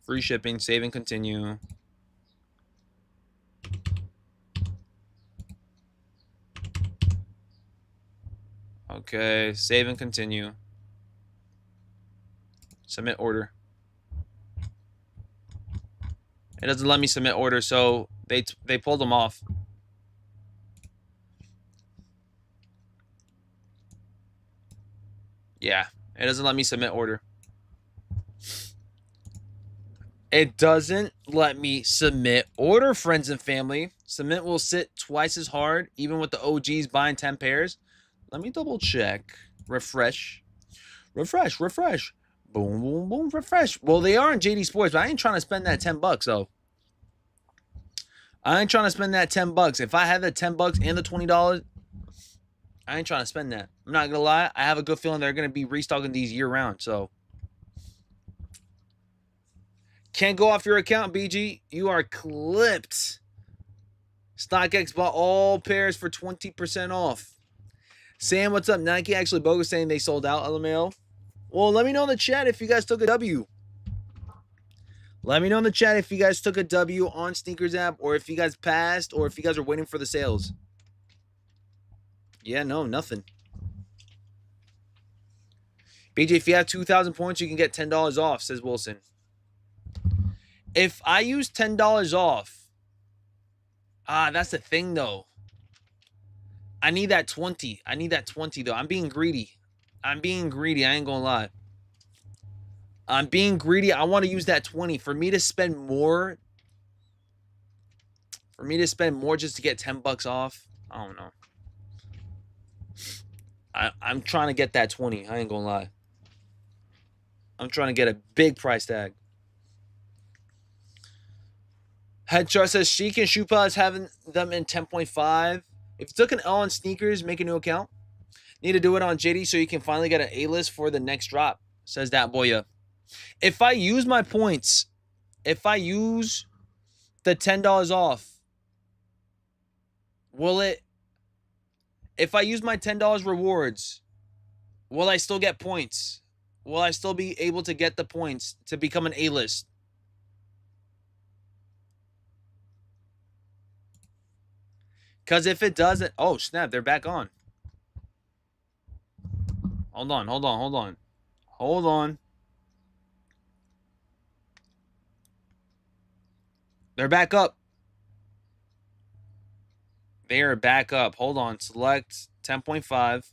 [SPEAKER 3] Free shipping. Save and continue. Okay. Save and continue. Submit order. It doesn't let me submit order, so they pulled them off. Yeah, it doesn't let me submit order. It doesn't let me submit order, friends and family. Submit will sit twice as hard, even with the OGs buying 10 pairs. Let me double check. Refresh. Refresh, refresh. Boom, boom, boom, refresh. Well, they are in JD Sports, but I ain't trying to spend that $10, though. I ain't trying to spend that $10. If I had the $10 and the $20, I ain't trying to spend that. I'm not gonna lie. I have a good feeling they're gonna be restocking these year round. So can't go off your account, BG. You are clipped. StockX bought all pairs for 20% off. Sam, what's up? Nike actually bogus saying they sold out. LMAO. Well, let me know in the chat if you guys took a W. Let me know in the chat if you guys took a W on Sneakers app, or if you guys passed, or if you guys are waiting for the sales. Yeah, no, nothing. BJ, if you have 2,000 points, you can get $10 off, says Wilson. If I use $10 off, that's the thing, though. I need that 20. I need that 20, though. I'm being greedy. I'm being greedy. I ain't gonna lie. I'm being greedy. I want to use that 20. For me to spend more. For me to spend more just to get $10 off. I don't know. I'm trying to get that 20. I ain't gonna lie. I'm trying to get a big price tag. Headshot says Sheik and Shoe Palace having them in 10.5. If you took an L on sneakers, make a new account. Need to do it on JD so you can finally get an A-list for the next drop, says that boy. If I use my points, if I use the $10 off, will it, if I use my $10 rewards, will I still get points? Will I still be able to get the points to become an A-list? Because if it doesn't, oh snap, they're back on. Hold on, hold on, hold on. Hold on. They're back up. They are back up. Hold on. Select 10.5.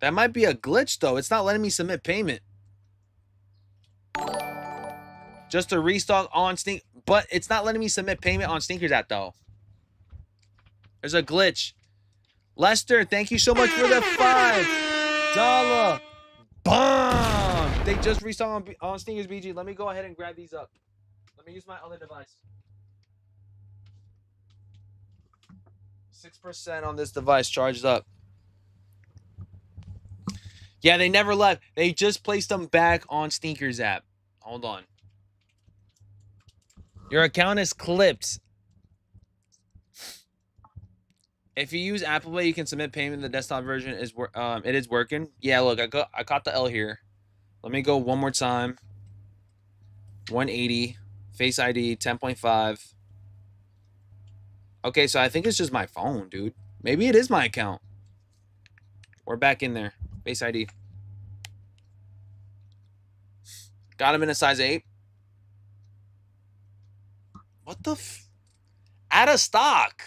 [SPEAKER 3] That might be a glitch, though. It's not letting me submit payment. Just to restock on Sneak. But it's not letting me submit payment on Sneakers app, though. There's a glitch. Lester, thank you so much for the $5 bomb. They just restocked on Sneakers BG. Let me go ahead and grab these up. Let me use my other device. 6% on this device charged up. Yeah, they never left. They just placed them back on Sneakers app. Hold on. Your account is clipped. If you use Apple Pay, you can submit payment. The desktop version is it is working. Yeah, look, I caught the L here. Let me go one more time. 180. Face ID 10.5. Okay, so I think it's just my phone, dude. Maybe it is my account. We're back in there. Face ID. Got him in a size 8. What the out of stock.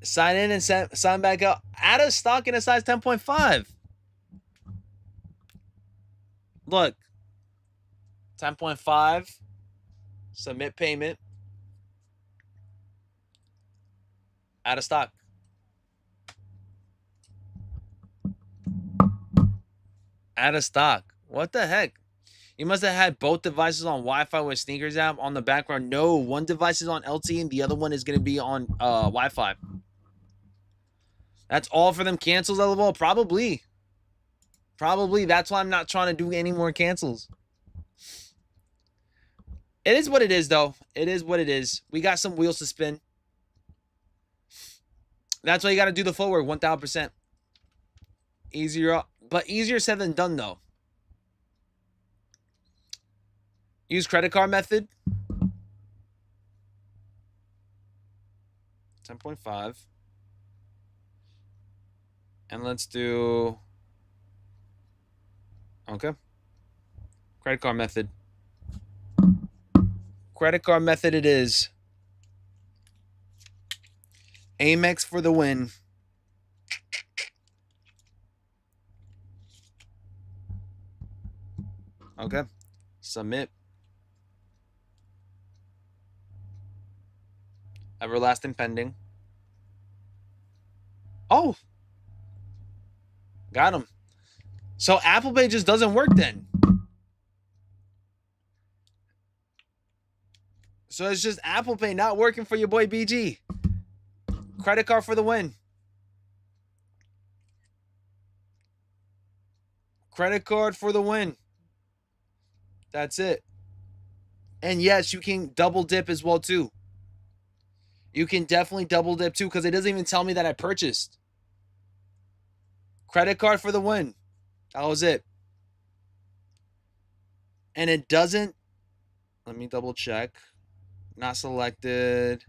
[SPEAKER 3] Sign in and sign back out. Out of stock in a size 10.5. Look. 10.5. Submit payment. Out of stock. Out of stock. What the heck? You must have had both devices on Wi-Fi with Sneakers app on the background. No, one device is on LTE and the other one is going to be on Wi-Fi. That's all for them cancels, LOL? Probably. Probably. That's why I'm not trying to do any more cancels. It is what it is, though. It is what it is. We got some wheels to spin. That's why you got to do the footwork, 1,000%. Easier, but easier said than done, though. Use credit card method. 10.5. And let's do... Okay. Credit card method. Credit card method it is. Amex for the win. Okay. Submit. Everlasting pending. Oh. Got him. So Apple Pay just doesn't work then. So it's just Apple Pay not working for your boy BG. Credit card for the win. Credit card for the win. That's it. And yes, you can double dip as well too. You can definitely double dip too because it doesn't even tell me that I purchased. Credit card for the win. That was it. And it doesn't. Let me double check. Not selected.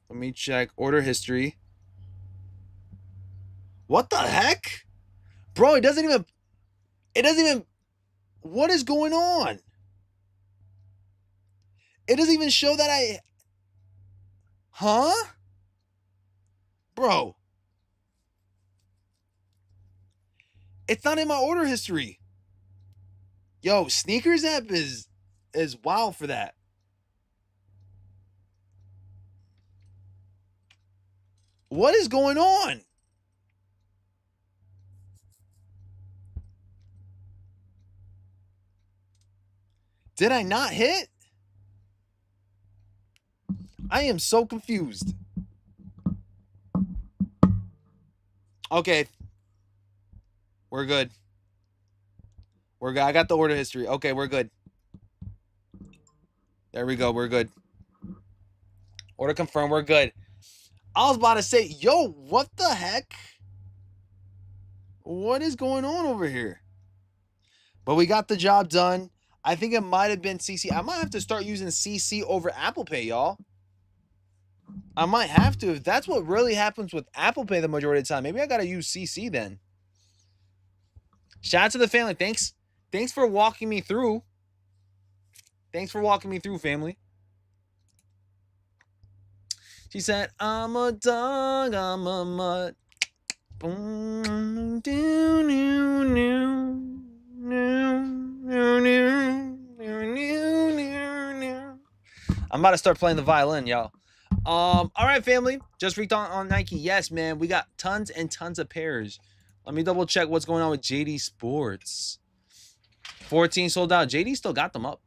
[SPEAKER 3] Let me check order history. What the heck? Bro, it doesn't even, what is going on? It doesn't even show that huh? Bro. It's not in my order history. Yo, Sneakers app is wild for that. What is going on? Did I not hit? I am so confused. Okay. We're good. We're good. I got the order history. Okay, we're good. There we go. We're good. Order confirmed. We're good. I was about to say, yo, what the heck? What is going on over here? But we got the job done. I think it might have been CC. I might have to start using CC over Apple Pay, y'all. I might have to. If that's what really happens with Apple Pay the majority of the time, maybe I got to use CC then. Shout out to the family. Thanks for walking me through. Thanks for walking me through, family. She said, I'm a dog, I'm a mutt. I'm about to start playing the violin, y'all. All right, family. Just reached on Nike. Yes, man. We got tons and tons of pairs. Let me double check what's going on with JD Sports. 14 sold out. JD still got them up.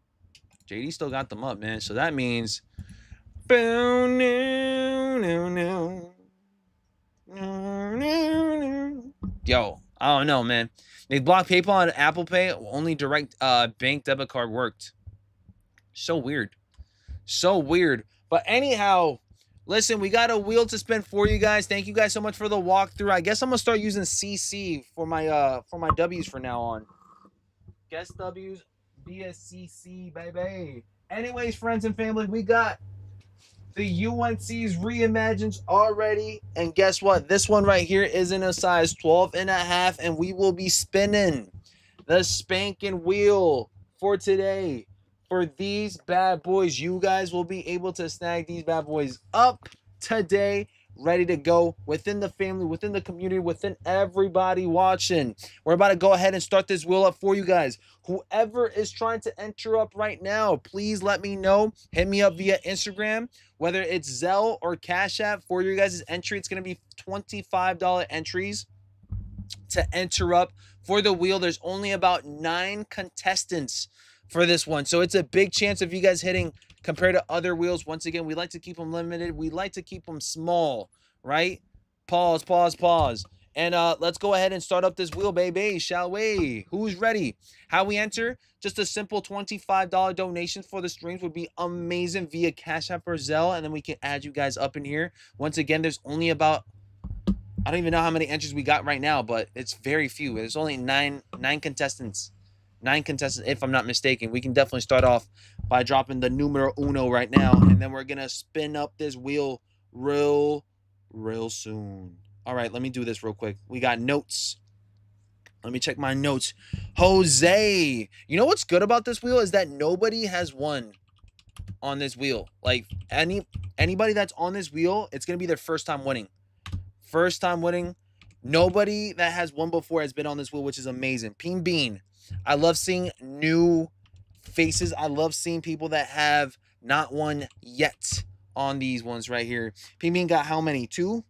[SPEAKER 3] JD still got them up, man. So that means yo, I don't know, man. They blocked PayPal and Apple Pay. Only direct bank debit card worked. So weird. So weird. But anyhow, listen, we got a wheel to spin for you guys. Thank you guys so much for the walkthrough. I guess I'm gonna start using CC for my W's from now on. Guess W's via CC, baby. Anyways, friends and family, we got the UNC's Reimagined already. And guess what? This one right here is in a size 12.5, and we will be spinning the spanking wheel for today. For these bad boys, you guys will be able to snag these bad boys up today, ready to go within the family, within the community, within everybody watching. We're about to go ahead and start this wheel up for you guys. Whoever is trying to enter up right now, please let me know. Hit me up via Instagram, whether it's Zelle or Cash App for your guys' entry. It's going to be $25 entries to enter up for the wheel. There's only about 9 contestants for this one, so it's a big chance of you guys hitting compared to other wheels. Once again, we like to keep them limited. We like to keep them small, right? Pause. And let's go ahead and start up this wheel, baby, shall we? Who's ready? How we enter? Just a simple $25 donation for the streams would be amazing via Cash App or Zelle, and then we can add you guys up in here. Once again, there's only about, I don't even know how many entries we got right now, but it's very few. There's only nine contestants. 9 contestants, if I'm not mistaken. We can definitely start off by dropping the numero uno right now, and then we're gonna spin up this wheel real soon. All right, let me do this real quick. We got notes. Let me check my notes. Jose, you know what's good about this wheel is that nobody has won on this wheel. Like anybody that's on this wheel, it's gonna be their first time winning. First time winning. Nobody that has won before has been on this wheel, which is amazing. Ping Bean. I love seeing new faces. I love seeing people that have not won yet on these ones right here. Ping Bean got how many? 2?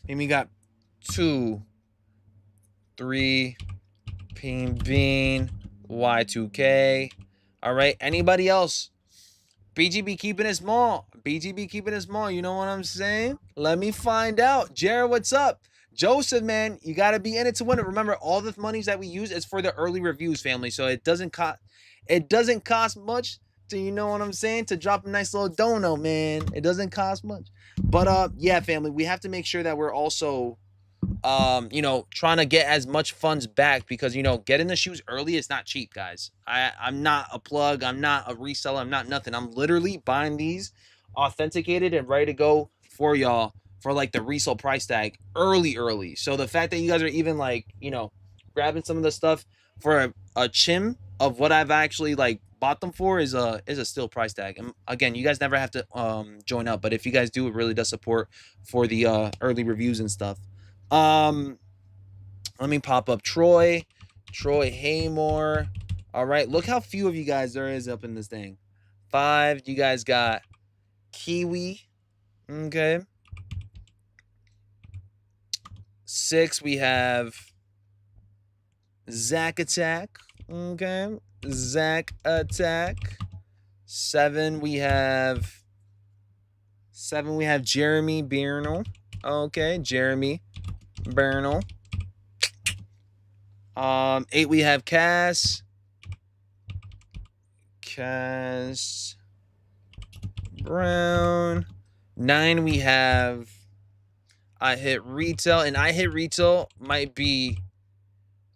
[SPEAKER 3] Ping Bean got 2. 3. Ping Bean. Y2K. All right. Anybody else? BGB keeping it small. BGB keeping it small. You know what I'm saying? Let me find out. Jared, what's up? Joseph, man, you got to be in it to win it. Remember, all the monies that we use is for the early reviews, family. So it doesn't cost much to, you know what I'm saying, to drop a nice little dono, man. It doesn't cost much. But yeah, family, we have to make sure that we're also you know, trying to get as much funds back, because, you know, getting the shoes early is not cheap, guys. I'm not a plug, I'm not a reseller, I'm not nothing. I'm literally buying these authenticated and ready to go for y'all for like the resale price tag early. So the fact that you guys are even like, you know, grabbing some of the stuff for a chim of what I've actually like bought them for is a still price tag. And again, you guys never have to join up, but if you guys do, it really does support for the early reviews and stuff. Let me pop up Troy Haymore. All right, look how few of you guys there is up in this thing. 5, you guys got Kiwi. Okay. 6, we have Zach Attack. Okay. Zach Attack. 7, we have Jeremy Bernal. Okay, Jeremy Bernal. 8, we have Cass Brown. 9, we have I Hit Retail, and I Hit Retail might be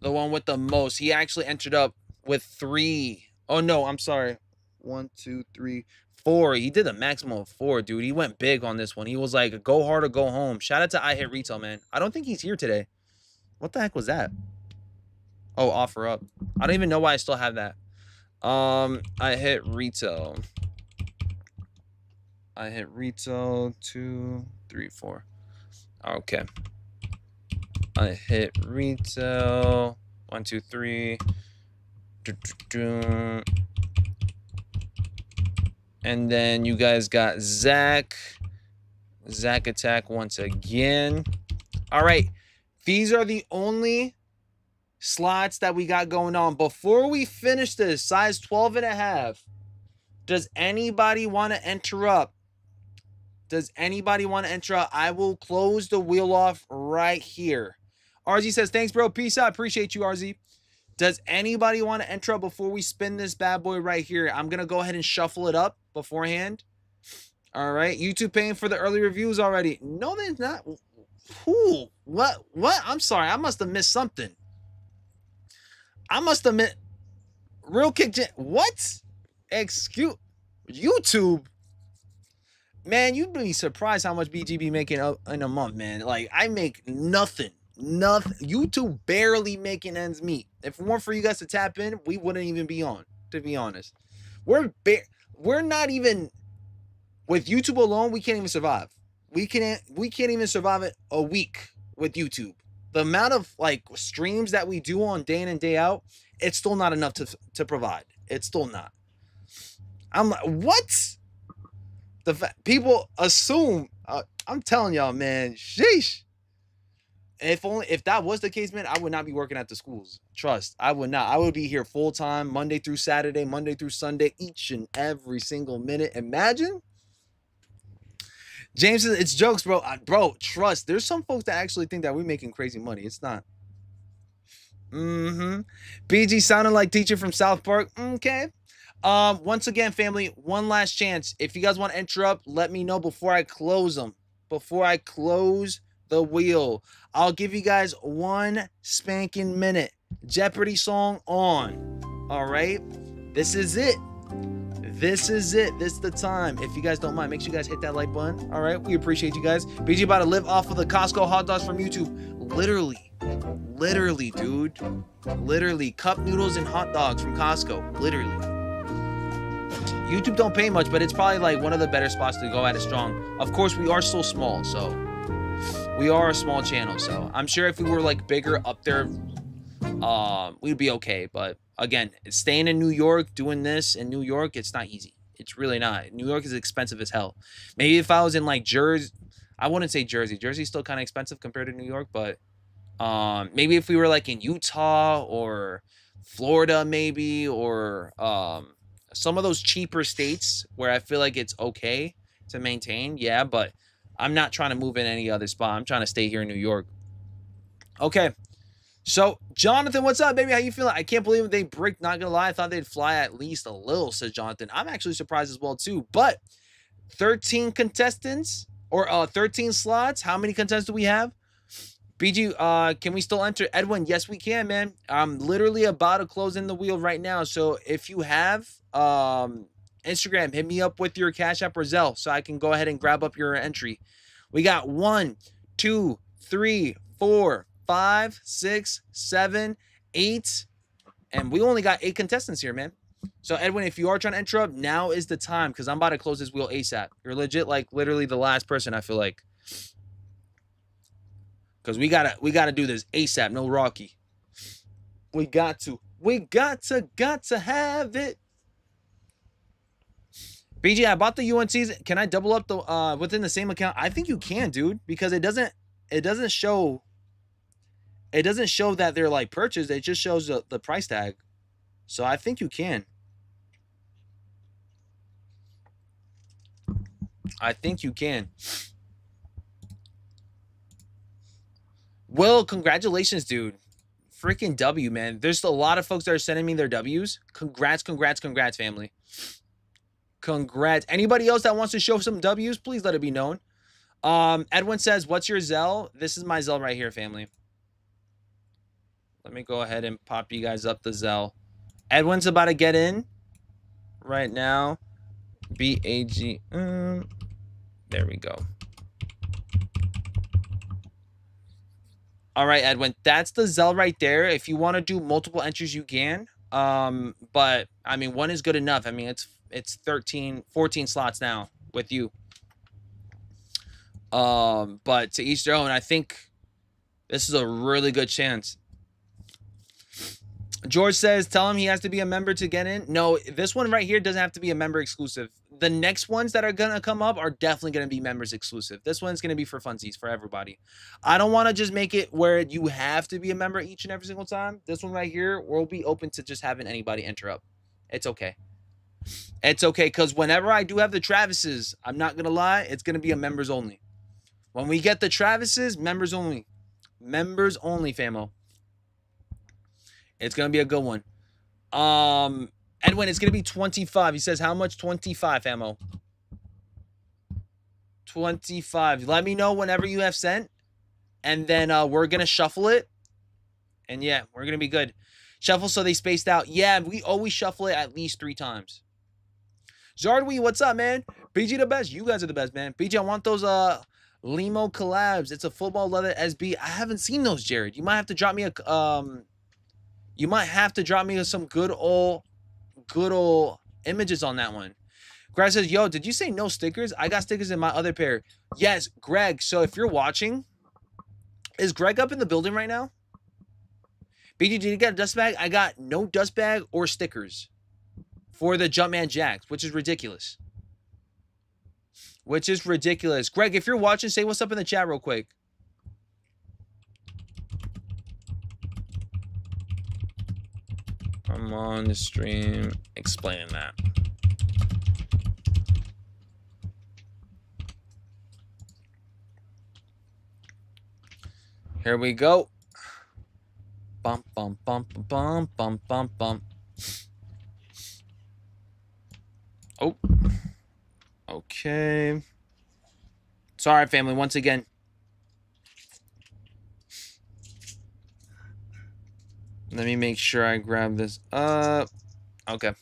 [SPEAKER 3] the one with the most. He actually entered up with 3. Oh no, I'm sorry. 1, 2, 3, 4. He did a maximum of 4, dude. He went big on this one. He was like, go hard or go home. Shout out to I Hit Retail, man. I don't think he's here today. What the heck was that? Oh, offer up. I don't even know why I still have that. I Hit Retail. I Hit Retail 2, 3, 4. Okay. I Hit Retail 1, 2, 3. And then you guys got Zach Attack once again. All right. These are the only slots that we got going on. Before we finish this, size 12.5, does anybody want to enter up? I will close the wheel off right here. RZ says, thanks, bro. Peace out. Appreciate you, RZ. Does anybody want to enter up before we spin this bad boy right here? I'm going to go ahead and shuffle it up beforehand. All right. YouTube paying for the early reviews already. No, they're not. Who? What? I'm sorry. I must have missed something. Real kick. What? Excuse. YouTube. Man, you'd be surprised how much BGB making in a month, man. Like, I make nothing. YouTube barely making ends meet. If it weren't for you guys to tap in, we wouldn't even be on, to be honest. We're not even, with YouTube alone, we can't even survive. We can't even survive it a week with YouTube. The amount of like streams that we do on day in and day out, it's still not enough to provide. It's still not. I'm like, what? People assume. I'm telling y'all, man. Sheesh. If that was the case, man, I would not be working at the schools. Trust, I would not. I would be here full time, Monday through Saturday, Monday through Sunday, each and every single minute. Imagine. James says, it's jokes, bro. Bro, trust. There's some folks that actually think that we're making crazy money. It's not. BG sounding like teacher from South Park. Okay. Once again, family, one last chance. If you guys want to enter up, let me know before I close them. Before I close the wheel, I'll give you guys 1 spanking minute. Jeopardy song on. All right. This is it. This is the time. If you guys don't mind, make sure you guys hit that like button. All right. We appreciate you guys. BG about to live off of the Costco hot dogs from YouTube. Literally, dude. Literally, cup noodles and hot dogs from Costco. Literally. YouTube don't pay much, but it's probably like one of the better spots to go at it strong. Of course, we are still small, so we are a small channel. So I'm sure if we were like bigger up there, we'd be okay. But again, staying in New York, doing this in New York, it's not easy. It's really not. New York is expensive as hell. Maybe if I was in like Jersey, I wouldn't say Jersey. Jersey's still kind of expensive compared to New York, but maybe if we were like in Utah or Florida, maybe, or some of those cheaper states where I feel like it's okay to maintain, yeah, but I'm not trying to move in any other spot. I'm trying to stay here in New York. Okay. So, Jonathan, what's up, baby? How you feeling? I can't believe they bricked, not gonna lie. I thought they'd fly at least a little, says Jonathan. I'm actually surprised as well, too. But 13 contestants or 13 slots. How many contestants do we have? BG, can we still enter? Edwin, yes, we can, man. I'm literally about to close in the wheel right now. So if you have Instagram, hit me up with your Cash App or Zelle so I can go ahead and grab up your entry. We got 1, 2, 3, 4, 5, 6, 7, 8, and we only got 8 contestants here, man. So Edwin, if you are trying to enter up, now is the time because I'm about to close this wheel ASAP. You're legit like literally the last person, I feel like. Because we gotta do this ASAP, no Rocky. We got to have it. BG, I bought the UNCs. Can I double up the within the same account? I think you can, dude, because it doesn't show that they're like purchased. It just shows the price tag. So I think you can. I think you can. Will, congratulations, dude. Freaking W, man. There's a lot of folks that are sending me their W's. Congrats, family. Congrats. Anybody else that wants to show some W's, please let it be known. Edwin says, what's your Zelle? This is my Zelle right here, family. Let me go ahead and pop you guys up the Zelle. Edwin's about to get in right now. BAG. There we go. All right, Edwin, that's the Zelle right there. If you want to do multiple entries, you can. But I mean, one is good enough. I mean, it's 14 slots now with you. But to each their own. I think this is a really good chance. George says, tell him he has to be a member to get in. No, this one right here doesn't have to be a member exclusive. The next ones that are going to come up are definitely going to be members exclusive. This one's going to be for funsies, for everybody. I don't want to just make it where you have to be a member each and every single time. This one right here, we'll be open to just having anybody enter up. It's okay. It's okay, because whenever I do have the Travises, I'm not going to lie, it's going to be a members only. When we get the Travises, members only. Members only, famo. It's going to be a good one. Edwin, it's going to be 25. He says, how much? 25, famo. 25. Let me know whenever you have sent. And then we're going to shuffle it. And yeah, we're going to be good. Shuffle so they spaced out. Yeah, we always shuffle it at least 3 times. Zardwi, what's up, man? BG the best. You guys are the best, man. BG, I want those Limo collabs. It's a football leather SB. I haven't seen those, Jared. You might have to drop me some good old images on that one. Greg says, yo, did you say no stickers? I got stickers in my other pair. Yes, Greg. So if you're watching, is Greg up in the building right now? BG, did you get a dust bag? I got no dust bag or stickers for the Jumpman Jacks, which is ridiculous. Greg, if you're watching, say what's up in the chat real quick. I'm on the stream explaining that. Here we go. Bum, bum, bum, bum, bum, bum, bum. Oh. Okay. Sorry, family, once again. Let me make sure I grab this up. Okay.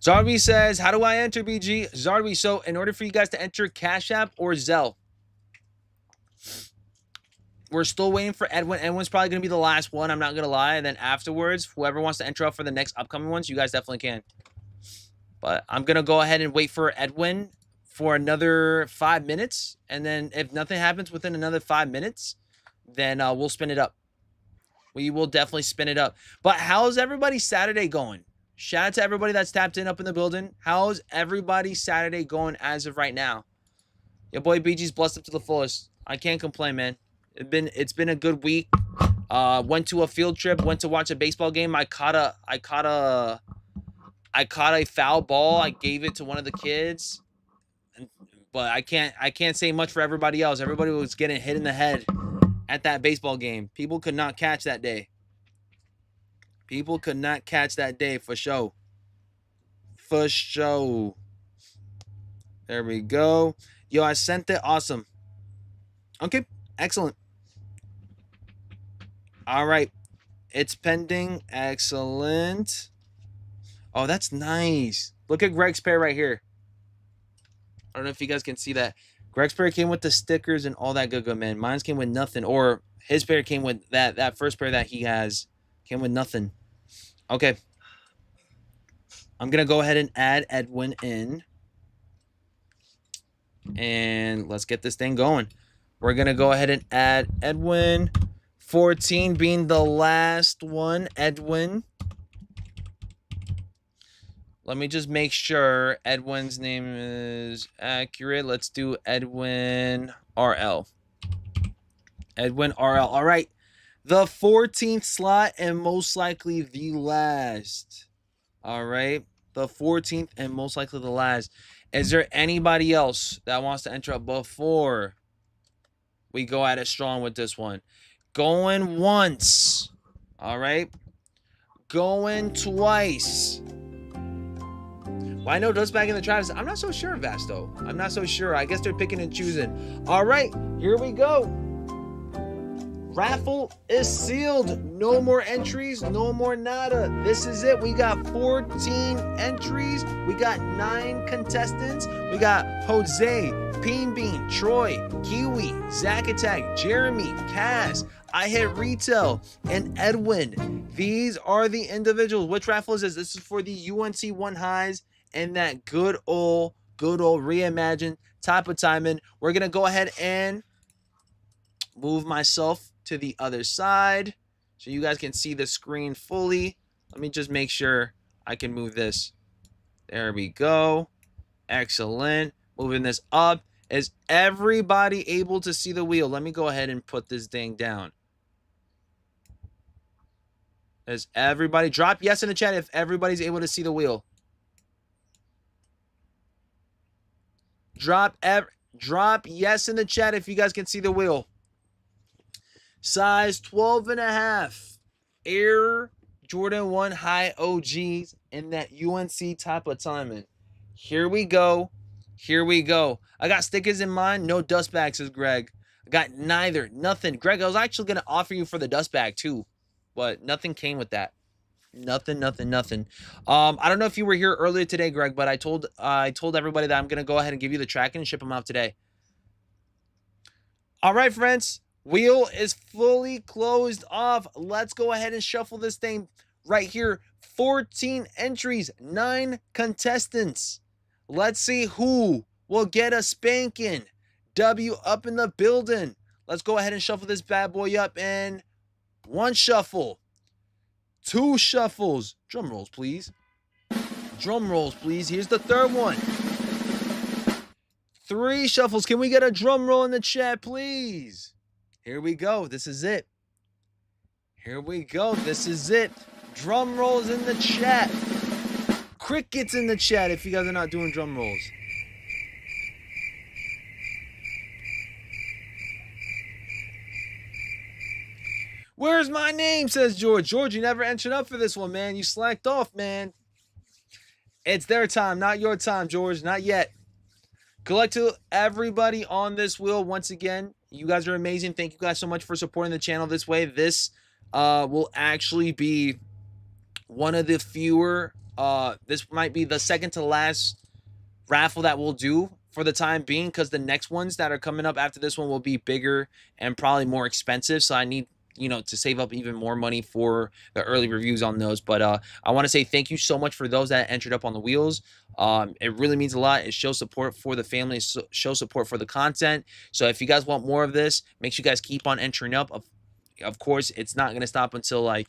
[SPEAKER 3] Zarby says, how do I enter, BG? Zarby, so in order for you guys to enter Cash App or Zelle, we're still waiting for Edwin. Edwin's probably going to be the last one. I'm not going to lie. And then afterwards, whoever wants to enter up for the next upcoming ones, you guys definitely can. But I'm going to go ahead and wait for Edwin for another 5 minutes. And then if nothing happens within another 5 minutes, then we'll spin it up. We will definitely spin it up. But how's everybody's Saturday going? Shout out to everybody that's tapped in up in the building. How's everybody's Saturday going as of right now? Your boy BG's blessed up to the fullest. I can't complain, man. It's been a good week. Went to a field trip. Went to watch a baseball game. I caught a I caught a foul ball. I gave it to one of the kids. But I can't say much for everybody else. Everybody was getting hit in the head at that baseball game. People could not catch that day. People could not catch that day for sure. For sure. There we go. Yo, I sent it. Awesome. Okay, excellent. All right. It's pending. Excellent. Oh, that's nice. Look at Greg's pair right here. I don't know if you guys can see that. Greg's pair came with the stickers and all that good, man. Mine's came with nothing. Or his pair came with that first pair that he has. Came with nothing. Okay. I'm going to go ahead and add Edwin in. And let's get this thing going. We're going to go ahead and add Edwin. 14 being the last one. Edwin. Let me just make sure Edwin's name is accurate. Let's do Edwin RL. Edwin RL. All right. The 14th slot and most likely the last. All right. The 14th and most likely the last. Is there anybody else that wants to enter up before we go at it strong with this one? Going once. All right. Going twice. Well, I know Dust back in the Travis. I'm not so sure, Vasto. I'm not so sure. I guess they're picking and choosing. All right, here we go. Raffle is sealed. No more entries. No more nada. This is it. We got 14 entries. We got 9 contestants. We got Jose, Peen Bean, Troy, Kiwi, Zack Attack, Jeremy, Cass, I Hit Retail, and Edwin. These are the individuals. Which raffle is this? This is for the UNC 1 highs. And that good old reimagined type of timing. We're going to go ahead and move myself to the other side so you guys can see the screen fully. Let me just make sure I can move this. There we go. Excellent. Moving this up. Is everybody able to see the wheel? Let me go ahead and put this thing down. Is everybody, drop yes in the chat if everybody's able to see the wheel. Drop yes in the chat if you guys can see the wheel. Size 12.5. Air Jordan 1 high OGs in that UNC type of timing. Here we go. Here we go. I got stickers in mine. No dust bags, says Greg. I got neither. Nothing. Greg, I was actually going to offer you for the dust bag too. But nothing came with that. Nothing. I don't know if you were here earlier today, Greg, but I told everybody that I'm going to go ahead and give you the tracking and ship them out today. All right, friends. Wheel is fully closed off. Let's go ahead and shuffle this thing right here. 14 entries, 9 contestants. Let's see who will get a spanking. W up in the building. Let's go ahead and shuffle this bad boy up in 1 shuffle. 2 shuffles. Drum rolls, please. Drum rolls, please. Here's the 3rd one. 3 shuffles. Can we get a drum roll in the chat, please? Here we go. This is it. Here we go. This is it. Drum rolls in the chat. Crickets in the chat if you guys are not doing drum rolls. Where's my name, says George. George, you never entered up for this one, man. You slacked off, man. It's their time, not your time, George. Not yet. Good luck to everybody on this wheel. Once again, you guys are amazing. Thank you guys so much for supporting the channel this way. This will actually be one of the fewer. This might be the second to last raffle that we'll do for the time being, because the next ones that are coming up after this one will be bigger and probably more expensive. So I need, to save up even more money for the early reviews on those. But I want to say thank you so much for those that entered up on the wheels. It really means a lot. It shows support for the family, shows support for the content. So if you guys want more of this, make sure you guys keep on entering up. Of course, it's not going to stop until, I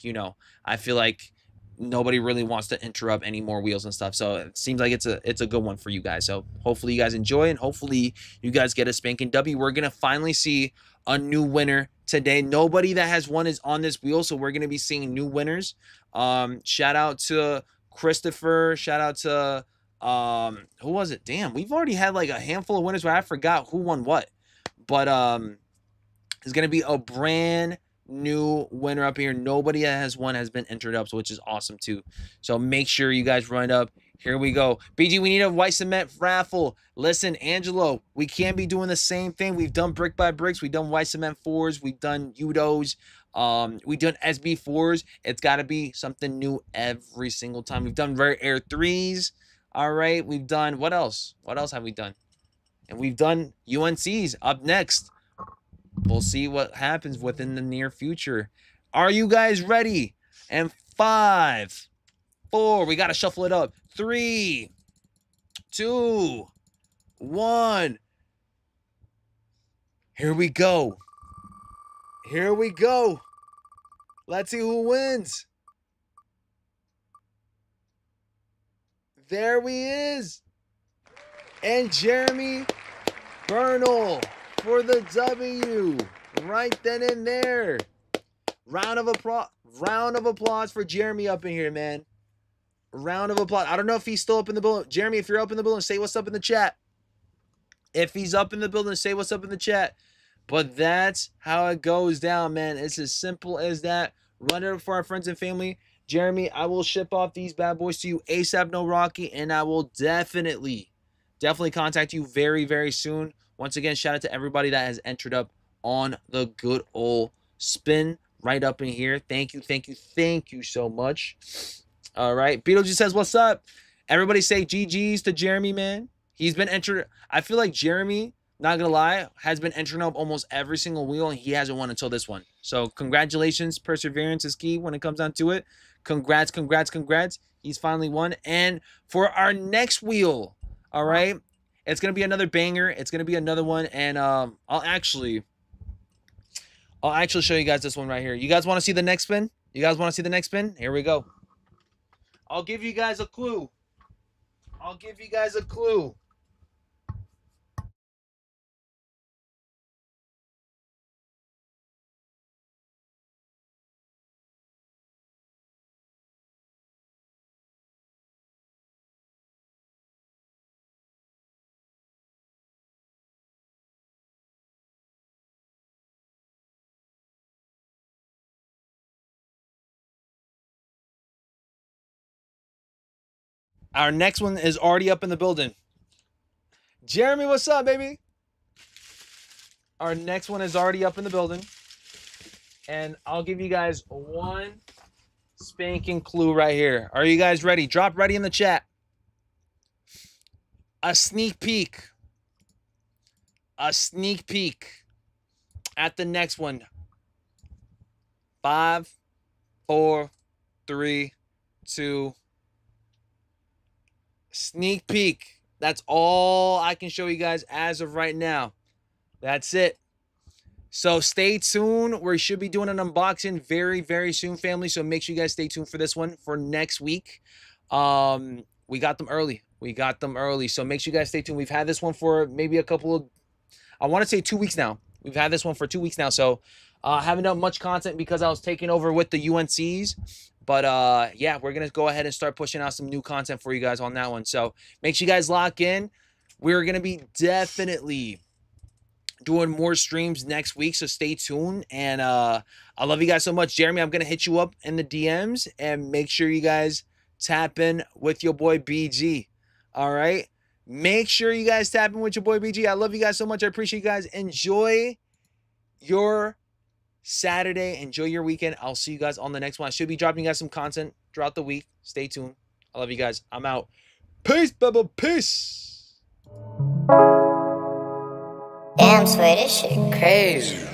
[SPEAKER 3] feel like nobody really wants to interrupt any more wheels and stuff. So it seems like it's a good one for you guys. So hopefully you guys enjoy, and hopefully you guys get a spanking W. We're going to finally see a new winner today. Nobody that has won is on this wheel, so we're going to be seeing new winners. Shout out to Christopher. Shout out to who was it? Damn, we've already had like a handful of winners where I forgot who won what. But there's gonna be a brand new winner up here. Nobody that has won has been entered up, so which is awesome too. So make sure you guys run it up. Here we go. BG, we need a white cement raffle. Listen, Angelo, we can't be doing the same thing. We've done brick by bricks. We've done white cement 4s. We've done Udos. We've done SB 4s. It's got to be something new every single time. We've done rare air 3s. All right. We've done, what else? What else have we done? And we've done UNCs up next. We'll see what happens within the near future. Are you guys ready? And 5, 4, we got to shuffle it up. 3, 2, 1. Here we go. Here we go. Let's see who wins. There he is. And Jeremy Bernal for the W. Right then and there. Round of applause for Jeremy up in here, man. Round of applause. I don't know if he's still up in the building. Jeremy, if you're up in the building, say what's up in the chat. If he's up in the building, say what's up in the chat. But that's how it goes down, man. It's as simple as that. Run it up for our friends and family. Jeremy, I will ship off these bad boys to you ASAP, no Rocky, and I will definitely contact you very, very soon. Once again, shout out to everybody that has entered up on the good old spin right up in here. Thank you so much. All right. Beetlejuice says, what's up? Everybody say GG's to Jeremy, man. He's been entered. I feel like Jeremy, not going to lie, has been entering up almost every single wheel, and he hasn't won until this one. So congratulations. Perseverance is key when it comes down to it. Congrats. He's finally won. And for our next wheel, all right, it's going to be another banger. It's going to be another one. And I'll actually show you guys this one right here. You guys want to see the next spin? Here we go. I'll give you guys a clue. Our next one is already up in the building. Jeremy, what's up, baby? Our next one is already up in the building. And I'll give you guys one spanking clue right here. Are you guys ready? Drop ready in the chat. A sneak peek. A sneak peek at the next one. 5, 4, 3, 2. Sneak peek. That's all I can show you guys as of right now. That's it. So stay tuned. We should be doing an unboxing very, very soon, family. So make sure you guys stay tuned for this one for next week. We got them early. So make sure you guys stay tuned. We've had this one for maybe a couple of, I want to say 2 weeks now. We've had this one for 2 weeks now. So haven't done much content because I was taking over with the UNCs. But yeah, we're going to go ahead and start pushing out some new content for you guys on that one. So make sure you guys lock in. We're going to be definitely doing more streams next week. So stay tuned. And I love you guys so much. Jeremy, I'm going to hit you up in the DMs and make sure you guys tap in with your boy BG. All right. Make sure you guys tap in with your boy BG. I love you guys so much. I appreciate you guys. Enjoy your Saturday. Enjoy your weekend. I'll see you guys on the next one. I should be dropping you guys some content throughout the week. Stay tuned. I love you guys. I'm out. Peace, Bubba. Peace.
[SPEAKER 4] Damn, swear this shit crazy.